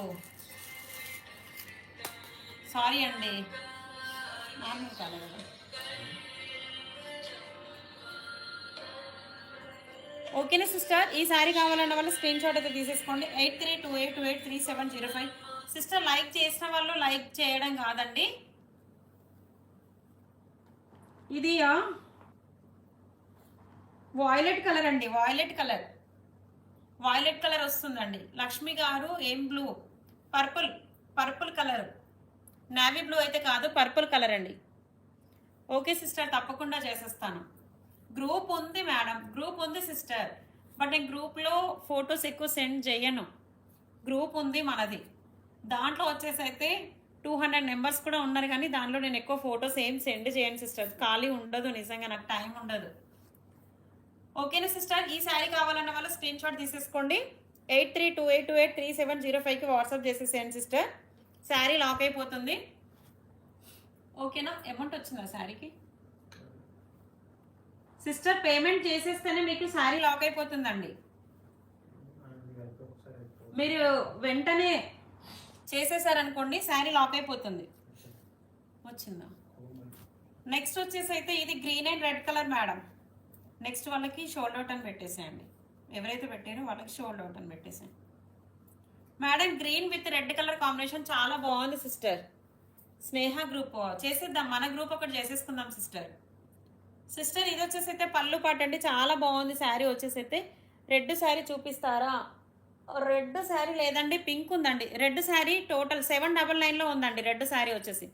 సారీ అండి. నార్మల్ కాలేదు. ఓకేనా సిస్టర్? ఈ శారీ కావాలన్న వాళ్ళు స్క్రీన్ షాట్ అయితే తీసేసుకోండి. 8328283705. సిస్టర్ లైక్ చేసిన వాళ్ళు లైక్ చేయడం కాదండి, ఇది వాయిలెట్ కలర్ అండి. వాయిలెట్ కలర్ వస్తుందండి. లక్ష్మి గారు ఏం blue? Purple colour, navy blue అయితే కాదు, పర్పుల్ కలర్ అండి. ఓకే సిస్టర్, తప్పకుండా చేసేస్తాను. గ్రూప్ ఉంది మేడం, గ్రూప్ ఉంది సిస్టర్, బట్ నేను గ్రూప్లో ఫొటోస్ ఎక్కువ సెండ్ చేయను. గ్రూప్ ఉంది మనది, దాంట్లో వచ్చేసి అయితే 200 మెంబర్స్ కూడా ఉన్నారు, కానీ దాంట్లో నేను ఎక్కువ ఫొటోస్ ఏం సెండ్ చేయను సిస్టర్. ఖాళీ ఉండదు, నిజంగా నాకు టైం ఉండదు. ఓకేనా సిస్టర్? ఈ శారీ కావాలన్న వాళ్ళు స్క్రీన్ షాట్ తీసేసుకోండి. 8328283705కి వాట్సాప్ చేసేసేయండి సిస్టర్. శారీ లాక్ అయిపోతుంది. ఓకేనా? అమౌంట్ వచ్చిందా శారీకి? సిస్టర్ పేమెంట్ చేసేస్తేనే మీకు శారీ లాక్ అయిపోతుందండి. మీరు వెంటనే చేసేసారనుకోండి శారీ లాక్ అయిపోతుంది. వచ్చిందా? నెక్స్ట్ వచ్చేసి అయితే ఇది green and red colour madam. Next వాళ్ళకి షోల్డర్ అవుట్ అని పెట్టేసేయండి, ఎవరైతే పెట్టారో వాళ్ళకి షోల్డర్ అవుట్ అని పెట్టేసేయండి madam. Green with red colour combination చాలా బాగుంది సిస్టర్. స్నేహ గ్రూప్ చేసేద్దాం, మన గ్రూప్ ఒకటి చేసేసుకుందాం సిస్టర్. సిస్టర్ ఇది వచ్చేసి అయితే పళ్ళు పాట అండి, చాలా బాగుంది శారీ. వచ్చేసి అయితే రెడ్ శారీ చూపిస్తారా? రెడ్ శారీ లేదండి, పింక్ ఉందండి. రెడ్ శారీ టోటల్ 799లో ఉందండి. రెడ్ శారీ వచ్చేసి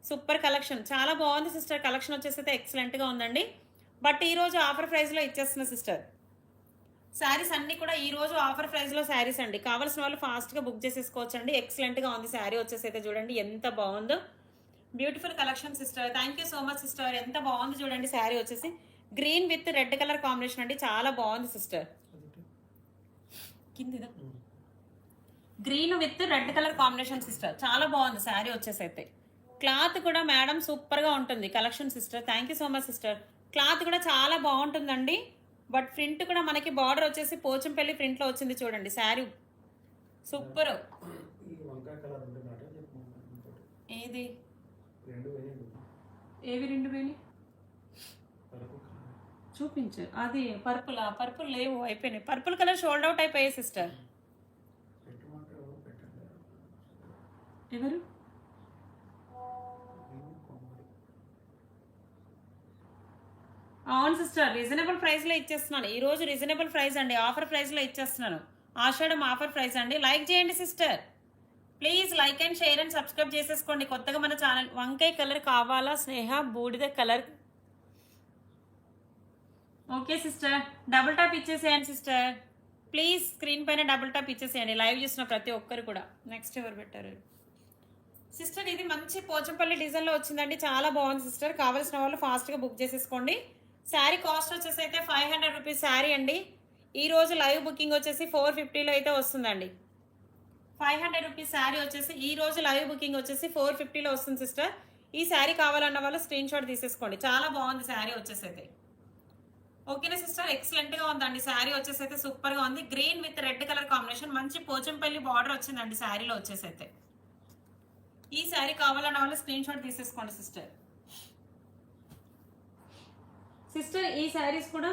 సూపర్ కలెక్షన్, చాలా బాగుంది సిస్టర్. కలెక్షన్ వచ్చేసి అయితే ఎక్సలెంట్గా ఉందండి. బట్ ఈరోజు ఆఫర్ ప్రైస్లో ఇచ్చేస్తున్నా సిస్టర్. శారీస్ అన్నీ కూడా ఈరోజు ఆఫర్ ప్రైస్లో శారీస్ అండి. కావాల్సిన వాళ్ళు ఫాస్ట్గా బుక్ చేసేసుకోవచ్చు అండి. ఎక్సలెంట్గా ఉంది శారీ వచ్చేసి అయితే, చూడండి ఎంత బాగుందో. Beautiful collection sister, thank you so much sister. ఎంత బాగుంది చూడండి శారీ వచ్చేసి. Green with red colour combination అండి, చాలా బాగుంది సిస్టర్. కింద green with red colour combination sister, చాలా బాగుంది శారీ వచ్చేసి అయితే. క్లాత్ కూడా మేడం సూపర్గా ఉంటుంది collection sister. Thank you so much sister. Cloth కూడా చాలా బాగుంటుందండి. బట్ ప్రింట్ కూడా మనకి బార్డర్ వచ్చేసి పోచంపల్లి ప్రింట్లో వచ్చింది చూడండి శారీ, సూపర్. ఏది? ఏవి రెండు వేలు చూపించు. అది పర్పుల్ లేవు, అయిపోయినాయి. పర్పుల్ కలర్ షోల్డ్ అవుట్ అయిపోయాయి సిస్టర్. ఎవరు? అవును సిస్టర్, రీజనబుల్ ప్రైస్లో ఇచ్చేస్తున్నాను. ఈరోజు రీజనబుల్ ప్రైస్ అండి, ఆఫర్ ప్రైస్లో ఇచ్చేస్తున్నాను. ఆషాఢం ఆఫర్ ప్రైస్ అండి. లైక్ చేయండి sister please. Like and share and subscribe చేసేసుకోండి. కొత్తగా మన ఛానల్. వంకాయ కలర్ కావాలా స్నేహ? బూడిద colour. Okay sister, double tap ఇచ్చేసేయండి సిస్టర్ ప్లీజ్. స్క్రీన్ పైన డబుల్ టాప్ ఇచ్చేసేయండి లైవ్ చూసిన ప్రతి ఒక్కరు కూడా. నెక్స్ట్ ఎవరు పెట్టారు సిస్టర్? ఇది మంచి పోచంపల్లి డిజైన్లో వచ్చిందండి, చాలా బాగుంది సిస్టర్. కావాల్సిన వాళ్ళు ఫాస్ట్గా బుక్ చేసేసుకోండి. శారీ కాస్ట్ వచ్చేసి అయితే 500 రూపీస్ శారీ అండి. ఈరోజు లైవ్ బుకింగ్ వచ్చేసి 450లో అయితే వస్తుందండి. 500 రూపీస్ శారీ వచ్చేసి ఈరోజు లైవ్ బుకింగ్ వచ్చేసి 450లో వస్తుంది సిస్టర్. ఈ శారీ కావాలన్న వాళ్ళు స్క్రీన్ షాట్ తీసేసుకోండి. చాలా బాగుంది శారీ వచ్చేసి అయితే. ఓకేనా సిస్టర్? ఎక్సలెంట్గా ఉందండి శారీ వచ్చేసి అయితే, సూపర్గా ఉంది. Green with red colour combination, మంచి పోచంపల్లి బార్డర్ వచ్చిందండి శారీలో వచ్చేసి అయితే. ఈ శారీ కావాలన్న వాళ్ళు స్క్రీన్ షాట్ తీసేసుకోండి సిస్టర్. సిస్టర్ ఈ శారీస్ కూడా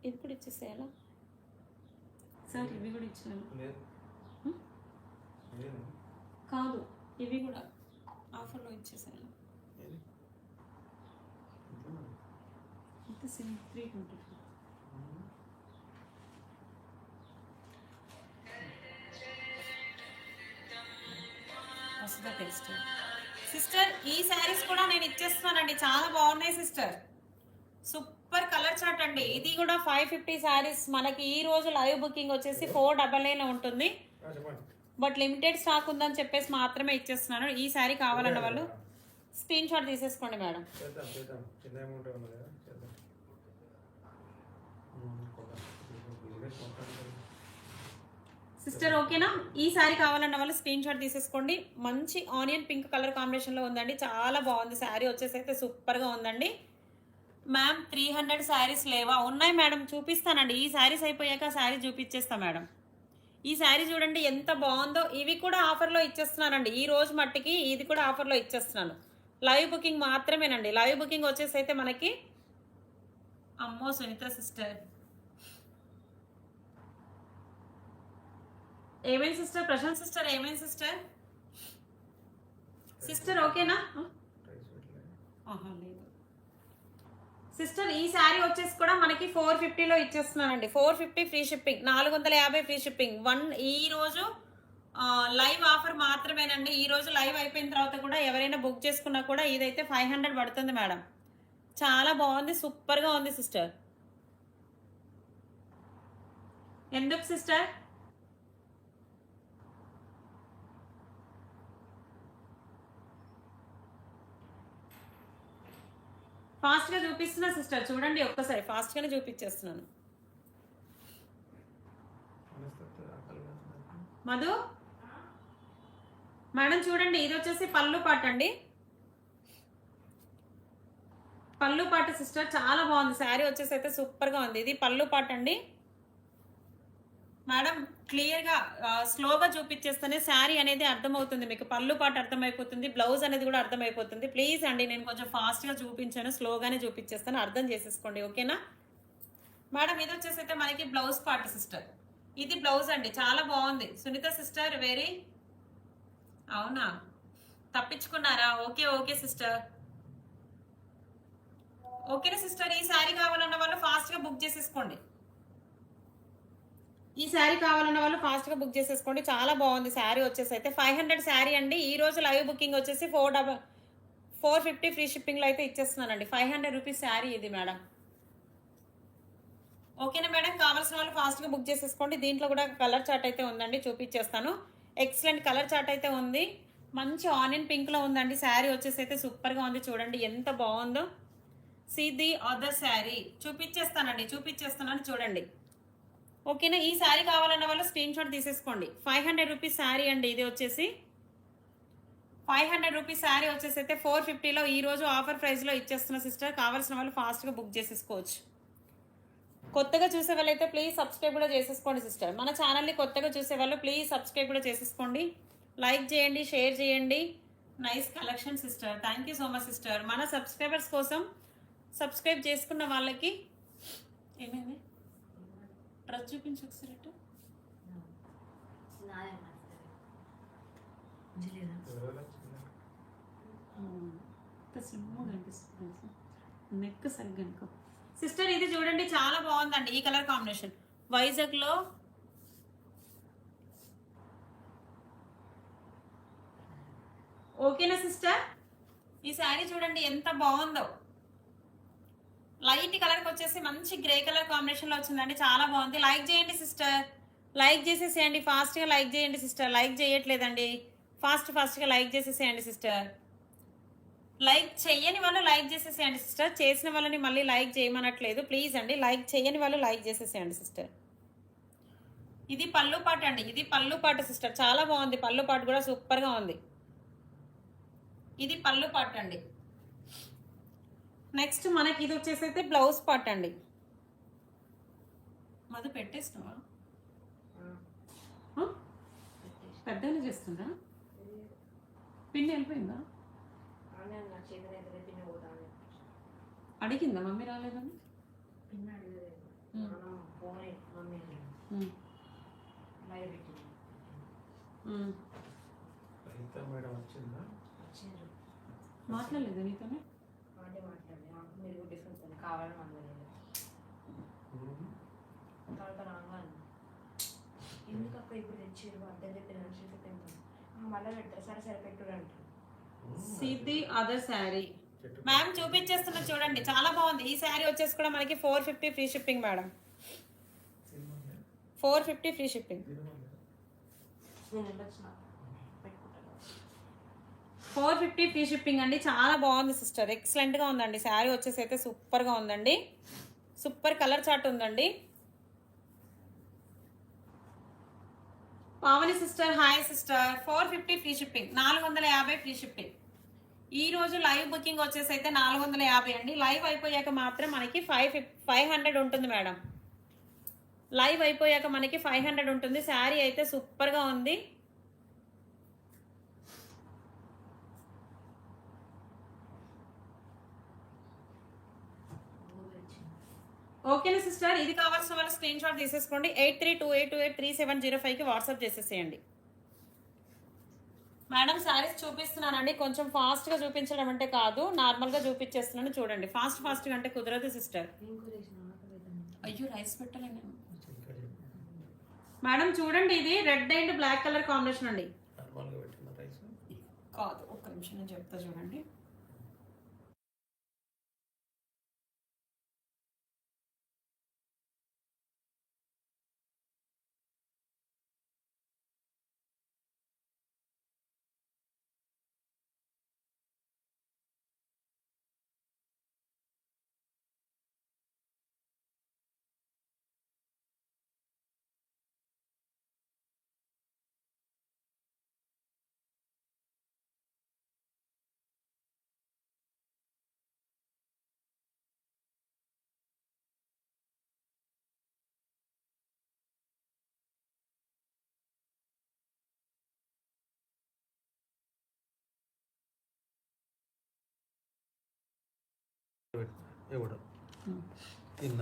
ఇది కూడా ఇచ్చేసేయాలా సార్? ఇవి కూడా ఇచ్చాను కాదు, ఇవి కూడా ఆఫర్లో ఇచ్చేసాను. ఏది? ఇంతేనా? ఇంత సేమ్ 320. వస్తుందా టేస్ట్? సిస్టర్ ఈ శారీస్ కూడా నేను ఇచ్చేస్తున్నానండి, చాలా బాగున్నాయి సిస్టర్. సూపర్ కలర్ చార్ట్ అండి. ఇది కూడా 550 శారీస్. మనకి ఈ రోజు లైవ్ బుకింగ్ వచ్చేసి 499 ఉంటుంది. చెప్పండి. బట్ లిమిటెడ్ స్టాక్ ఉందని చెప్పేసి మాత్రమే ఇచ్చేస్తున్నాను. ఈ శారీ కావాలన్న వాళ్ళు స్క్రీన్ షాట్ తీసేసుకోండి మేడం. చేద్దాం చేద్దాం, చిన్న అమౌంట్ ఉన్నది కదా, చేద్దాం. బిజినెస్ మొత్తం సిస్టర్ ఓకేనా? ఈ శారీ కావాలన్న వాళ్ళు స్క్రీన్ షాట్ తీసేసుకోండి. మంచి ఆనియన్ పింక్ కలర్ కాంబినేషన్ లో ఉందండి, చాలా బాగుంది. శారీ వచ్చేసి అయితే సూపర్ గా ఉందండి. మ్యామ్ 300 శారీస్ లేవా? ఉన్నాయి మేడం, చూపిస్తానండి. ఈ శారీస్ అయిపోయాక శారీ చూపించేస్తా మేడం. ఈ శారీ చూడండి ఎంత బాగుందో. ఇవి కూడా ఆఫర్లో ఇచ్చేస్తున్నానండి ఈ రోజు మట్టికి. ఇది కూడా ఆఫర్లో ఇచ్చేస్తున్నాను. లైవ్ బుకింగ్ మాత్రమేనండి. లైవ్ బుకింగ్ వచ్చేసి అయితే మనకి, అమ్మో సునీత సిస్టర్ ఏమైంది సిస్టర్? ప్రశాంత్ సిస్టర్ ఏమైంది సిస్టర్? సిస్టర్ ఓకేనా? ప్రైస్ పెట్టలేదు. ఆహా లేదు సిస్టర్. ఈ శారీ వచ్చేసి కూడా మనకి 450లో ఇచ్చేస్తున్నానండి. 450 ఫ్రీ షిప్పింగ్, 450 ఫ్రీ షిప్పింగ్. ఈ రోజు లైవ్ ఆఫర్ మాత్రమేనండి. ఈ రోజు లైవ్ అయిపోయిన తర్వాత కూడా ఎవరైనా బుక్ చేసుకున్నా కూడా ఇదైతే 500 పడుతుంది మేడం. చాలా బాగుంది, సూపర్ గా ఉంది సిస్టర్. ఎందుకు సిస్టర్? ఫాస్ట్ గా చూపిస్తున్నా సిస్టర్, చూడండి ఒక్కసారి. ఫాస్ట్ గానే చూపించేస్తున్నాను. మనస్తత్వ ఆకలి వేస్తుంది. మధు మేడం చూడండి, ఇది వచ్చేసి పళ్ళు పాట అండి. పళ్ళు పాట సిస్టర్, చాలా బాగుంది. శారీ వచ్చేసి అయితే సూపర్ గా ఉంది. ఇది పళ్ళు పాట అండి మేడం. క్లియర్ గా స్లోగా చూపించేస్తేనే శారీ అనేది అర్థమవుతుంది మీకు. పళ్ళు పాట అర్థమైపోతుంది, బ్లౌజ్ అనేది కూడా అర్థమైపోతుంది. ప్లీజ్ అండి, నేను కొంచెం ఫాస్ట్ గా చూపించాను, స్లోగానే చూపించేస్తాను, అర్థం చేసేసుకోండి ఓకేనా మేడం. ఇది వచ్చేసి అయితే మనకి బ్లౌజ్ పార్ట్ సిస్టర్. ఇది బ్లౌజ్ అండి, చాలా బాగుంది. సునీత సిస్టర్ వెరీ అవునా, తప్పించుకున్నారా? ఓకే ఓకే సిస్టర్, ఓకేనా సిస్టర్. ఈ శారీ కావాలన్న వాళ్ళు ఫాస్ట్ గా బుక్ చేసేసుకోండి. ఈ శారీ కావాలన్న వాళ్ళు ఫాస్ట్ గా బుక్ చేసేసుకోండి. చాలా బాగుంది శారీ వచ్చేసి అయితే. 500 శారీ అండి. ఈ రోజు లైవ్ బుకింగ్ వచ్చేసి 450 ఫ్రీ షిప్పింగ్ లో అయితే ఇచ్చేస్తున్నానండి. 500 రూపీస్ శారీ ఇది మేడం. ఓకేనా మేడం? కావాల్సిన వాళ్ళు ఫాస్ట్ గా బుక్ చేసేసుకోండి. దీంట్లో కూడా కలర్ చార్ట్ అయితే ఉందండి, చూపించేస్తాను. ఎక్సలెంట్ కలర్ చార్ట్ అయితే ఉంది. మంచి ఆనియన్ పింక్ లో ఉందండి. శారీ వచ్చేసి అయితే సూపర్ గా ఉంది. చూడండి ఎంత బాగుందో. సీ ది అదర్ శారీ చూపించేస్తానండి, చూపించేస్తున్నాను చూడండి ఓకేనా. ఈ శారీ కావాలన్న వాళ్ళు స్క్రీన్ షాట్ తీసేసుకోండి. 500 రూపీస్ శారీ అండి. ఇది వచ్చేసి 500 రూపీస్ శారీ వచ్చేసి అయితే 450లో ఈ రోజు ఆఫర్ ప్రైస్ లో ఇచ్చేస్తున్న సిస్టర్. కావాల్సిన వాళ్ళు ఫాస్ట్ గా బుక్ చేసేసుకోవచ్చు. కొత్తగా చూసే వాళ్ళైతే ప్లీజ్ సబ్స్క్రైబ్ కూడా చేసేసుకోండి సిస్టర్. మన ఛానల్ని కొత్తగా చూసే వాళ్ళు ప్లీజ్ సబ్స్క్రైబ్ కూడా చేసేసుకోండి. లైక్ చేయండి, షేర్ చేయండి. Nice collection sister, thank you so much sister. మన సబ్స్క్రైబర్స్ కోసం సబ్స్క్రైబ్ చేసుకున్న వాళ్ళకి ఏమైంది డ్రెస్ చూపించు ఒకసారి. నెక్ సరిగ్గా అనుకో సిస్టర్. ఇది చూడండి చాలా బాగుందండి, ఈ కలర్ కాంబినేషన్. వైజాగ్ లో ఓకేనా సిస్టర్. ఈ శారీ చూడండి ఎంత బాగుందో. లైట్ కలర్కి వచ్చేసి మంచి గ్రే కలర్ కాంబినేషన్లో వచ్చిందండి, చాలా బాగుంది. లైక్ చేయండి సిస్టర్, లైక్ చేసేసేయండి. ఫాస్ట్గా లైక్ చేయండి సిస్టర్. లైక్ చేయట్లేదండి, ఫాస్ట్గా లైక్ చేసేసేయండి సిస్టర్. లైక్ చేయని వాళ్ళు లైక్ చేసేసేయండి సిస్టర్. చేసిన వాళ్ళని మళ్ళీ లైక్ చేయమనట్లేదు ప్లీజ్ అండి. లైక్ చేయని వాళ్ళు లైక్ చేసేసేయండి సిస్టర్. ఇది పళ్ళు పాట అండి, ఇది పళ్ళు పాట సిస్టర్. చాలా బాగుంది, పళ్ళు పాట కూడా సూపర్గా ఉంది. ఇది పళ్ళు పాట అండి. నెక్స్ట్ మనకి ఇది వచ్చేసి అయితే బ్లౌజ్ పార్ట్ అండి. మధు పెట్టేస్తున్నావా? పెద్దగా చేస్తుందా? పిన్ని వెళ్ళిపోయిందా? అడిగిందా మమ్మీ రాలేదని? గీతా మేడం వచ్చిందా? మాట్లాడలేదు నీతోనే? మాట్లాడి నాకు మీరు డిఫరెన్స్ కావాలని అనలేదు. తర్వాత రాగానే ఎందుకు అక్కడ ఇప్పుడు తెచ్చారు అర్థం చెప్పిన మళ్ళీ పెడతారు. సరే సరే పెట్టుడు అంటారు. సిద్ధి అదర్ శారీ మ్యామ్ చూపించేస్తున్నా చూడండి, చాలా బాగుంది. ఈ శారీ వచ్చేసి కూడా మనకి 450 free shipping madam. 450 free shipping. 450 free shipping అండి. చాలా బాగుంది సిస్టర్, ఎక్సలెంట్ గా ఉందండి. శారీ వచ్చేసి అయితే సూపర్ గా ఉందండి. సూపర్ కలర్ చార్ట్ ఉందండి. Pavani sister hi sister. 450 free shipping, 450 free shipping. ఈ రోజు లైవ్ బుకింగ్ వచ్చేసి అయితే 450 అండి. లైవ్ అయిపోయాక మాత్రం మనకి 500 ఉంటుంది మేడం. లైవ్ అయిపోయాక మనకి 500 ఉంటుంది. శారీ అయితే సూపర్ గా ఉంది. ఓకేనా సిస్టర్, ఇది కావాల్సిన వాళ్ళ స్క్రీన్ షాట్ తీసేసుకోండి. 8328283705కి వాట్సాప్ చేసేసేయండి మేడం. శారీస్ చూపిస్తున్నానండి, కొంచెం ఫాస్ట్గా చూపించడం అంటే కాదు, నార్మల్గా చూపించేస్తున్నాను చూడండి. ఫాస్ట్గా అంటే కుదరదు సిస్టర్. అయ్యో రైస్ పెట్టలేను మేడం. చూడండి, ఇది red and black colour combination అండి. కాదు, ఒక్క నిమిషం నేను చెప్తా చూడండి.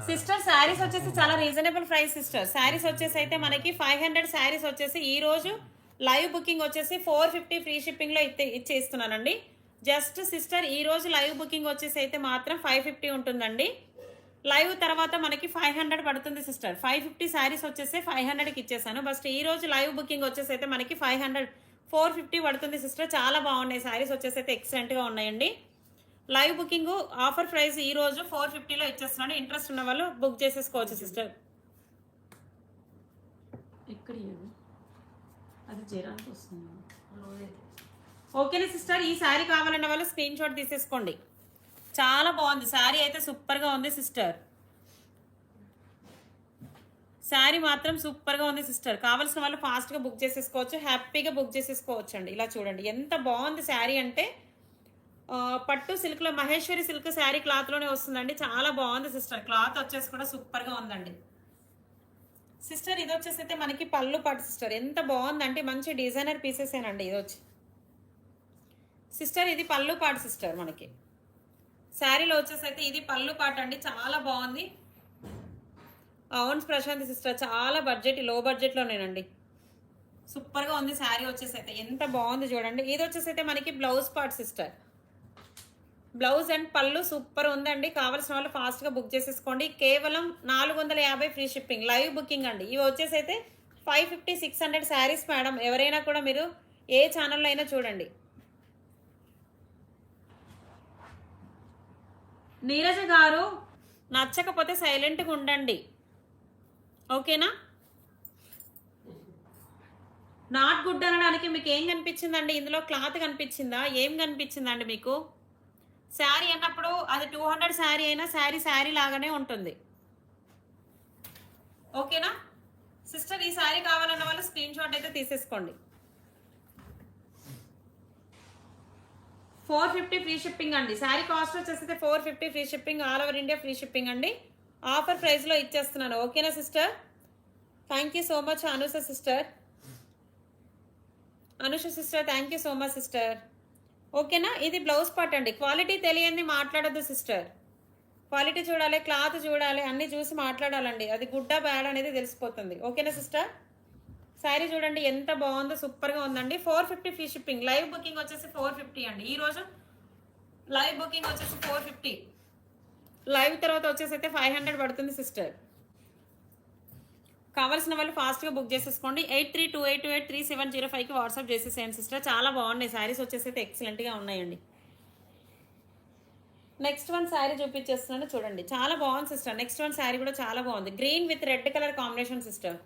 సిస్టర్ శారీస్ వచ్చేసి చాలా రీజనబుల్ ప్రైస్ సిస్టర్. శారీస్ వచ్చేసి అయితే మనకి 500 శారీస్ వచ్చేసి ఈ రోజు లైవ్ బుకింగ్ వచ్చేసి 450 ఫ్రీ షిప్పింగ్ లో ఇచ్చేస్తున్నానండి. జస్ట్ సిస్టర్ ఈ రోజు లైవ్ బుకింగ్ వచ్చేసి అయితే మాత్రం 550 ఉంటుందండి. లైవ్ తర్వాత మనకి 500 పడుతుంది సిస్టర్. 550 శారీస్ వచ్చేసి 500కి ఇచ్చేసాను. బస్ట్ ఈ రోజు లైవ్ బుకింగ్ వచ్చేసి అయితే మనకి 450 పడుతుంది సిస్టర్. చాలా బాగున్నాయి శారీస్ వచ్చేసి అయితే ఎక్సలెంట్ గా ఉన్నాయండి. లైవ్ బుకింగ్ ఆఫర్ ప్రైస్ ఈ రోజు 450లో ఇచ్చేస్తున్నాను. ఇంట్రెస్ట్ ఉన్న వాళ్ళు బుక్ చేసేసుకోవచ్చు సిస్టర్. ఎక్కడ అది జరానికి వస్తుంది. ఓకేనా సిస్టర్, ఈ శారీ కావాలన్న వాళ్ళు స్క్రీన్ షాట్ తీసేసుకోండి. చాలా బాగుంది శారీ అయితే, సూపర్గా ఉంది సిస్టర్. శారీ మాత్రం సూపర్గా ఉంది సిస్టర్. కావాల్సిన వాళ్ళు ఫాస్ట్గా బుక్ చేసేసుకోవచ్చు, హ్యాపీగా బుక్ చేసేసుకోవచ్చు అండి. ఇలా చూడండి ఎంత బాగుంది శారీ అంటే, పట్టు సిల్క్లో మహేశ్వరి సిల్క్ శారీ క్లాత్లోనే వస్తుందండి. చాలా బాగుంది సిస్టర్. క్లాత్ వచ్చేసి కూడా సూపర్గా ఉందండి సిస్టర్. ఇది వచ్చేసి అయితే మనకి పళ్ళు పాటు సిస్టర్. ఎంత బాగుందంటే మంచి డిజైనర్ పీసెసేనండి ఇది వచ్చి సిస్టర్. ఇది పళ్ళు పాటు సిస్టర్. మనకి శారీలో వచ్చేసి అయితే ఇది పళ్ళు పాటు అండి. చాలా బాగుంది. అవును ప్రశాంత్ సిస్టర్, చాలా బడ్జెట్, లో బడ్జెట్లోనేనండి. సూపర్గా ఉంది శారీ వచ్చేసి అయితే. ఎంత బాగుంది చూడండి. ఇది వచ్చేసి అయితే మనకి blouse part sister. Blouse and పళ్ళు సూపర్ ఉందండి. కావాల్సిన వాళ్ళు ఫాస్ట్గా బుక్ చేసేసుకోండి. కేవలం 450 ఫ్రీ షిప్పింగ్, లైవ్ బుకింగ్ అండి. ఇవి వచ్చేసి అయితే 550, 600 శారీస్ మేడం. ఎవరైనా కూడా మీరు ఏ ఛానల్లో అయినా చూడండి. నీరజ గారు నచ్చకపోతే సైలెంట్గా ఉండండి, ఓకేనా? నాట్ గుడ్ అనడానికి మీకు ఏం కనిపించిందండి? ఇందులో క్లాత్ కనిపించిందా? ఏం కనిపించిందండి మీకు? శారీ అన్నప్పుడు అది 200 శారీ అయినా శారీ లాగానే ఉంటుంది, ఓకేనా సిస్టర్? ఈ శారీ కావాలన్న వాళ్ళు స్క్రీన్ షాట్ అయితే తీసేసుకోండి. 450 ఫ్రీ షిప్పింగ్ అండి. శారీ కాస్ట్ వచ్చేసి 450 free shipping, all over India free shipping అండి. ఆఫర్ ప్రైస్లో ఇచ్చేస్తున్నాను, ఓకేనా sister? Thank you so much Anusha sister. Anusha sister thank you so much sister. ఓకేనా? ఇది బ్లౌజ్ పార్ట్ అండి. క్వాలిటీ తెలియంది మాట్లాడద్దు సిస్టర్. క్వాలిటీ చూడాలి, క్లాత్ చూడాలి, అన్నీ చూసి మాట్లాడాలండి. అది గుడ్డా బ్యాడ్ అనేది తెలిసిపోతుంది, ఓకేనా సిస్టర్? శారీ చూడండి ఎంత బాగుందో, సూపర్గా ఉందండి. 450 ఫ్రీ షిప్పింగ్. లైవ్ బుకింగ్ వచ్చేసి 450 అండి. ఈరోజు లైవ్ బుకింగ్ వచ్చేసి 450. లైవ్ తర్వాత వచ్చేసి అయితే 500 పడుతుంది సిస్టర్. కావాల్సిన వాళ్ళు ఫాస్ట్గా బుక్ చేసేసుకోండి. 8328283705కి వాట్సాప్ చేసేసేయండి సిస్టర్. చాలా బాగున్నాయి శారీస్ వచ్చేసి అయితే ఎక్సలెంట్గా ఉన్నాయండి. నెక్స్ట్ వన్ శారీ చూపించేస్తున్నాను చూడండి, చాలా బాగుంది సిస్టర్. నెక్స్ట్ వన్ శారీ కూడా చాలా బాగుంది. Green with red colour combination sister.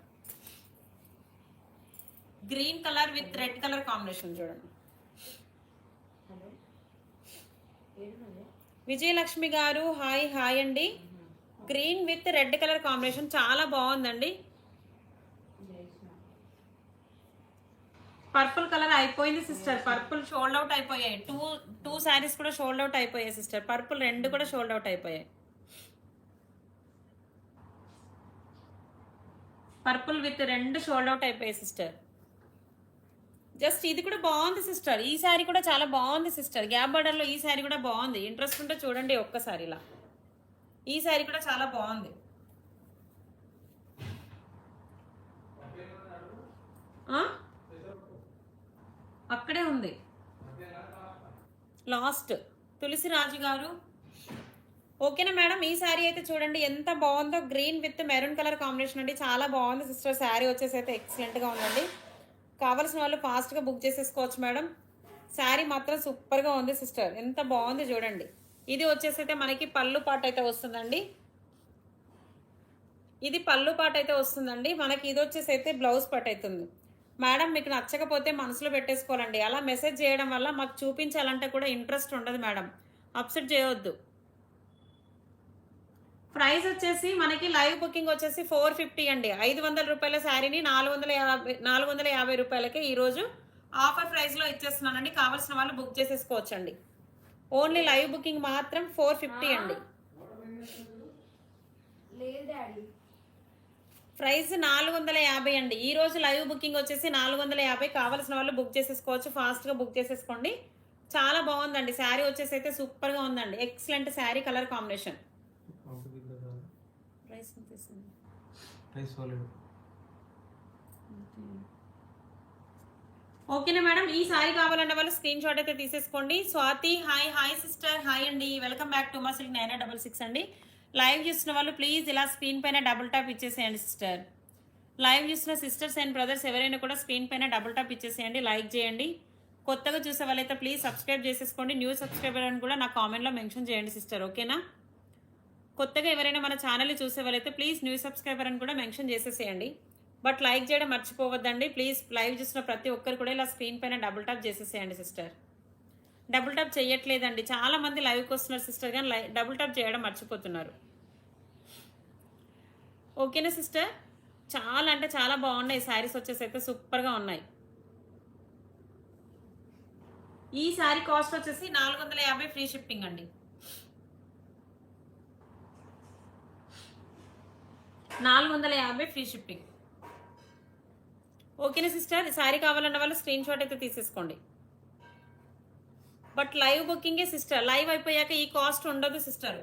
Green colour with red colour combination చూడండి. విజయలక్ష్మి గారు హాయ్ హాయ్ అండి. Green with red colour combination చాలా బాగుందండి. పర్పుల్ కలర్ అయిపోయింది సిస్టర్. పర్పుల్ షోల్డ్ అవుట్ అయిపోయాయి. టూ శారీస్ కూడా షోల్డ్ అవుట్ అయిపోయాయి సిస్టర్. పర్పుల్ రెండు కూడా షోల్డ్ అవుట్ అయిపోయాయి. పర్పుల్ విత్ రెండు షోల్డ్ అవుట్ అయిపోయాయి సిస్టర్. జస్ట్ ఇది కూడా బాగుంది సిస్టర్. ఈ శారీ కూడా చాలా బాగుంది సిస్టర్. గ్యాప్ బార్డర్ లో ఈ శారీ కూడా బాగుంది. ఇంట్రెస్ట్ ఉంటే చూడండి ఒక్కసారి ఇలా. ఈ శారీ కూడా చాలా బాగుంది. అక్కడే ఉంది లాస్ట్. తులసి రాజు గారు ఓకేనా మేడం. ఈ శారీ అయితే చూడండి ఎంత బాగుందో. Green with maroon colour combination అండి. చాలా బాగుంది సిస్టర్. శారీ వచ్చేసి అయితే ఎక్సలెంట్గా ఉందండి. కావాల్సిన వాళ్ళు ఫాస్ట్గా బుక్ చేసేసుకోవచ్చు మేడం. శారీ మాత్రం సూపర్గా ఉంది సిస్టర్. ఎంత బాగుంది చూడండి. ఇది వచ్చేసి అయితే మనకి పళ్ళు పాట అయితే వస్తుందండి. ఇది పళ్ళు పాట అయితే వస్తుందండి మనకి. ఇది వచ్చేసి అయితే బ్లౌజ్ పాట అవుతుంది మేడం. మీకు నచ్చకపోతే మనసులో పెట్టేసుకోవాలండి. అలా మెసేజ్ చేయడం వల్ల మాకు చూపించాలంటే కూడా ఇంట్రెస్ట్ ఉండదు మేడం. అప్సెట్ చేయవద్దు. ప్రైస్ వచ్చేసి మనకి లైవ్ బుకింగ్ వచ్చేసి 450 అండి. 500 రూపాయల శారీని 450 రూపాయలకే ఈరోజు ఆఫర్ ప్రైస్లో ఇచ్చేస్తున్నానండి. కావాల్సిన వాళ్ళు బుక్ చేసేసుకోవచ్చండి. ఓన్లీ లైవ్ బుకింగ్ మాత్రం 450 అండి. ప్రైస్ 450 అండి. ఈ రోజు లైవ్ బుకింగ్ వచ్చేసి 450. కావాల్సిన వాళ్ళు బుక్ చేసేసుకోవచ్చు. ఫాస్ట్గా బుక్ చేసేసుకోండి. చాలా బాగుందండి శారీ వచ్చేసి అయితే సూపర్గా ఉందండి. Excellent sari colour combination. ఓకేనా మేడం. ఈ శారీ కావాలన్న వాళ్ళు స్క్రీన్ షాట్ అయితే తీసేసుకోండి. Swathi hi hi sister hi అండి. వెల్కమ్ బ్యాక్ టు మా సిల్క్ 966 అండి. లైవ్ చూసిన వాళ్ళు ప్లీజ్ ఇలా స్క్రీన్ పైన డబుల్ టాప్ ఇచ్చేసేయండి సిస్టర్. లైవ్ చూసిన సిస్టర్స్ అండ్ బ్రదర్స్ ఎవరైనా కూడా స్క్రీన్ పైన డబుల్ టాప్ ఇచ్చేసేయండి. లైక్ చేయండి. కొత్తగా చూసే వాళ్ళైతే ప్లీజ్ సబ్స్క్రైబ్ చేసేసుకోండి. న్యూ సబ్స్క్రైబర్ అని కూడా నా కామెంట్లో మెన్షన్ చేయండి సిస్టర్. ఓకేనా. కొత్తగా ఎవరైనా మన ఛానల్ని చూసే వాళ్ళైతే ప్లీజ్ న్యూ సబ్స్క్రైబర్ అని కూడా మెన్షన్ చేసేసేయండి. బట్ లైక్ చేయడం మర్చిపోవద్దండి ప్లీజ్. లైవ్ చూసిన ప్రతి ఒక్కరు కూడా ఇలా స్క్రీన్ పైన డబుల్ టాప్ చేసేసేయండి సిస్టర్. డబుల్ టాప్ చేయట్లేదండి. చాలా మంది లైవ్కి వస్తున్నారు సిస్టర్, కానీ డబుల్ టాప్ చేయడం మర్చిపోతున్నారు. ఓకేనా సిస్టర్. చాలా అంటే చాలా బాగున్నాయి శారీస్ వచ్చేసి అయితే సూపర్గా ఉన్నాయి. ఈ శారీ కాస్ట్ వచ్చేసి 450 ఫ్రీ షిప్పింగ్ అండి. 450 ఫ్రీ షిప్పింగ్. ఓకేనా సిస్టర్. శారీ కావాలన్న వాళ్ళు స్క్రీన్ షాట్ అయితే తీసేసుకోండి. బట్ లైవ్ బుకింగే సిస్టర్. లైవ్ అయిపోయాక ఈ కాస్ట్ ఉండదు సిస్టర్.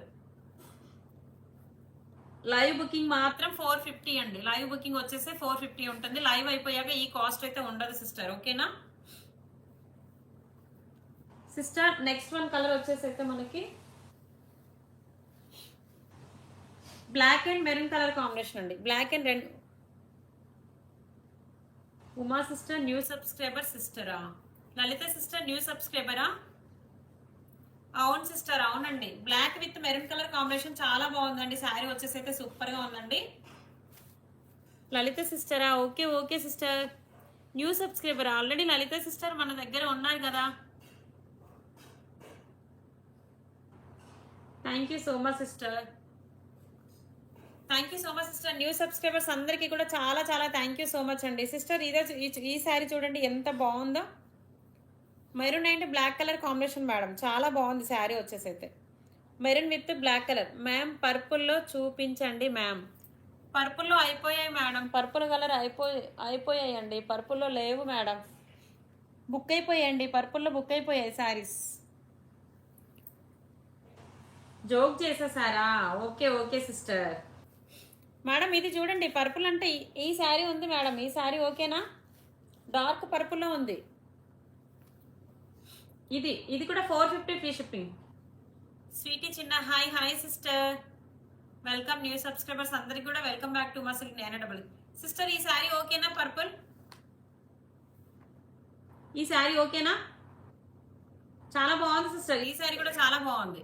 లైవ్ బుకింగ్ మాత్రం 450 అండి. లైవ్ బుకింగ్ వచ్చేసి 450 ఉంటుంది. లైవ్ అయిపోయాక ఈ కాస్ట్ అయితే ఉండదు సిస్టర్. ఓకేనా సిస్టర్. నెక్స్ట్ వన్ కలర్ వచ్చేసి అయితే మనకి black and maroon colour combination అండి. Black and red. Uma sister new subscriber సిస్టరా. లలిత సిస్టర్ న్యూ సబ్స్క్రైబరా. అవును సిస్టర్ అవునండి. Black with maroon colour combination చాలా బాగుందండి. శారీ వచ్చేసి అయితే సూపర్గా ఉందండి. లలిత సిస్టరా. Okay okay sister. New subscriber. Already Lalitha sister మన దగ్గర ఉన్నారు కదా. Thank you so much sister. Thank you so much sister. New subscribers అందరికీ కూడా చాలా చాలా థ్యాంక్ యూ సో మచ్ అండి. సిస్టర్ ఇదే ఈ శారీ చూడండి ఎంత బాగుందో. Maroon and black colour combination madam. చాలా బాగుంది శారీ వచ్చేసి అయితే. Maroon with black colour. Ma'am పర్పుల్లో చూపించండి మ్యామ్. పర్పుల్లో అయిపోయాయి మేడం. పర్పుల్ కలర్ అయిపోయాయండి. పర్పుల్లో లేవు మేడం. బుక్ అయిపోయాయండి. పర్పుల్లో బుక్ అయిపోయాయి శారీస్. జోక్ చేసేసారా. Okay okay sister. మేడం ఇది చూడండి, పర్పుల్ అంటే ఈ శారీ ఉంది మేడం. ఈ శారీ ఓకేనా? డార్క్ పర్పుల్లో ఉంది. ఇది కూడా 450 ఫ్రీ షిప్పింగ్. స్వీటీ చిన్న hi hi sister, welcome new subscribers అందరికి కూడా వెల్కమ్ బ్యాక్ టు మసల్ నేనడబుల్. సిస్టర్ ఈ శారీ ఓకేనా? పర్పుల్ ఈ శారీ ఓకేనా? చాలా బాగుంది సిస్టర్, ఈ శారీ కూడా చాలా బాగుంది.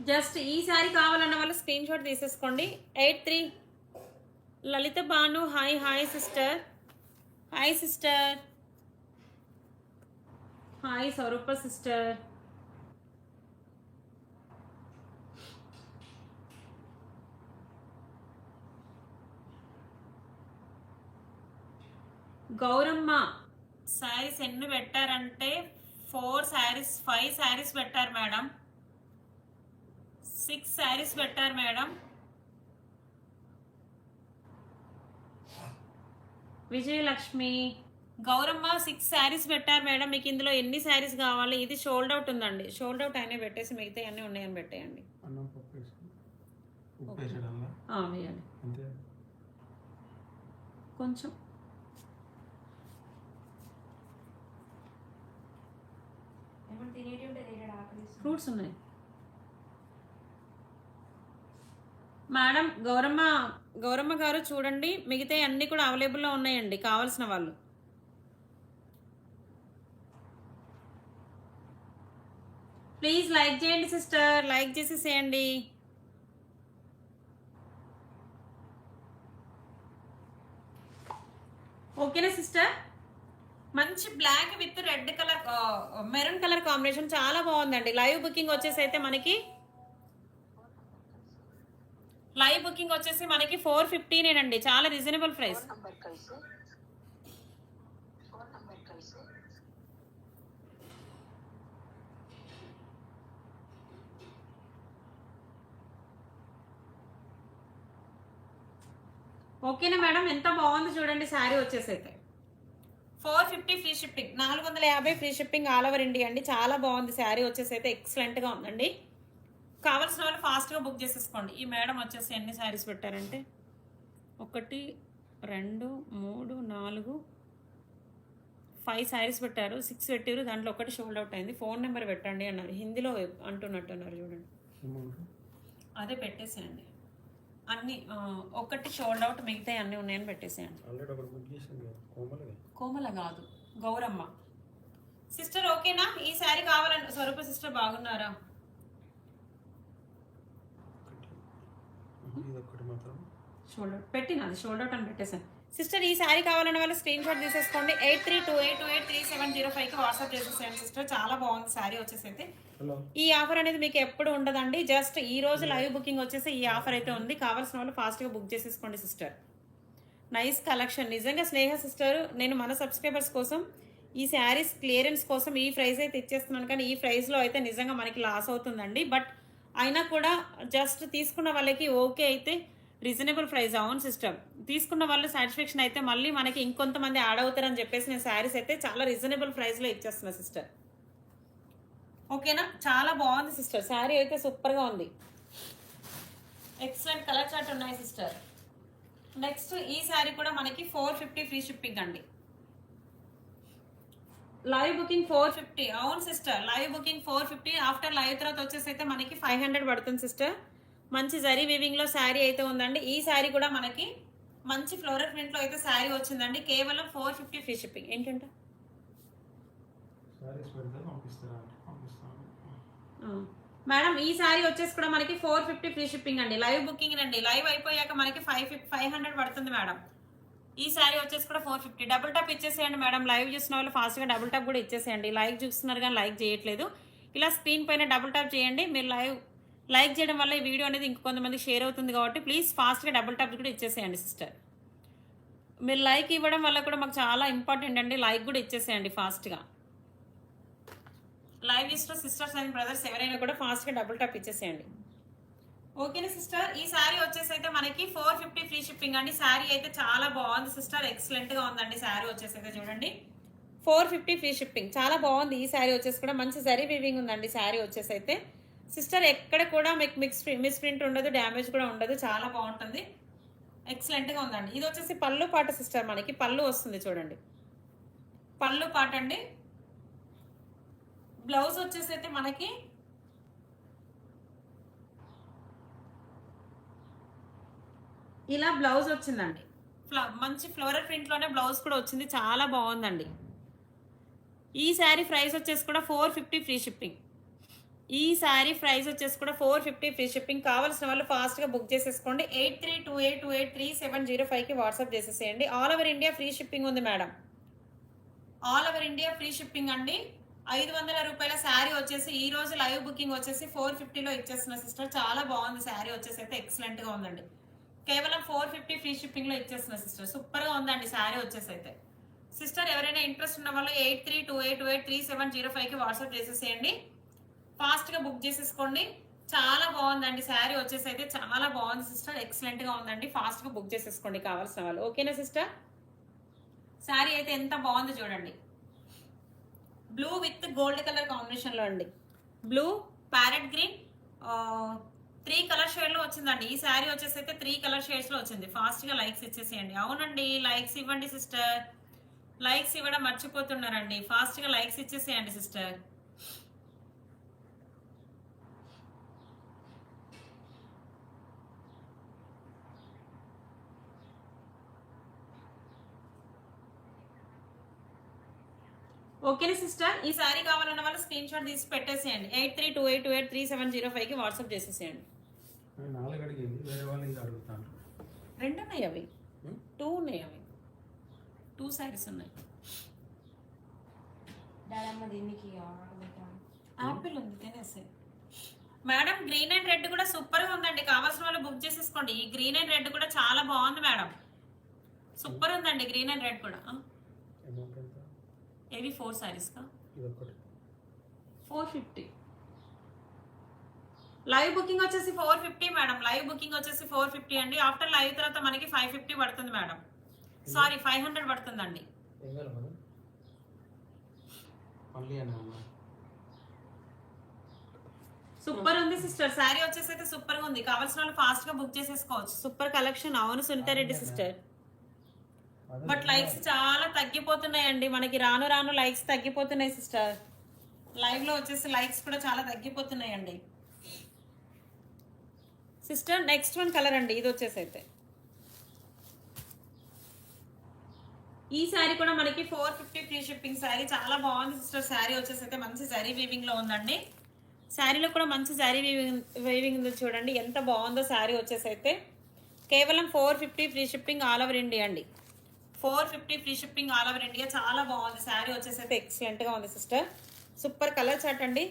జస్ట్ ఈ శారీ కావాలన్న వాళ్ళు స్క్రీన్ షాట్ తీసేసుకోండి. 83 Lalitha Banu hi hi sister, hi sister, hi Swaroopa sister. Gowramma saris ఎన్ని పెట్టారంటే 4 శారీస్ 5 శారీస్ పెట్టారు మేడం, 6 శారీస్ పెట్టారు మేడం. విజయలక్ష్మి గౌరమ్మ 6 శారీస్ పెట్టారు మేడం. మీకు ఇందులో ఎన్ని శారీస్ కావాలి? ఇది షోల్డ్ అవుట్ ఉందండి, షోల్డ్ అవుట్ అయినా పెట్టేసి మిగతా అన్నీ ఉన్నాయని పెట్టేయండి. అన్నం పప్పు వేసుకుని ఉప్పు వేసేయడంలా వేయండి అంతే. కొంచెం. ఫ్రూట్స్ ఉన్నాయి మేడం. గౌరమ్మ గారు చూడండి, మిగతా అన్నీ కూడా అవైలబుల్లో ఉన్నాయండి కావాల్సిన వాళ్ళు. ప్లీజ్ లైక్ చేయండి సిస్టర్, లైక్ చేసేసేయండి. ఓకేనా సిస్టర్? మంచి black with red colour maroon colour combination చాలా బాగుందండి. లైవ్ బుకింగ్ వచ్చేసి అయితే మనకి 450 చాలా రీజనబుల్ ప్రైస్. ఓకేనా మేడం? ఎంత బాగుంది చూడండి శారీ వచ్చేసి అయితే 450 free shipping, 450 free shipping all over India అండి. చాలా బాగుంది శారీ వచ్చేసి అయితే, ఎక్సలెంట్గా ఉందండి. కావాల్సిన వాళ్ళు ఫాస్ట్గా బుక్ చేసేసుకోండి. ఈ మేడం వచ్చేసి ఎన్ని శారీస్ పెట్టారంటే 1 2 3 4 5 శారీస్ పెట్టారు, 6 పెట్టారు. దాంట్లో ఒకటి షోల్డ్ అవుట్ అయింది. ఫోన్ నెంబర్ పెట్టండి అన్నారు, హిందీలో అంటున్నట్టున్నారు చూడండి. అదే పెట్టేసేయండి అన్ని, ఒకటి షోల్డ్ అవుట్, మిగతా అన్నీ ఉన్నాయని పెట్టేసేయండి. కోమల కాదు గౌరమ్మ సిస్టర్. ఓకేనా? ఈ శారీ కావాలండి. స్వరూప సిస్టర్ బాగున్నారా? షోల్డర్ పెట్టినది, షోల్డర్ అని పెట్టేసాను సిస్టర్. ఈ శారీ కావాలన్న వాళ్ళు స్క్రీన్ షాట్ తీసేసుకోండి. 8328283705కి వాట్సాప్ చేసేసాను సిస్టర్. చాలా బాగుంది శారీ వచ్చేసి అయితే. ఈ ఆఫర్ అనేది మీకు ఎప్పుడు ఉండదండి, జస్ట్ ఈ రోజు లైవ్ బుకింగ్ వచ్చేసి ఈ ఆఫర్ అయితే ఉంది. కావాల్సిన వాళ్ళు ఫాస్ట్గా బుక్ చేసేసుకోండి సిస్టర్. నైస్ కలెక్షన్ నిజంగా. స్నేహ సిస్టర్, నేను మన సబ్స్క్రైబర్స్ కోసం ఈ శారీస్ క్లియరెన్స్ కోసం ఈ ప్రైస్ అయితే ఇచ్చేస్తున్నాను, కానీ ఈ ప్రైస్లో అయితే నిజంగా మనకి లాస్ అవుతుందండి. బట్ అయినా కూడా జస్ట్ తీసుకున్న వాళ్ళకి ఓకే అయితే రీజనబుల్ ప్రైస్. అవును సిస్టర్, తీసుకున్న వాళ్ళు సాటిస్ఫాక్షన్ అయితే మళ్ళీ మనకి ఇంకొంతమంది యాడ్ అవుతారని చెప్పేసి నేను శారీస్ అయితే చాలా రీజనబుల్ ప్రైస్లో ఇచ్చేస్తున్నా సిస్టర్. ఓకేనా? చాలా బాగుంది సిస్టర్, శారీ అయితే సూపర్గా ఉంది. ఎక్సలెంట్ కలర్ చార్ట్ ఉన్నాయి సిస్టర్. నెక్స్ట్ ఈ శారీ కూడా మనకి 450 ఫ్రీ షిప్పింగ్ అండి. Live booking 450. అవును sister, live booking 450. After live తర్వాత వచ్చేసి అయితే మనకి 500 పడుతుంది సిస్టర్. మంచి జరీ వీవింగ్ లో శారీ అయితే ఉందండి. ఈ శారీ కూడా మనకి మంచి ఫ్లోరల్ ప్రింట్ లో అయితే శారీ వచ్చిందండి. కేవలం 450 ఫ్రీ షిప్పింగ్. ఏంటంటే మేడం ఈ శారీ వచ్చేసి కూడా మనకి 450 ఫ్రీ షిప్పింగ్ అండి. లైవ్ బుకింగ్ అండి. లైవ్ అయిపోయాక మనకి 500 పడుతుంది మేడం. ఈ శారీ వచ్చేసి కూడా 450. డబుల్ టాప్ ఇచ్చేసేయండి మేడం. లైవ్ చూసిన వాళ్ళు ఫాస్ట్గా డబుల్ టాప్ కూడా ఇచ్చేసేయండి. లైవ్ చూస్తున్నారు కానీ లైక్ చేయట్లేదు. ఇలా స్క్రీన్ పైన డబుల్ టాప్ చేయండి. మీరు లైక్ చేయడం వల్ల ఈ వీడియో అనేది ఇంకొంతమంది షేర్ అవుతుంది కాబట్టి ప్లీజ్ ఫాస్ట్గా డబుల్ టాప్ కూడా ఇచ్చేసేయండి సిస్టర్. మీరు లైక్ ఇవ్వడం వల్ల కూడా మాకు చాలా ఇంపార్టెంట్ అండి. లైక్ కూడా ఇచ్చేసేయండి ఫాస్ట్గా. లైవ్ ఇస్టర్ సిస్టర్స్ అండ్ బ్రదర్స్ ఎవరైనా కూడా ఫాస్ట్గా డబుల్ టాప్ ఇచ్చేసేయండి. ఓకేనా సిస్టర్? ఈ శారీ వచ్చేసి అయితే మనకి 450 ఫ్రీ షిప్పింగ్ అండి. శారీ అయితే చాలా బాగుంది సిస్టర్, ఎక్సలెంట్గా ఉందండి. శారీ వచ్చేసి అయితే చూడండి 450 ఫ్రీ షిప్పింగ్. చాలా బాగుంది ఈ శారీ వచ్చేసి కూడా మంచి జరీ వీవింగ్ ఉందండి శారీ వచ్చేసి అయితే. సిస్టర్ ఎక్కడ కూడా మీకు మిస్ ప్రింట్ ఉండదు, డ్యామేజ్ కూడా ఉండదు, చాలా బాగుంటుంది, ఎక్సలెంట్గా ఉందండి. ఇది వచ్చేసి పళ్ళు పాట సిస్టర్, మనకి పళ్ళు వస్తుంది చూడండి, పళ్ళు పాట అండి. బ్లౌజ్ వచ్చేసి అయితే మనకి ఇలా బ్లౌజ్ వచ్చిందండి, మంచి ఫ్లోరల్ ప్రింట్ లోనే బ్లౌజ్ కూడా వచ్చింది, చాలా బాగుందండి. ఈ శారీ ప్రైస్ వచ్చేసి కూడా 450 ఫ్రీ షిప్పింగ్. ఈ శారీ ప్రైస్ వచ్చేసి కూడా 450 ఫ్రీ షిప్పింగ్. కావాల్సిన వాళ్ళు ఫాస్ట్గా బుక్ చేసేసుకోండి. 8328283705కి వాట్సాప్ చేసేసేయండి. All over India free shipping ఉంది madam, all over India free shipping అండి. 500 రూపాయల శారీ వచ్చేసి ఈ రోజు లైవ్ బుకింగ్ వచ్చేసి 450లో ఇచ్చేస్తున్న సిస్టర్. చాలా బాగుంది శారీ వచ్చేసి అయితే, ఎక్సలెంట్గా ఉందండి. కేవలం 450 ఫ్రీ షిప్పింగ్లో ఇచ్చేస్తున్న సిస్టర్, సూపర్గా ఉందండి శారీ వచ్చేసి అయితే. సిస్టర్ ఎవరైనా ఇంట్రెస్ట్ ఉన్న వాళ్ళు 8328283705కి వాట్సాప్ చేసేసేయండి. ఫాస్ట్గా బుక్ చేసేసుకోండి. చాలా బాగుందండి శారీ వచ్చేసి అయితే, చాలా బాగుంది సిస్టర్, ఎక్సలెంట్గా ఉందండి. ఫాస్ట్గా బుక్ చేసేసుకోండి కావాల్సిన వాళ్ళు. ఓకేనా సిస్టర్? శారీ అయితే ఎంత బాగుంది చూడండి, బ్లూ విత్ గోల్డ్ కలర్ కాంబినేషన్లో అండి. బ్లూ, ప్యారెట్ గ్రీన్, 3 కలర్ షేడ్లో వచ్చిందండి. ఈ శారీ వచ్చేసి అయితే 3 కలర్ షేడ్స్లో వచ్చింది. ఫాస్ట్గా లైక్స్ ఇచ్చేసేయండి. అవునండి, లైక్స్ ఇవ్వండి సిస్టర్, లైక్స్ ఇవ్వడం మర్చిపోతున్నారండి. ఫాస్ట్గా లైక్స్ ఇచ్చేసేయండి సిస్టర్. ఓకేనా సిస్టర్? ఈ శారీ కావాలన్న వాళ్ళు స్క్రీన్ షాట్ తీసి పెట్టేసేయండి. 8328283705కి వాట్సాప్ చేసేసేయండి. 4 అడిగింది, వేరే వాళ్ళు ఇది అడుగుతాను. 2 ఉన్నాయి అవి, 2 ఉన్నాయి అవి, 2 శారీస్ ఉన్నాయి. యాపిల్ ఉంది తినేసి. మేడం గ్రీన్ అండ్ రెడ్ కూడా సూపర్గా ఉందండి, కావాల్సిన వాళ్ళు బుక్ చేసేసుకోండి. ఈ గ్రీన్ అండ్ రెడ్ కూడా చాలా బాగుంది మేడం, సూపర్ ఉందండి గ్రీన్ అండ్ రెడ్ కూడా. ఏవి 4 శారీస్ కా? 450. లైవ్ బుకింగ్ వచ్చేసి 450 మేడం, లైవ్ బుకింగ్ వచ్చేసి 450 అండి. ఆఫ్టర్ లైవ్ తర్వాత మనకి 550 పడుతుంది మేడం, సారీ 500 పడుతుందండి. సూపర్ ఉంది సిస్టర్, శారీ వచ్చేసి అయితే సూపర్ గా ఉంది. కావాల్సిన వాళ్ళు ఫాస్ట్ గా బుక్ చేసేసుకోవచ్చు. Super collection. అవును సునీతారెడ్డి సిస్టర్, బట్ లైక్స్ చాలా తగ్గిపోతున్నాయండి మనకి, రాను రాను లైక్స్ తగ్గిపోతున్నాయి సిస్టర్. లైవ్ లో వచ్చేసి లైక్స్ కూడా చాలా తగ్గిపోతున్నాయండి సిస్టర్. నెక్స్ట్ వన్ కలర్ అండి, ఇది వచ్చేసి అయితే ఈ శారీ కూడా మనకి 450 ఫ్రీ షిప్పింగ్ శారీ, చాలా బాగుంది సిస్టర్. శారీ వచ్చేసి అయితే మంచి జరీ వీవింగ్ లో ఉందండి. శారీలో కూడా మంచి జరీ వీవింగ్ ఉంది చూడండి, ఎంత బాగుందో శారీ వచ్చేసి అయితే. కేవలం 450 free shipping all over India అండి. 450 free shipping all over India. చాలా బాగుంది శారీ వచ్చేసి అయితే, ఎక్సలెంట్ గా ఉంది సిస్టర్. సూపర్ కలర్ చార్ట్ అండి.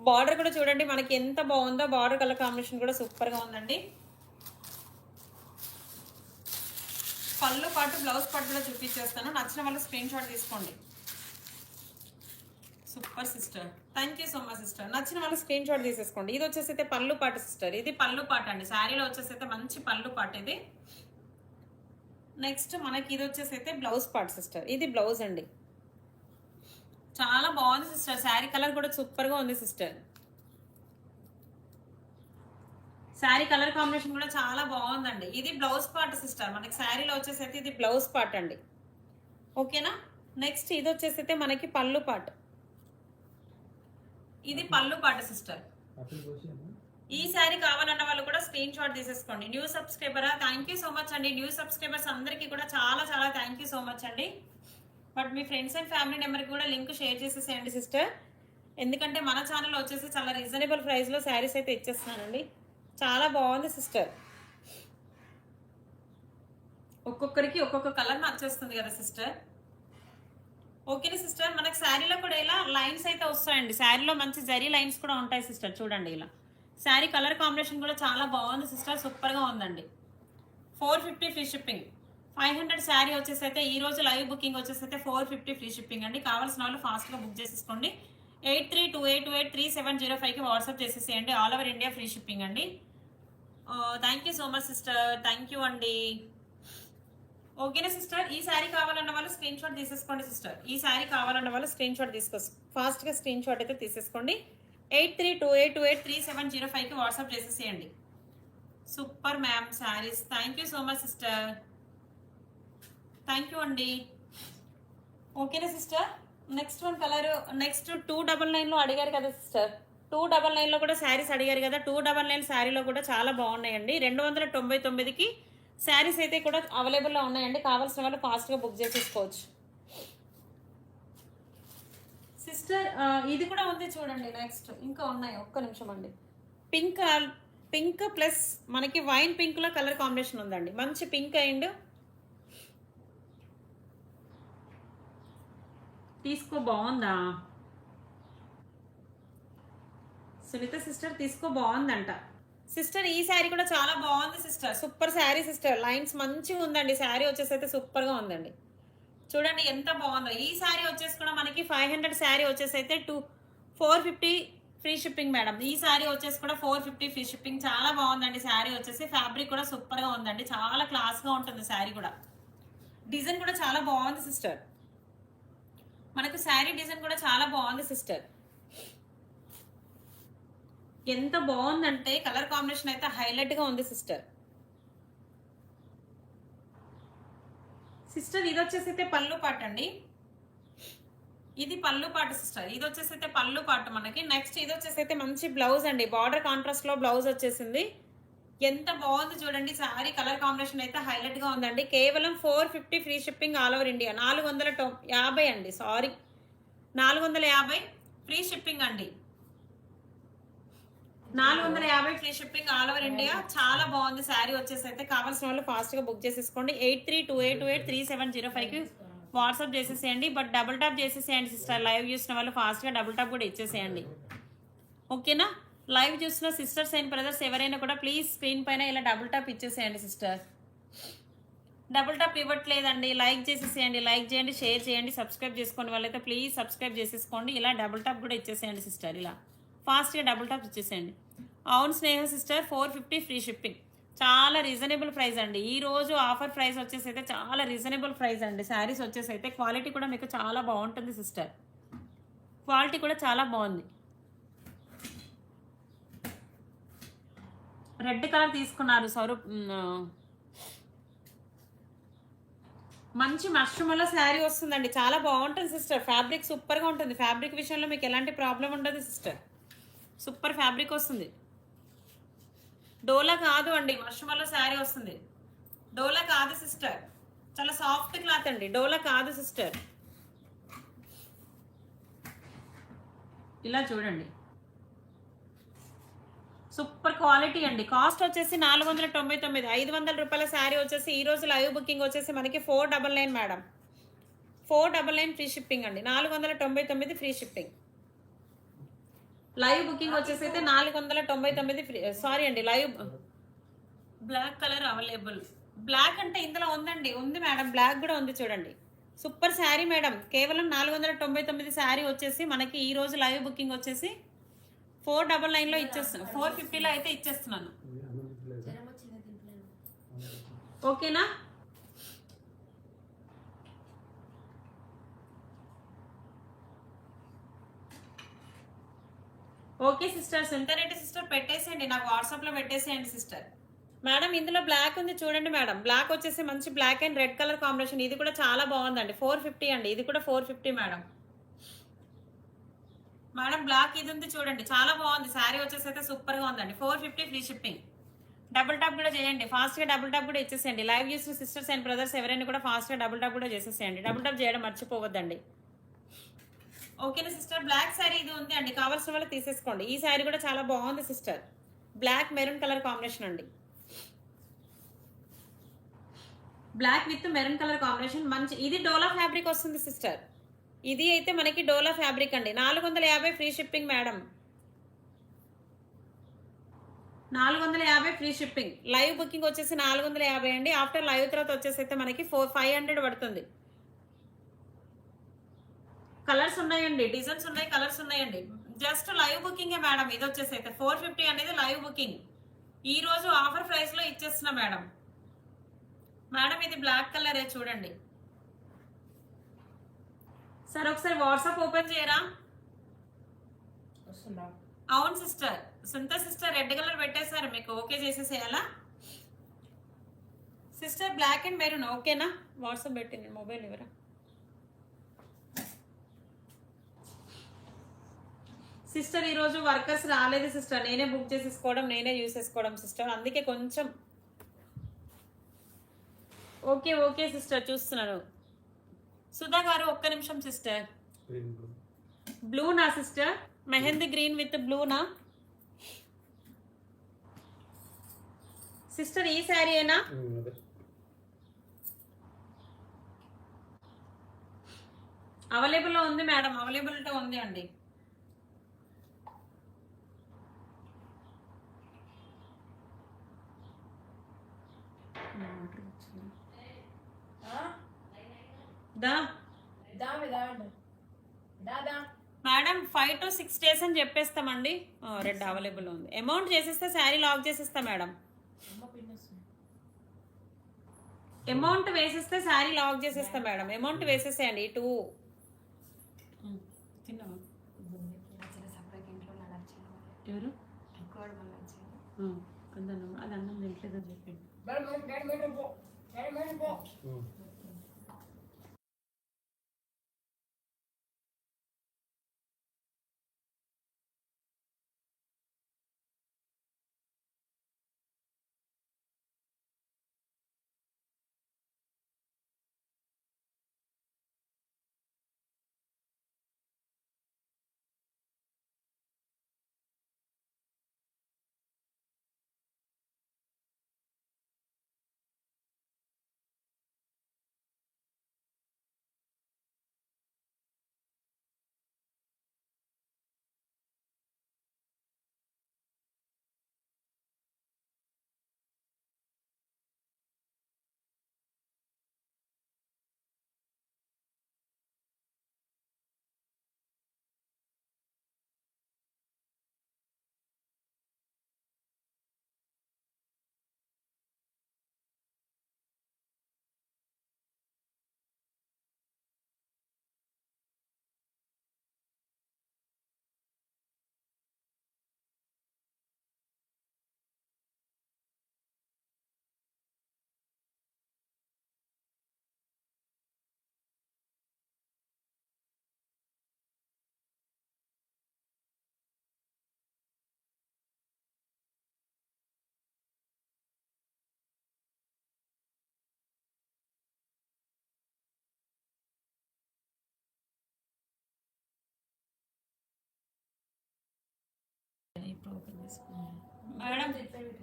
బార్డర్ కూడా చూడండి మనకి ఎంత బాగుందో, బార్డర్ కలర్ కాంబినేషన్ కూడా సూపర్ గా ఉందండి. పళ్ళు పాటు బ్లౌజ్ పాటు కూడా చూపించేస్తాను, నచ్చిన వాళ్ళు స్క్రీన్ షాట్ తీసుకోండి. Super sister, thank you so much sister. నచ్చిన వాళ్ళు స్క్రీన్ షాట్ తీసేసుకోండి. ఇది వచ్చేసి అయితే పళ్ళు పాటు సిస్టర్, ఇది పళ్ళు పాట అండి. శారీలో వచ్చేసి అయితే మంచి పళ్ళు పాట ఇది. నెక్స్ట్ మనకి ఇది వచ్చేసి అయితే బ్లౌజ్ పార్ట్ సిస్టర్, ఇది బ్లౌజ్ అండి. చాలా బాగుంది సిస్టర్, శారీ కలర్ కూడా సూపర్ గా ఉంది సిస్టర్. శారీ కలర్ కాంబినేషన్ కూడా చాలా బాగుందండి. ఇది బ్లౌజ్ పార్ట్ సిస్టర్, మనకి శారీలో వచ్చేసి అయితే ఇది బ్లౌజ్ పార్ట్ అండి. ఓకేనా? నెక్స్ట్ ఇది వచ్చేసి అయితే మనకి పళ్ళు పార్ట్, ఇది పళ్ళు పార్ట్ సిస్టర్. ఈ శారీ కావాలన్న వాళ్ళు కూడా స్క్రీన్ షాట్ తీసేసుకోండి. న్యూ సబ్స్క్రైబరా, థ్యాంక్ యూ సో మచ్ అండి. న్యూ సబ్స్క్రైబర్స్ అందరికీ కూడా చాలా చాలా థ్యాంక్ యూ సో మచ్ అండి. బట్ మీ ఫ్రెండ్స్ అండ్ ఫ్యామిలీ నెంబర్కి కూడా లింక్ షేర్ చేసేసేయండి సిస్టర్, ఎందుకంటే మన ఛానల్లో వచ్చేసి చాలా రీజనబుల్ ప్రైస్లో శారీస్ అయితే ఇచ్చేస్తున్నానండి. చాలా బాగుంది సిస్టర్, ఒక్కొక్కరికి ఒక్కొక్క కలర్ నచ్చేస్తుంది కదా సిస్టర్. ఓకేనా సిస్టర్? మనకి శారీలో కూడా ఇలా లైన్స్ అయితే వస్తాయండి, శారీలో మంచి జరీ లైన్స్ కూడా ఉంటాయి సిస్టర్. చూడండి ఇలా శారీ కలర్ కాంబినేషన్ కూడా చాలా బాగుంది సిస్టర్, సూపర్గా ఉందండి. 450 ఫ్రీ షిప్పింగ్. 500 శారీ వచ్చేసి అయితే ఈ రోజు లైవ్ బుకింగ్ వచ్చేసి అయితే 450 ఫ్రీ షిప్పింగ్ అండి. కావాల్సిన వాళ్ళు ఫాస్ట్గా బుక్ చేసేసుకోండి. 8328283705కి వాట్సాప్ చేసేసేయండి. All over India free shipping అండి. Thank you so much sister, thank you అండి. ఓకేనా సిస్టర్? ఈ శారీ కావాలన్న వాళ్ళు స్క్రీన్ షాట్ తీసేసుకోండి సిస్టర్. ఈ శారీ కావాలన్న వాళ్ళు స్క్రీన్ షాట్ ఫాస్ట్గా స్క్రీన్ షాట్ అయితే తీసేసుకోండి. 8328283705కి వాట్సాప్ చేసేసేయండి. Super ma'am saris. Thank you so much sister. Thank you అండి. ఓకేనా sister? Next one colour, next 299లో అడిగారు కదా సిస్టర్, 299లో కూడా శారీస్ అడిగారు కదా. 299 శారీలో కూడా చాలా బాగున్నాయండి. 299కి శారీస్ అయితే కూడా అవైలబుల్లో ఉన్నాయండి. కావాల్సిన వాళ్ళు ఫాస్ట్గా బుక్ చేసేసుకోవచ్చు సిస్టర్. ఇది కూడా ఉంది చూడండి. నెక్స్ట్ ఇంకా ఉన్నాయి, ఒక్క నిమిషం అండి. పింక్ ప్లస్ మనకి వైన్ పింక్లో కలర్ కాంబినేషన్ ఉందండి. మంచి పింక్ అండ్ తీసుకో, బాగుందా సునీత సిస్టర్? తీసుకో, బాగుందంట సిస్టర్. ఈ శారీ కూడా చాలా బాగుంది sister. Super sari sister. Lines మంచిగా ఉందండి. శారీ వచ్చేసి అయితే సూపర్గా ఉందండి. చూడండి ఎంత బాగుందో. ఈ శారీ వచ్చేసి కూడా మనకి 500 శారీ వచ్చేసి అయితే 450 ఫ్రీ షిప్పింగ్ మేడం. ఈ శారీ వచ్చేసి కూడా 450 ఫ్రీ షిప్పింగ్. చాలా బాగుందండి శారీ వచ్చేసి. ఫ్యాబ్రిక్ కూడా సూపర్గా ఉందండి. చాలా క్లాస్గా ఉంటుంది శారీ కూడా. డిజైన్ కూడా చాలా బాగుంది సిస్టర్. మనకు శారీ డిజైన్ కూడా చాలా బాగుంది సిస్టర్. ఎంత బాగుందంటే కలర్ కాంబినేషన్ అయితే హైలైట్గా ఉంది సిస్టర్. సిస్టర్ ఇది వచ్చేసి అయితే పళ్ళు పాట అండి. ఇది పళ్ళు పాట సిస్టర్. ఇది వచ్చేసి అయితే పళ్ళు పాట మనకి. నెక్స్ట్ ఇది వచ్చేసి అయితే మంచి బ్లౌజ్ అండి. బార్డర్ కాంట్రాస్ట్ లో బ్లౌజ్ వచ్చేసింది. ఎంత బాగుంది చూడండి. శారీ కలర్ కాంబినేషన్ అయితే హైలైట్ గా ఉందండి. కేవలం 450 free shipping all over India. 450 అండి, సారీ 450 ఫ్రీ షిప్పింగ్ అండి. 450 free shipping all over India. చాలా బాగుంది శారీ వచ్చేసి అయితే. కావాల్సిన వాళ్ళు ఫాస్ట్ గా బుక్ చేసేసుకోండి. 8328283705కి వాట్సాప్ చేసేసేయండి. బట్ డబుల్ టాప్ చేసేసేయండి సిస్టర్. లైవ్ చూసిన వాళ్ళు ఫాస్ట్గా డబుల్ టాప్ కూడా ఇచ్చేసేయండి. ఓకేనా? లైవ్ చూసిన సిస్టర్స్ అండ్ బ్రదర్స్ ఎవరైనా కూడా ప్లీజ్ స్క్రీన్ పైన ఇలా డబుల్ టాప్ ఇచ్చేసేయండి సిస్టర్. డబుల్ టాప్ ఇవ్వట్లేదండి. లైక్ చేసేసేయండి. లైక్ చేయండి, షేర్ చేయండి, సబ్స్క్రైబ్ చేసుకోండి. వాళ్ళైతే ప్లీజ్ సబ్స్క్రైబ్ చేసేసుకోండి. ఇలా డబుల్ టాప్ కూడా ఇచ్చేసేయండి సిస్టర్. ఇలా ఫాస్ట్గా డబుల్ టాప్ ఇచ్చేసేయండి. అవును స్నేహ సిస్టర్, 450 ఫ్రీ షిప్పింగ్. చాలా రీజనబుల్ ప్రైస్ అండి. ఈ రోజు ఆఫర్ ప్రైస్ వచ్చేసి అయితే చాలా రీజనబుల్ ప్రైస్ అండి. శారీస్ వచ్చేసి అయితే క్వాలిటీ కూడా మీకు చాలా బాగుంటుంది సిస్టర్. క్వాలిటీ కూడా చాలా బాగుంది. రెడ్ కలర్ తీసుకున్నారు స్వరూప్. మంచి మష్రూమ్లో శారీ వస్తుందండి. చాలా బాగుంటుంది సిస్టర్. ఫ్యాబ్రిక్ సూపర్గా ఉంటుంది. ఫ్యాబ్రిక్ విషయంలో మీకు ఎలాంటి ప్రాబ్లం ఉండదు సిస్టర్. సూపర్ ఫ్యాబ్రిక్ వస్తుంది. డోలా కాదు అండి, మష్రూమ్లో శారీ వస్తుంది. డోలా కాదు సిస్టర్. చాలా సాఫ్ట్ క్లాత్ అండి. డోలా కాదు సిస్టర్. ఇలా చూడండి, సూపర్ క్వాలిటీ అండి. కాస్ట్ వచ్చేసి 499. 500 రూపాయల శారీ వచ్చేసి ఈ రోజు లైవ్ బుకింగ్ వచ్చేసి మనకి 499 మేడం. 499 ఫ్రీ షిప్పింగ్ అండి. 499 ఫ్రీ షిప్పింగ్. లైవ్ బుకింగ్ వచ్చేసి అయితే 499 ఫ్రీ. సారీ అండి, live black colour available. Black అంటే ఇందులో ఉందండి, ఉంది మేడం. బ్లాక్ కూడా ఉంది చూడండి. Super sari madam. కేవలం 499 శారీ వచ్చేసి మనకి ఈ రోజు లైవ్ బుకింగ్ వచ్చేసి 499లో ఇచ్చేస్తున్నాను. 450లో అయితే ఇచ్చేస్తున్నాను. ఓకేనా? Okay sister. సుందరెడ్డి సిస్టర్ పెట్టేసేయండి, నాకు వాట్సాప్లో పెట్టేసేయండి సిస్టర్. మేడం ఇందులో బ్లాక్ ఉంది చూడండి మేడం. బ్లాక్ వచ్చేసి మంచి black and red colour combination. ఇది కూడా చాలా బాగుందండి. 450 అండి. ఇది కూడా 450 మేడం. మేడం బ్లాక్ ఇది ఉంది చూడండి, చాలా బాగుంది. శారీ వచ్చేసి అయితే సూపర్గా ఉందండి. 450 ఫ్రీ షిప్పింగ్. డబుల్ టాప్ కూడా చేయండి. ఫాస్ట్గా డబుల్ టాప్ కూడా ఇచ్చేసేయండి. లైవ్ చూసిన సిస్టర్స్ అండ్ బ్రదర్స్ ఎవరైనా కూడా ఫాస్ట్గా డబుల్ టాప్ కూడా చేసేసేయండి. డబుల్ టాప్ చేయడం మర్చిపోవద్దండి. ఓకేనా సిస్టర్? బ్లాక్ శారీ ఇది ఉంది అండి. కావాల్సిన వాళ్ళు తీసేసుకోండి. ఈ శారీ కూడా చాలా బాగుంది sister. Black maroon colour combination అండి. Black with maroon colour combination మంచి. ఇది డోలా ఫ్యాబ్రిక్ వస్తుంది సిస్టర్. ఇది అయితే మనకి డోలా ఫ్యాబ్రిక్ అండి. 450 free shipping madam. 450 free shipping. Live booking వచ్చేసి 450 అండి. ఆఫ్టర్ లైవ్ తర్వాత వచ్చేసి అయితే మనకి 500 పడుతుంది. కలర్స్ ఉన్నాయండి, డిజైన్స్ ఉన్నాయి, కలర్స్ ఉన్నాయండి. జస్ట్ లైవ్ బుకింగే మేడం. ఇది వచ్చేసి అయితే 450 అనేది లైవ్ బుకింగ్. ఈ రోజు ఆఫర్ ప్రైస్ లో ఇచ్చేస్తున్నా మేడం. మేడం ఇది బ్లాక్ కలరే చూడండి. సార్ ఒకసారి వాట్సాప్ ఓపెన్ చేయరా? అవును సిస్టర్, సుంత సిస్టర్ రెడ్ కలర్ పెట్టేశారు, మీకు ఓకే చేసేసేయాలా సిస్టర్? బ్లాక్ అండ్ మెరూన్ ఓకేనా? వాట్సాప్ పెట్టింది, మొబైల్ ఎవరా? సిస్టర్ ఈరోజు వర్కర్స్ రాలేదు సిస్టర్, నేనే బుక్ చేసేసుకోవడం, నేనే యూస్ చేసుకోవడం సిస్టర్, అందుకే కొంచెం. ఓకే ఓకే సిస్టర్, చూస్తున్నాను. సుధా గారు ఒక్క నిమిషం సిస్టర్. బ్లూనా సిస్టర్? మెహందీ గ్రీన్ విత్ బ్లూనా సిస్టర్? ఈ శారీ ఏనా? అవైలబుల్ ఉంది మేడం, అవైలబిలిటీ ఉంది అండి. మేడం 5 to 6 days అని చెప్పేస్తామండి. రెడ్ అవైలబుల్ ఉంది. అమౌంట్ చేసేస్తే శారీ లాక్ చేసేస్తా మేడం. అమౌంట్ వేసేస్తే శారీ లాక్ చేసేస్తా మేడం. అమౌంట్ వేసేసేయండి ఇటు. తిన్నావా? ఎవరు అది అన్నం తింటలేదని చెప్పండి. మేడం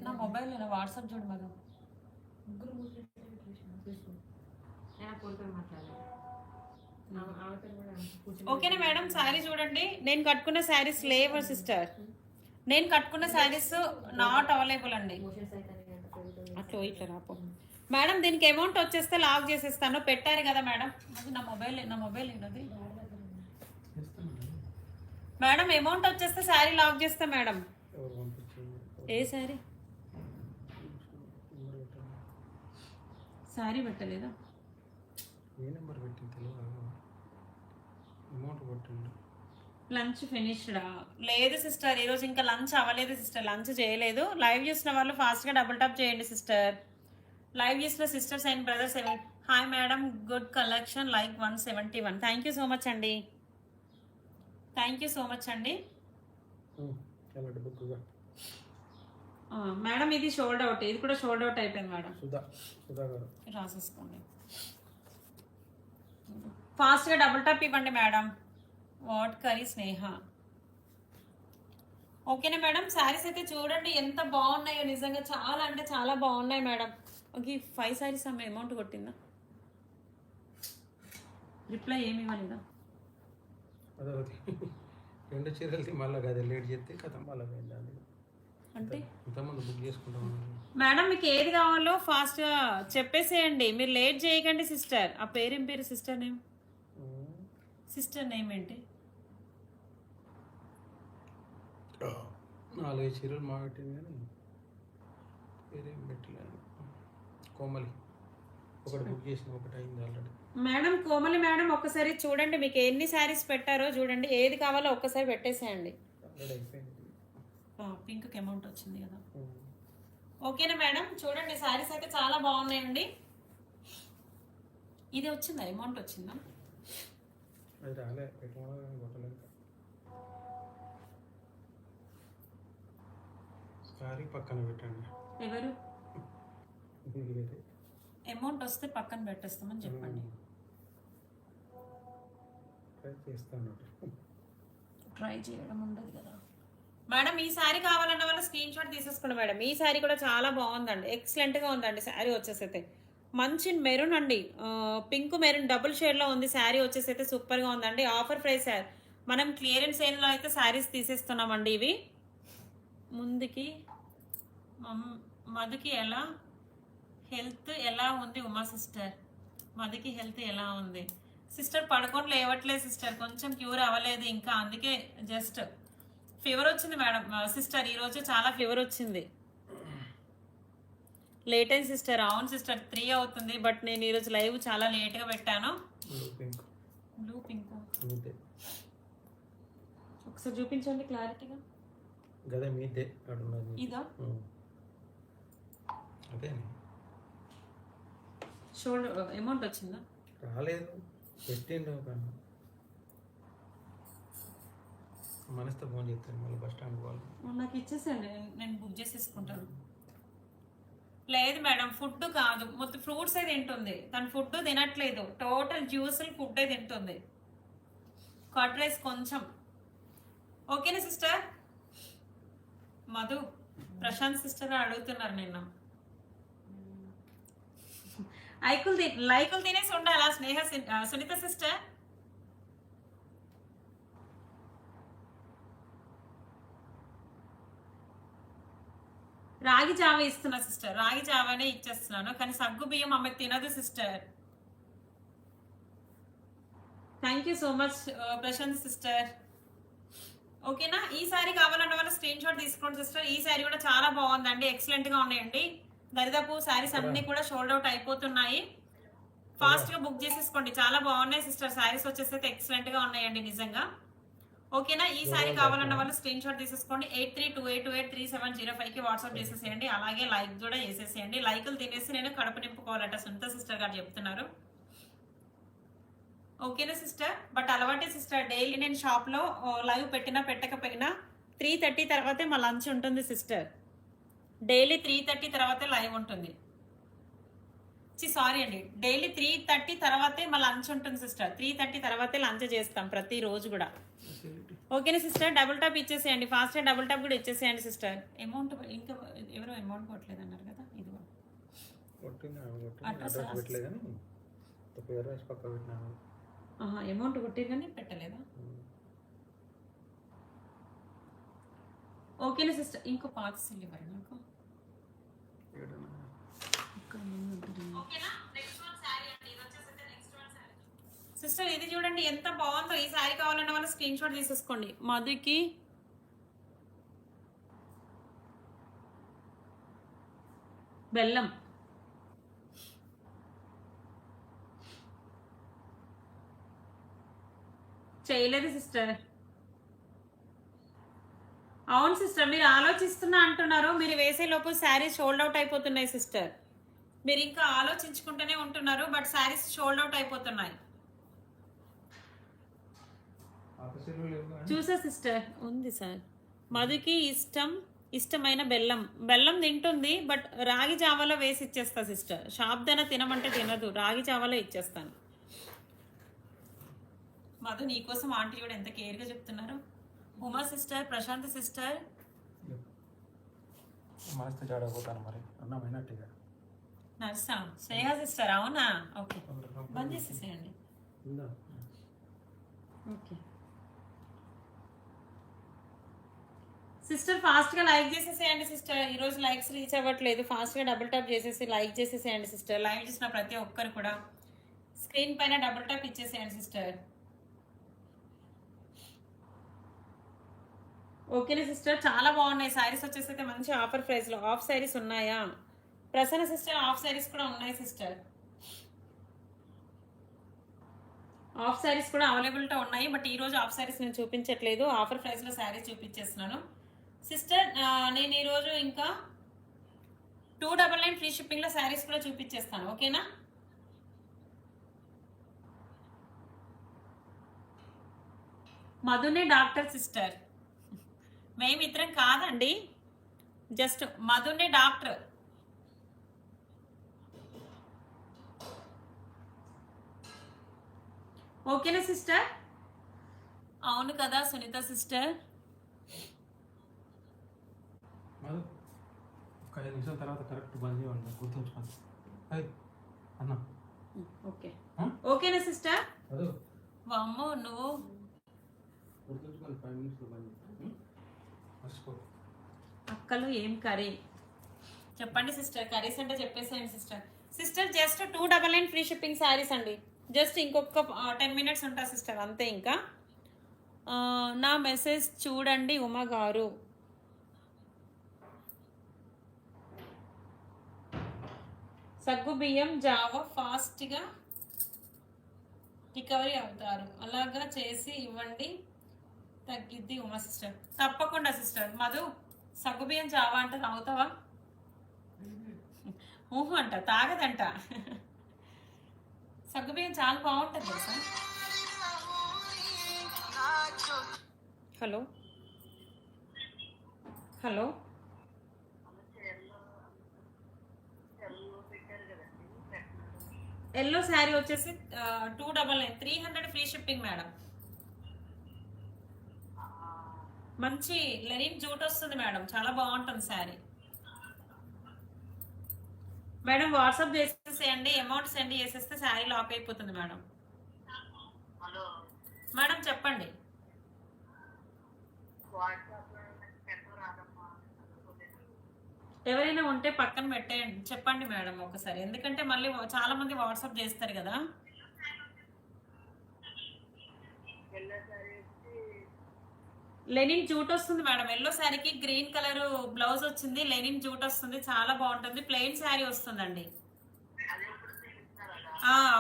నా మొబైల్ వాట్సాప్ చూడు మేడం. ఓకేనా మేడం? శారీ చూడండి, నేను కట్టుకున్న శారీస్ లేవు సిస్టర్. నేను కట్టుకున్న శారీస్ నాట్ అవైలబుల్ అండి. అట్లా ఇట్లా రాపో మేడం. దీనికి అమౌంట్ వచ్చేస్తే లాక్ చేసేస్తాను. పెట్టారు కదా మేడం, అది నా మొబైల్ ఏనది మేడం. అమౌంట్ వచ్చేస్తే శారీ లాక్ చేస్తా మేడం. ఏ శారీ? శారీ పెట్టలేదా? లంచ్ ఫినిష్డా? లేదు సిస్టర్, ఈరోజు ఇంకా లంచ్ అవ్వలేదు సిస్టర్, లంచ్ చేయలేదు. లైవ్ చూసిన వాళ్ళు ఫాస్ట్గా డబుల్ టాప్ చేయండి సిస్టర్. లైవ్ చూసిన sisters and brothers. Hi madam, good collection, like 171. Thank you so much అండి, థ్యాంక్ యూ సో మచ్ అండి. మేడం ఇది షోల్డ్ అవుట్, ఇది కూడా షోల్డ్ అవుట్ అయిపోయింది మేడం. రాసేసుకోండి ఫాస్ట్గా, డబుల్ టాప్ ఇవ్వండి మేడం. వాట్ కర్రీ స్నేహ. ఓకేనా మేడం? శారీస్ అయితే చూడండి ఎంత బాగున్నాయో, నిజంగా చాలా అంటే చాలా బాగున్నాయి మేడం. ఓకే 5 శారీస్ అమ్మ అమౌంట్ కొట్టిందా? రిప్లై ఏమి ఇవ్వలేదా? రెండు చీరలకి మళ్ళీ కదా లేట్ చేస్తే కథ మళ్ళీ అంటే ఇంతమంది బుక్ చేసుకుంటాం మేడం. మీకు ఏది కావాలో ఫాస్ట్గా చెప్పేసేయండి, మీరు లేట్ చేయకండి సిస్టర్. ఆ పేరేం పేరు? సిస్టర్ నేమ్, సిస్టర్ నేమ్ ఏంటి? 4 చీరలు మా పెట్టింది కానీ పేరేం పెట్టలేదు. కోమలి. ఒకటి బుక్ చేసిన ఒకటి అయింది ఆల్రెడీ. మేడం కోమలి మేడం ఒక్కసారి చూడండి, మీకు ఎన్ని శారీస్ పెట్టారో చూడండి, ఏది కావాలో ఒక్కసారి పెట్టేసేయండి. ఆల్రెడీ అయిపోయింది. పింక్కి అమౌంట్ వచ్చింది కదా. ఓకేనా మేడం, చూడండి శారీస్ అయితే చాలా బాగున్నాయండి. ఇది వచ్చిందా, అమౌంట్ వచ్చిందా? అది రాలే, పెట్టుకోవడం కొట్టలేదు. సారీ పక్కన పెట్టండి. ఎవరు ఇది వేరే. అమౌంట్ వస్తే పక్కన పెట్టేస్తామని చెప్పండి. ట్రై చేస్తాను. ట్రై చేయడం ఉండదు కదా మేడం. ఈ శారీ కావాలన్న వాళ్ళు స్క్రీన్ షాట్ తీసేసుకోండి మేడం. ఈ శారీ కూడా చాలా బాగుందండి, ఎక్సలెంట్గా ఉందండి. శారీ వచ్చేసి అయితే మంచి మెరూన్ అండి, పింక్ మెరూన్ డబుల్ షేడ్లో ఉంది. శారీ వచ్చేసి అయితే సూపర్గా ఉందండి. ఆఫర్ ప్రైస్ సార్, మనం క్లియరెన్స్ సేల్లో అయితే శారీస్ తీసేస్తున్నామండి. ఇవి ముందుకి మధుకి ఎలా హెల్త్ ఎలా ఉంది ఉమా సిస్టర్? మధుకి హెల్త్ ఎలా ఉంది సిస్టర్? పడుకొని లేవట్లేదు సిస్టర్, కొంచెం క్యూర్ అవ్వలేదు ఇంకా, అందుకే జస్ట్ ఫీవర్ వచ్చింది మేడం సిస్టర్. ఈరోజు చాలా ఫీవర్ వచ్చింది. లేట్ అయింది సిస్టర్. అవును సిస్టర్, 3 అవుతుంది, బట్ నేను ఈరోజు లైవ్ చాలా లేట్గా పెట్టాను. బ్లూ పింక్ ఒకసారి చూపించండి క్లారిటీగా. గదే మీదే అడున్నది. ఇదా అదే షోల్డర్ అమౌంట్ వచ్చిందా? రాలేదు, పెట్టిండు. మనసుతో ఫోన్ చేస్తాను మళ్ళీ బస్ స్టాండ్ పోవాలి. నాకు ఇచ్చేసండి, నేను బుక్ చేసేసుకుంటాను. లేదు మేడం, ఫుడ్ కాదు, మొత్తం ఫ్రూట్స్ ఏ తింటుంది. తను ఫుడ్ తినట్లేదు, టోటల్ జ్యూసులు ఫుడ్ ఏ తింటుంది. కర్డ్ రైస్ కొంచెం. ఓకేనా సిస్టర్? మధు ప్రశాంత్ సిస్టర్ అడుగుతున్నారు నిన్న. లైకులు తినేసి ఉండాలా స్నేహ సునీత సిస్టర్? రాగి జావ ఇస్తున్నా సిస్టర్, రాగి జావనే ఇచ్చేస్తున్నాను, కానీ సగ్గు బియ్యం అమ్మాయి తినదు sister. Thank you so much Prashanth sister. ఓకేనా? ఈ శారీ కావాలన్న వాళ్ళు స్క్రీన్ షాట్ తీసుకోండి సిస్టర్. ఈ శారీ కూడా చాలా బాగుందండి, ఎక్సలెంట్ గా ఉన్నాయండి. దరిదాపు శారీస్ అన్ని కూడా షోల్డ్ అవుట్ అయిపోతున్నాయి. ఫాస్ట్ గా బుక్ చేసేసుకోండి, చాలా బాగున్నాయి సిస్టర్. శారీస్ వచ్చేసి ఎక్సలెంట్ గా ఉన్నాయండి నిజంగా. ఓకేనా? ఈ శారీ కావాలన్న వాళ్ళు స్క్రీన్ షాట్ తీసేసుకోండి. 8328283705 కి వాట్సాప్ చేసేసేయండి. అలాగే లైక్ కూడా చేసేసేయండి. లైకులు తినేసి నేను కడుపు నింపుకోవాలట సునీత సిస్టర్ గారు చెప్తున్నారు. ఓకేనా సిస్టర్? బట్ అలవాటే సిస్టర్, డైలీ నేను షాప్ లో లైవ్ పెట్టినా పెట్టకపోయినా 3:30 తర్వాతే మా లంచ్ ఉంటుంది సిస్టర్. డైలీ 3:30 తర్వాతే లైవ్ ఉంటుంది. సారీ అండి, డైలీ 3:30 తర్వాతే మా లంచ్ ఉంటుంది సిస్టర్. 3:30 తర్వాతే లంచ్ చేస్తాం ప్రతిరోజు కూడా. ఓకేనా సిస్టర్? డబుల్ టాప్ ఇచ్చేసేయండి, ఫాస్ట్ డబుల్ టాప్ కూడా ఇచ్చేసేయండి సిస్టర్. అమౌంట్ ఇంకా ఎవరో అమౌంట్ కొట్టలేదు అన్నారు కదా, ఇది అమౌంట్ కొట్టి కానీ పెట్టలేదా? ఓకేనా సిస్టర్? ఇంకో పాత సిల్ ఇవ్వండి నాకు. సిస్టర్ ఇది చూడండి ఎంత బాగుందో. ఈ శారీ కావాలన్న వాళ్ళు స్క్రీన్ షాట్ తీసేసుకోండి. మధుకి బెల్లం చేయలేదు సిస్టర్. అవును సిస్టర్, మీరు ఆలోచిస్తున్నా అంటున్నారు, మీరు వేసే లోపు శారీస్ షోల్డ్ అవుట్ అయిపోతున్నాయి సిస్టర్. మీరు ఇంకా ఆలోచించుకుంటూనే ఉంటున్నారు, బట్ శారీస్ షోల్డ్ అవుట్ అయిపోతున్నాయి. చూసా సిస్టర్, ఉంది సార్. మధుకి ఇష్టమైన బెల్లం తింటుంది, బట్ రాగి జావాలో వేసి ఇచ్చేస్తా సిస్టర్. షాప్దన తినమంటే తినదు, రాగి జావాలో ఇచ్చేస్తాను. మధు నీకోసం ఆంటీ కూడా ఎంత కేర్గా చెప్తున్నారు. ఉమా సిస్టర్, ప్రశాంత్ సిస్టర్, నర్సా, శ్రేయ సిస్టర్. అవునా? ఓకే, బంద్ చేసేసేయండి. ఓకే సిస్టర్, ఫాస్ట్ గా లైక్ చేసేసేయండి సిస్టర్. ఈరోజు లైక్స్ రీచ్ అవ్వట్లేదు, ఫాస్ట్ గా డబుల్ టాప్ చేసేసి లైక్ చేసేసేయండి సిస్టర్. లైక్ చేసిన ప్రతి ఒక్కరు కూడా స్క్రీన్ పైన డబుల్ టాప్ ఇచ్చేసేయండి సిస్టర్. ఓకేనా సిస్టర్? చాలా బాగున్నాయి శారీస్ వచ్చేసి అయితే మంచి ఆఫర్ ప్రైస్ లో. ఆఫ్ శారీస్ ఉన్నాయా? ప్రసన్న సిస్టర్, ఆఫ్ శారీస్ కూడా ఉన్నాయి సిస్టర్. ఆఫ్ శారీస్ కూడా అవైలబిలిటీ ఉన్నాయి, బట్ ఈ రోజు ఆఫ్ శారీస్ నేను చూపించట్లేదు, ఆఫర్ ప్రైస్ లో శారీస్ చూపించేస్తున్నాను. సిస్టర్ నేను ఈ రోజు ఇంకా 299 ఫ్రీ షిప్పింగ్ లో శారీస్ కూడా చూపించేస్తాను, ఓకేనా? మధునే డాక్టర్ సిస్టర్, మేమిద్దరం కాదండి, జస్ట్ మధునే డాక్టర్. ఓకేనా సిస్టర్? అవును కదా సునీత సిస్టర్. మధు ఒక 5 నిమిషాల తర్వాత కరెక్ట్ బంద్ చేయండి, గుర్తుంచుకోండి. అన్న ఓకే ఆ? ఓకేనా సిస్టర్? మధు వామ్మో నువ్వు గుర్తుంచుకోండి, 5 నిమిషాలు బంద్ చేయండి. మర్చిపో. అక్కలు ఏం కర్రీ చెప్పండి సిస్టర్, కర్రీస్ అంటే చెప్పేసేయండి sister. Sister just 299 free shipping saris అండి, జస్ట్ ఇంకొక 10 మినిట్స్ ఉంటా సిస్టర్, అంతే. ఇంకా నా మెసేజ్ చూడండి ఉమా గారు. సగ్గు బియ్యం జావ ఫాస్ట్గా రికవరీ అవుతారు, అలాగా చేసి ఇవ్వండి తగ్గిద్ది ఉమా సిస్టర్. తప్పకుండా సిస్టర్. మధు సగ్గుబియ్యం జావా అంటే తాగుతావా? ఊహు అంట, తాగదంట. సగ్గుబియ్యం చాలా బాగుంటుంది తెలుసా. హలో హలో ఎల్లో శారీ వచ్చేసి 299 300 ఫ్రీ షిప్పింగ్ మేడం. మంచి లెనిన్ జూట్ వస్తుంది మేడం, చాలా బాగుంటుంది శారీ. మేడం వాట్సాప్ చేసేసేయండి, అమౌంట్ సెండ్ చేసేస్తే శారీ లాక్ అయిపోతుంది మేడం. మేడం చెప్పండి. ఎవరైనా ఉంటే పక్కన పెట్టేయండి, చెప్పండి మేడం ఒకసారి, ఎందుకంటే మళ్ళీ చాలా మంది వాట్సాప్ చేస్తారు కదా. లెనిన్ జూట్ వస్తుంది మేడం, ఎల్లో శారీకి గ్రీన్ కలర్ బ్లౌజ్ వచ్చింది, లెనిన్ జూట్ వస్తుంది, చాలా బాగుంటుంది, ప్లెయిన్ శారీ వస్తుందండి.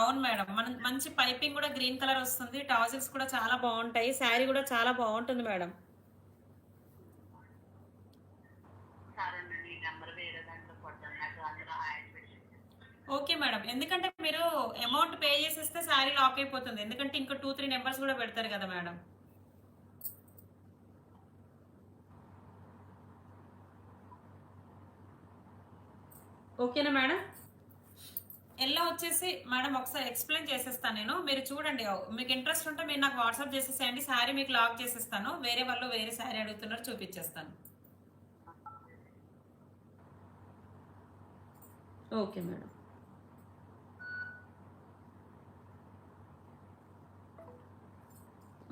అవును మేడం, మన మంచి పైపింగ్ కూడా గ్రీన్ కలర్ వస్తుంది, ట్రౌజర్స్ కూడా చాలా బాగుంటాయి, శారీ కూడా చాలా బాగుంటుంది మేడం. ఓకే మేడం, ఎందుకంటే మీరు అమౌంట్ పే చేసేస్తే శారీ లాక్ అయిపోతుంది, ఎందుకంటే ఇంకా 2-3 నెంబర్స్ కూడా పెడతారు కదా మేడం. ఓకేనా మేడం? ఎల్లో వచ్చేసి మేడం ఒకసారి ఎక్స్ప్లెయిన్ చేసేస్తాను నేను, మీరు చూడండి, మీకు ఇంట్రెస్ట్ ఉంటే మీరు నాకు వాట్సాప్ చేసేసేయండి, శారీ మీకు లాక్ చేసేస్తాను, వేరే వాళ్ళు వేరే శారీ అడుగుతున్నారు చూపించేస్తాను. Okay madam.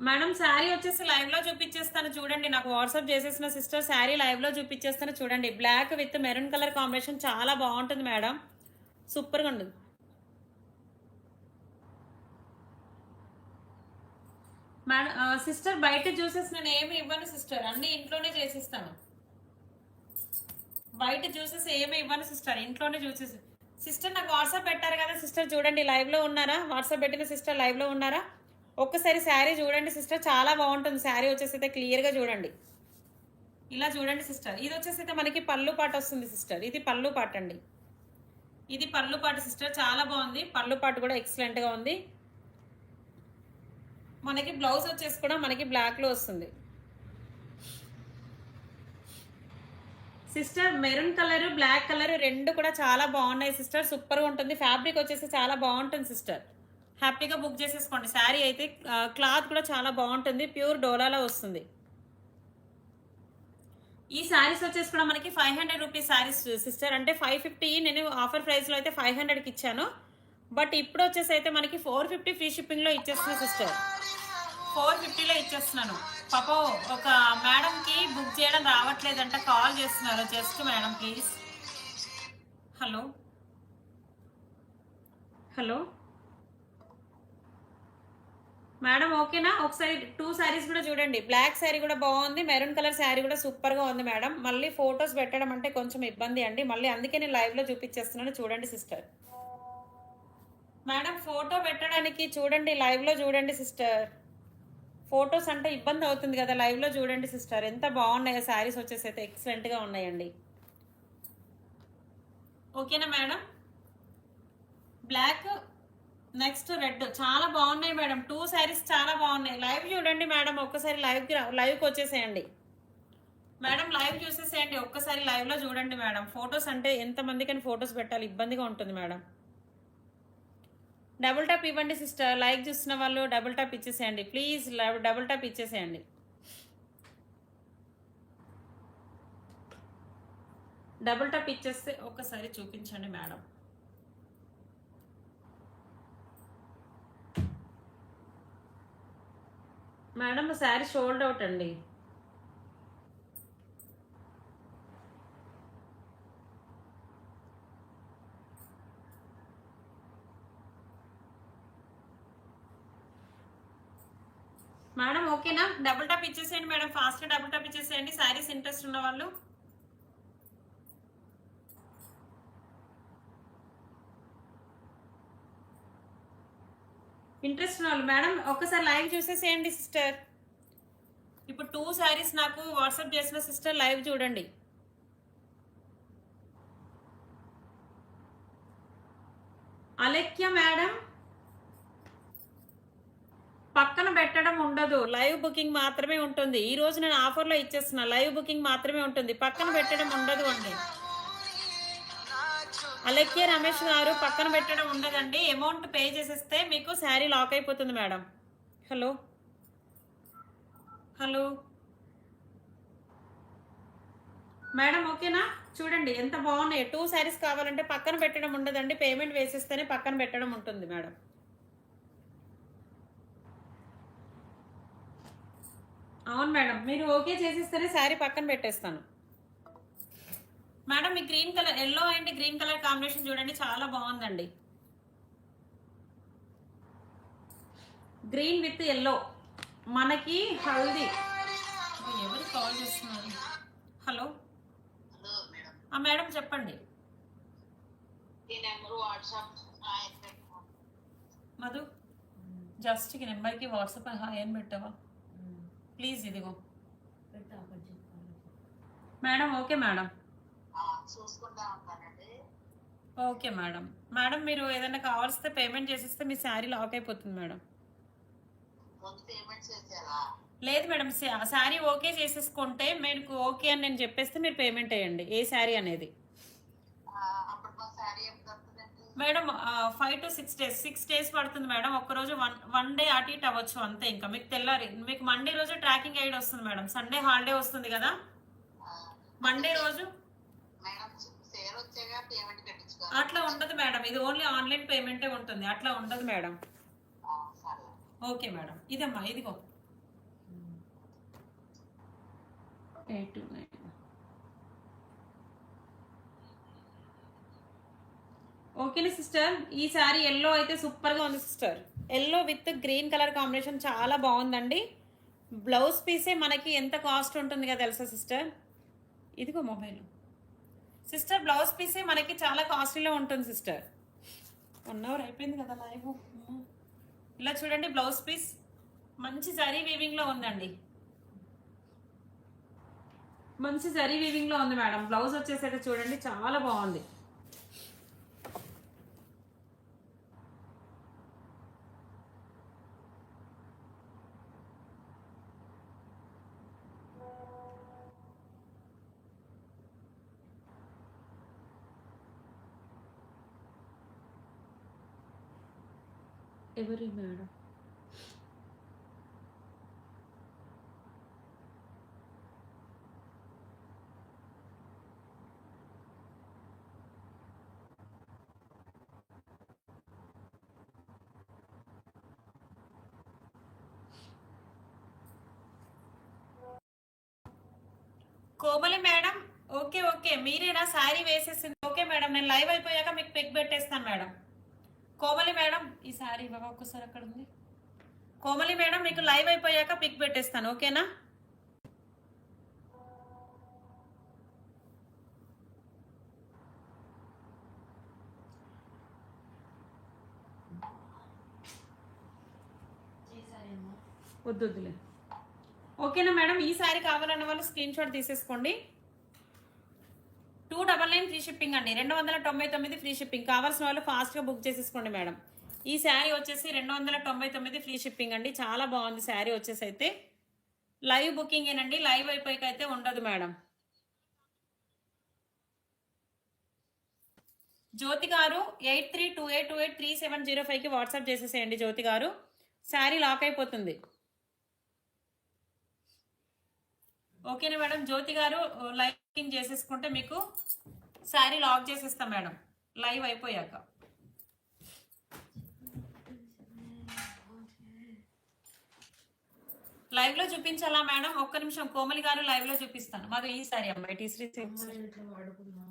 మేడం శారీ వచ్చేసి లైవ్ లో చూపించేస్తాను చూడండి, నాకు వాట్సాప్ చేసేసిన సిస్టర్ శారీ లైవ్ లో చూపించేస్తాను చూడండి. Black with maroon colour combination చాలా బాగుంటుంది మేడం, సూపర్గా ఉంటుంది. మేడం సిస్టర్ బయట జ్యూసెస్ నేను ఏమి ఇవ్వను సిస్టర్, అన్ని ఇంట్లోనే చేసిస్తాను. బయట జ్యూసెస్ ఏమి ఇవ్వను సిస్టర్, ఇంట్లోనే జ్యూసెస్. సిస్టర్ నాకు వాట్సాప్ పెట్టారు కదా సిస్టర్, చూడండి లైవ్ లో ఉన్నారా? వాట్సాప్ పెట్టిన సిస్టర్ లైవ్ లో ఉన్నారా? ఒక్కసారి శారీ చూడండి సిస్టర్, చాలా బాగుంటుంది శారీ వచ్చేసి అయితే, క్లియర్ గా చూడండి, ఇలా చూడండి సిస్టర్. ఇది వచ్చేసి అయితే మనకి పళ్ళు పాట వస్తుంది సిస్టర్, ఇది పళ్ళు పాట అండి, ఇది పళ్ళు పాట సిస్టర్, చాలా బాగుంది, పళ్ళు పాట కూడా ఎక్సలెంట్ గా ఉంది. మనకి బ్లౌజ్ వచ్చేసి కూడా మనకి బ్లాక్ లో వస్తుంది sister. Maroon colour black colour రెండు కూడా చాలా బాగున్నాయి సిస్టర్, సూపర్ గా ఉంటుంది, ఫ్యాబ్రిక్ వచ్చేసి చాలా బాగుంటుంది సిస్టర్, హ్యాపీగా బుక్ చేసేసుకోండి. శారీ అయితే క్లాత్ కూడా చాలా బాగుంటుంది, ప్యూర్ డోలాలో వస్తుంది. ఈ శారీస్ వచ్చేసి కూడా మనకి 500 రూపీస్ శారీస్ సిస్టర్, అంటే 550 నేను ఆఫర్ ప్రైస్ లో అయితే 500కి ఇచ్చాను, బట్ ఇప్పుడు వచ్చేసి అయితే మనకి 450 ఫ్రీ షిప్పింగ్ లో ఇచ్చేస్తున్నా సిస్టర్, 450లో ఇచ్చేస్తున్నాను. పాప ఒక మేడం కి బుక్ చేయడం రావట్లేదంట, కాల్ చేస్తున్నారు, just madam please. Hello hello madam ఓకేనా? ఒకసారి 2 శారీస్ కూడా చూడండి, బ్లాక్ శారీ కూడా బాగుంది, మెరూన్ కలర్ శారీ కూడా సూపర్ గా ఉంది మేడం. మళ్ళీ ఫొటోస్ పెట్టడం అంటే కొంచెం ఇబ్బంది అండి, మళ్ళీ అందుకే నేను లైవ్ లో చూపించేస్తున్నాను చూడండి సిస్టర్. మేడం ఫోటో పెట్టడానికి చూడండి, లైవ్లో చూడండి సిస్టర్. ఫొటోస్ అంటే ఇబ్బంది అవుతుంది కదా, లైవ్లో చూడండి సిస్టర్. ఎంత బాగున్నాయో శారీస్ వచ్చేసి అయితే ఎక్సలెంట్గా ఉన్నాయండి. ఓకేనా మేడం? బ్లాక్ నెక్స్ట్ రెడ్ చాలా బాగున్నాయి మేడం. 2 శారీస్ చాలా బాగున్నాయి. లైవ్ చూడండి మేడం, ఒక్కసారి లైవ్కి వచ్చేసేయండి మేడం. లైవ్ చూసేసేయండి ఒక్కసారి, లైవ్లో చూడండి మేడం. ఫొటోస్ అంటే ఎంతమందికని ఫొటోస్ పెట్టాలి, ఇబ్బందిగా ఉంటుంది మేడం. డబుల్ టాప్ ఇవ్వండి సిస్టర్. లైక్ చూస్తున్న వాళ్ళు డబుల్ టాప్ ఇచ్చేసేయండి ప్లీజ్. డబుల్ టాప్ ఇచ్చేసేయండి. డబుల్ టాప్ ఇచ్చేస్తే ఒకసారి చూపించండి madam. Madam sari should out అండి. మేడం ఓకేనా? డబుల్ టాప్ ఇచ్చేసేయండి మేడం, ఫాస్ట్గా డబుల్ టాప్ ఇచ్చేసేయండి శారీస్ ఇంట్రెస్ట్ ఉన్న వాళ్ళు. ఇంట్రెస్ట్ ఉన్న వాళ్ళు మేడం ఒక్కసారి లైవ్ చూసేసేయండి సిస్టర్. ఇప్పుడు 2 శారీస్ నాకు వాట్సాప్ చేసిన సిస్టర్ లైవ్ చూడండి. అలెక్య మేడం పక్కన పెట్టడం ఉండదు, లైవ్ బుకింగ్ మాత్రమే ఉంటుంది. ఈ రోజు నేను ఆఫర్లో ఇచ్చేస్తున్నా, లైవ్ బుకింగ్ మాత్రమే ఉంటుంది, పక్కన పెట్టడం ఉండదు అండి. అలెక్య రమేష్ గారు పక్కన పెట్టడం ఉండదండి. అమౌంట్ పే చేసేస్తే మీకు శారీ లాక్ అయిపోతుంది మేడం. హలో హలో మేడం ఓకేనా? చూడండి ఎంత బాగున్నాయి. 2 శారీస్ కావాలంటే పక్కన పెట్టడం ఉండదండి, పేమెంట్ వేసేస్తేనే పక్కన పెట్టడం ఉంటుంది మేడం. అవును మేడం, మీరు ఓకే చేసేస్తేనే శారీ పక్కన పెట్టేస్తాను madam. Me green colour yellow and green colour combination చూడండి చాలా బాగుందండి. గ్రీన్ విత్ ఎల్లో మనకి హల్దీ. ఎవరు కాల్ చేస్తున్నారు? హలో మేడం చెప్పండి. మధు జస్ట్ ఈ నెంబర్కి వాట్సాప్ హాయ్ అని పెట్టవా ప్లీజ్? ఇదిగో madam. Okay madam, okay madam. Madam మీరు ఏదైనా కావాల్సితే పేమెంట్ చేసిస్తే మీ శారీ లాక్ అయిపోతుంది మేడం. లేదు మేడం, శారీ ఓకే చేసేసుకుంటే మీకు ఓకే అని నేను చెప్పేస్తే మీరు పేమెంట్ వేయండి ఏ శారీ అనేది. మేడం 5 to 6 days 6 days పడుతుంది మేడం. ఒక్కరోజు వన్ డే అటు ఇటు అవ్వచ్చు అంతే. ఇంకా మీకు తెల్లారి మీకు మండే రోజు ట్రాకింగ్ ఐడి వస్తుంది మేడం. సండే హాలిడే వస్తుంది కదా, మండే రోజు అట్లా ఉండదు మేడం. ఇది ఓన్లీ ఆన్లైన్ పేమెంటే ఉంటుంది, అట్లా ఉండదు మేడం. Okay madam. ఇదమ్మా ఇదిగో 829. ఓకేనా సిస్టర్? ఈ సారీ ఎల్లో అయితే సూపర్గా ఉంది sister. Yellow with green colour combination చాలా బాగుందండి. బ్లౌజ్ పీసే మనకి ఎంత కాస్ట్ ఉంటుంది కదా తెలుసా సిస్టర్? ఇదిగో మొబైల్ సిస్టర్, బ్లౌజ్ పీసే మనకి చాలా కాస్ట్లీలో ఉంటుంది సిస్టర్. 1 hour అయిపోయింది కదా లైవ్. ఇలా చూడండి బ్లౌజ్ పీస్ మంచి జరీ వీవింగ్లో ఉందండి, మంచి జరీ వీవింగ్లో ఉంది మేడం. బ్లౌజ్ వచ్చేసరికి చూడండి చాలా బాగుంది. ఎవరి madam? Komali madam okay okay, మీరేనా శారీ వేసేసింది? ఓకే మేడం, నేను లైవ్ అయిపోయాక మీకు పిక్ పెట్టేస్తాను మేడం. కోమలి మేడం ఈ శారీ బాబా ఒక్కసారి అక్కడ ఉంది. కోమలి మేడం మీకు లైవ్ అయిపోయాక పిక్ పెట్టేస్తాను ఓకేనా? వద్దులే. ఓకేనా మేడం, ఈ శారీ కావాలన్న వాళ్ళు స్క్రీన్ షాట్ తీసేసుకోండి. 299 ఫ్రీ షిప్పింగ్ అండి, 299 ఫ్రీ షిప్పింగ్. కావాల్సిన వాళ్ళు ఫాస్ట్గా బుక్ చేసేసుకోండి మేడం. ఈ శారీ వచ్చేసి 299 ఫ్రీ షిప్పింగ్ అండి. చాలా బాగుంది శారీ వచ్చేసి. అయితే లైవ్ బుకింగ్ ఏనండి, లైవ్ అయిపోయాక అయితే ఉండదు మేడం. జ్యోతి గారు 8328283705కి వాట్సాప్ చేసేసేయండి జ్యోతి గారు. శారీ లాక్ అయిపోతుంది. ఓకేనా మేడం, జ్యోతి గారు లైవ్ బుకింగ్ చేసేసుకుంటే మీకు శారీ లాక్ చేసేస్తాం మేడం లైవ్ అయిపోయాక. లైవ్ లో చూపించాలా మేడం? ఒక్క నిమిషం, కోమలి గారు లైవ్ లో చూపిస్తాను. మాది ఈ సారీ అమ్మాయి టీసీ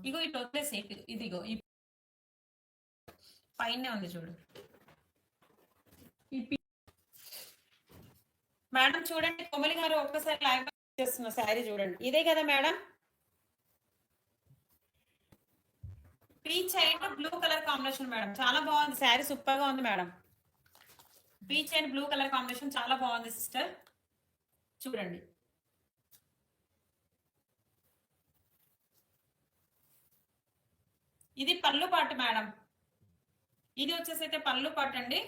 ఇగో ఇటు వదిలేసి ఇదిగో పైనే ఉంది చూడు. మేడం చూడండి, కోమలి గారు ఒక్కసారి లైవ్ చేస్తున్న శారీ చూడండి. ఇదే కదా madam, peach and blue colour combination madam. చాలా బాగుంది శారీ, సూపర్ గా ఉంది madam. Peach and blue colour combination చాలా బాగుంది సిస్టర్, చూడండి. ఇది పళ్ళు పాటు మేడం, ఇది వచ్చేసి అయితే పళ్ళు పాటు అండి.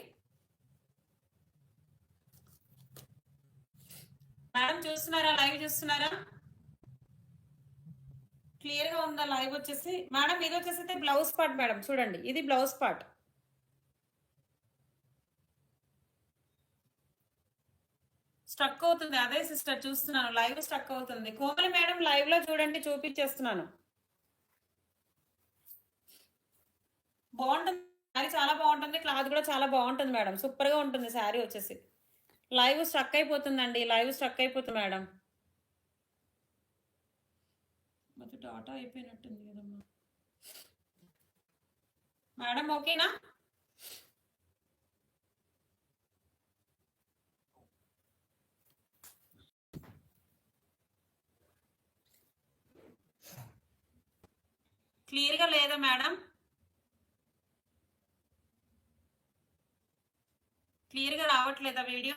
మేడం చూస్తున్నారా, లైవ్ చూస్తున్నారా? క్లియర్ గా ఉందా లైవ్ వచ్చేసి? మేడం ఇది వచ్చేసి అయితే బ్లౌజ్ పార్ట్ మేడం, చూడండి ఇది బ్లౌజ్ పార్ట్. స్ట్రక్ అవుతుంది, అదే సిస్టర్ చూస్తున్నాను, లైవ్ స్ట్రక్ అవుతుంది. కోమలి మేడం లైవ్ లో చూడండి, చూపించేస్తున్నాను. బాగుంటుంది శారీ, చాలా బాగుంటుంది. క్లాత్ కూడా చాలా బాగుంటుంది మేడం, సూపర్ గా ఉంటుంది శారీ వచ్చేసి. లైవ్ స్ట్రక్ అయిపోతుందండి, లైవ్ స్ట్రక్ అయిపోతుంది మేడం. మొదటి డాటా అయిపోయినట్టుంది కదమ్మా మేడం. ఓకేనా? క్లియర్ గా లేదా మేడం? క్లియర్ గా రావట్లేదా వీడియో?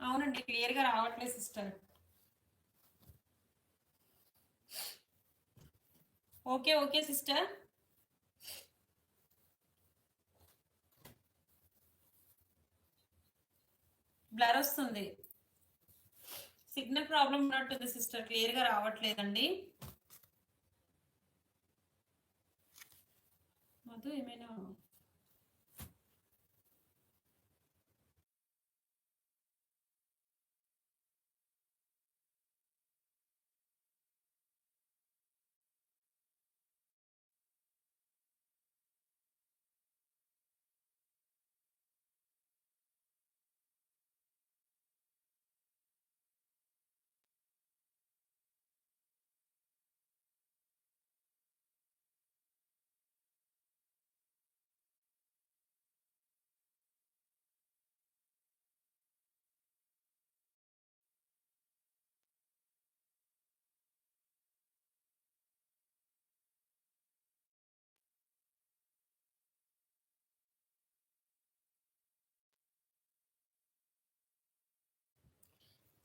అవునండి, క్లియర్ గా రావట్లేదు sister. Okay okay sister, blur వస్తుంది, సిగ్నల్ ప్రాబ్లం ఉన్నట్టుంది సిస్టర్, క్లియర్ గా రావట్లేదండి. మధు ఏమైనా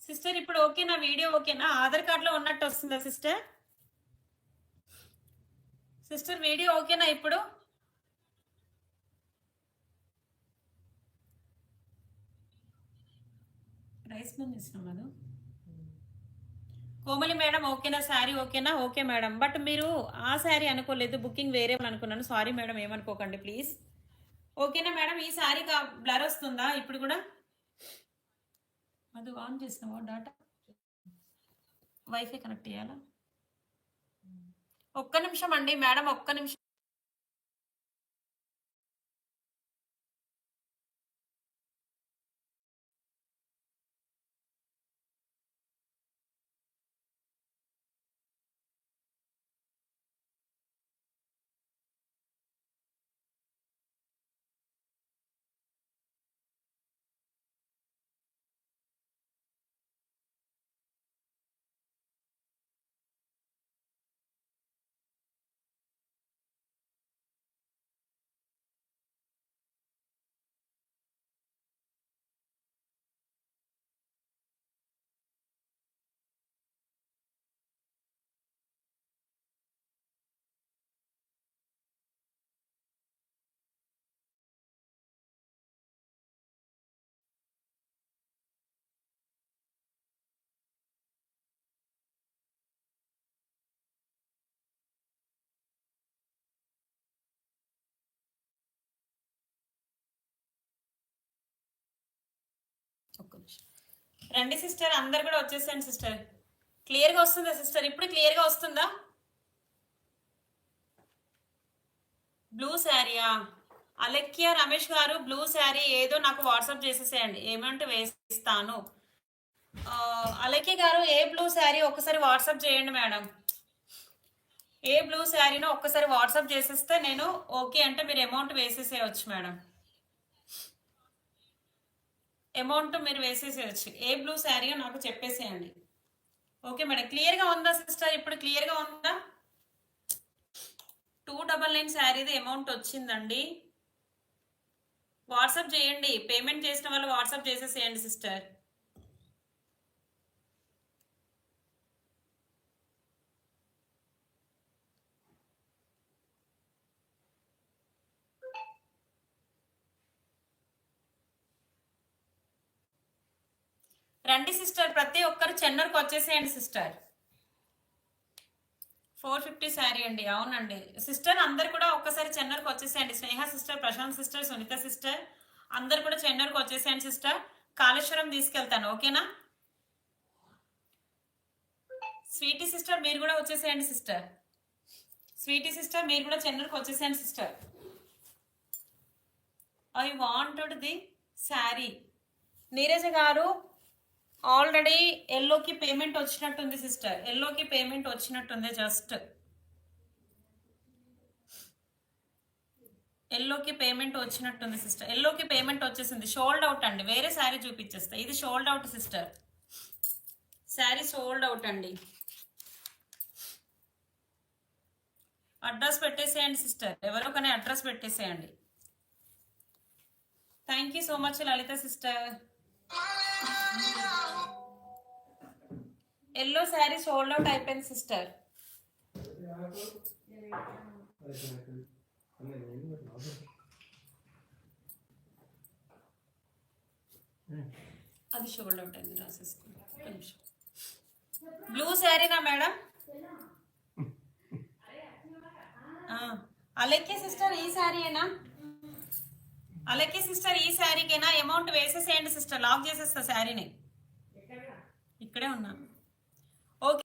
సిస్టర్ ఇప్పుడు ఓకేనా? వీడియో ఓకేనా? ఆధార్ కార్డ్ లో ఉన్నట్టు వస్తుందా సిస్టర్? సిస్టర్ వీడియో ఓకేనా ఇప్పుడు? రైస్ ముందు ఇస్తున్నాం కదా. కోమలి మేడం ఓకేనా? శారీ ఓకేనా? ఓకే మేడం, బట్ మీరు ఆ శారీ అనుకోలేదు, బుకింగ్ వేరే అనుకున్నాను. సారీ మేడం, ఏమనుకోకండి ప్లీజ్. ఓకేనా మేడం, ఈ శారీ బ్లర్ వస్తుందా ఇప్పుడు కూడా? అది ఆన్ చేసినావా డాటా? వైఫై కనెక్ట్ చేయాలా? ఒక్క నిమిషం అండి మేడం, ఒక్క నిమిషం. ఒక్క నిమిషం రండి సిస్టర్, అందరు కూడా వచ్చేసాను సిస్టర్. క్లియర్గా వస్తుందా సిస్టర్? ఇప్పుడు క్లియర్గా వస్తుందా? బ్లూ శారీయా? అలెక్య రమేష్ గారు, బ్లూ శారీ ఏదో నాకు వాట్సాప్ చేసేసేయండి, ఏమంటే వేస్తాను. అలెక్య గారు ఏ బ్లూ శారీ ఒక్కసారి వాట్సాప్ చేయండి మేడం. ఏ బ్లూ శారీనో ఒక్కసారి వాట్సాప్ చేసేస్తే నేను ఓకే అంటే మీరు అమౌంట్ వేసేసేయచ్చు మేడం. అమౌంట్ మీరు వేసేసేయచ్చు. ఏ బ్లూ శారీయో నాకు చెప్పేసేయండి. ఓకే మేడం, క్లియర్గా ఉందా సిస్టర్? ఇప్పుడు క్లియర్గా ఉందా? 299 శారీది అమౌంట్ వచ్చిందండి. వాట్సాప్ చేయండి, పేమెంట్ చేసిన వాళ్ళు వాట్సాప్ చేసేసేయండి సిస్టర్. రండి సిస్టర్, ప్రతి ఒక్కరు చెన్నర్కి వచ్చేసేయండి సిస్టర్. 450 శారీ అండి, అవునండి సిస్టర్. అందరు కూడా ఒక్కసారి చెన్నర్కి వచ్చేసేయండి. Sneha sister, Prashanth sister, Sunitha sister అందరు కూడా చెన్నర్కి వచ్చేసేయండి సిస్టర్. కాళేశ్వరం తీసుకెళ్తాను, ఓకేనా? స్వీటీ సిస్టర్ మీరు కూడా వచ్చేసేయండి సిస్టర్. స్వీటీ సిస్టర్ మీరు కూడా చెన్నర్కి వచ్చేసేయండి sister. I wanted the sari. Neeraja గారు ఆల్రెడీ ఎల్లోకి పేమెంట్ వచ్చినట్టుంది సిస్టర్, ఎల్లోకి పేమెంట్ వచ్చినట్టుంది. జస్ట్ ఎల్లోకి పేమెంట్ వచ్చినట్టుంది సిస్టర్. ఎల్లోకి పేమెంట్ వచ్చేసింది. షోల్డ్ అవుట్ అండి, వేరే శారీ చూపించేస్తా. ఇది sold out sister, sari sold out అండి. అడ్రస్ పెట్టేసేయండి సిస్టర్, ఎవరో కానీ అడ్రస్ పెట్టేసేయండి. Thank you so much Lalitha sister. Yellow sari sold out అయిపోయింది సిస్టర్. అది షోల్డ్ అవుట్ అయింది, రాసేసుకున్నా. బ్లూ శారీనా మేడం? అలెక్కి సిస్టర్ ఈ శారీయేనా? అలెక్కి సిస్టర్ ఈ శారీకేనా? అమౌంట్ వేసేసేయండి సిస్టర్, లాక్ చేసేస్తా శారీని. ఇక్కడే ఉన్నా.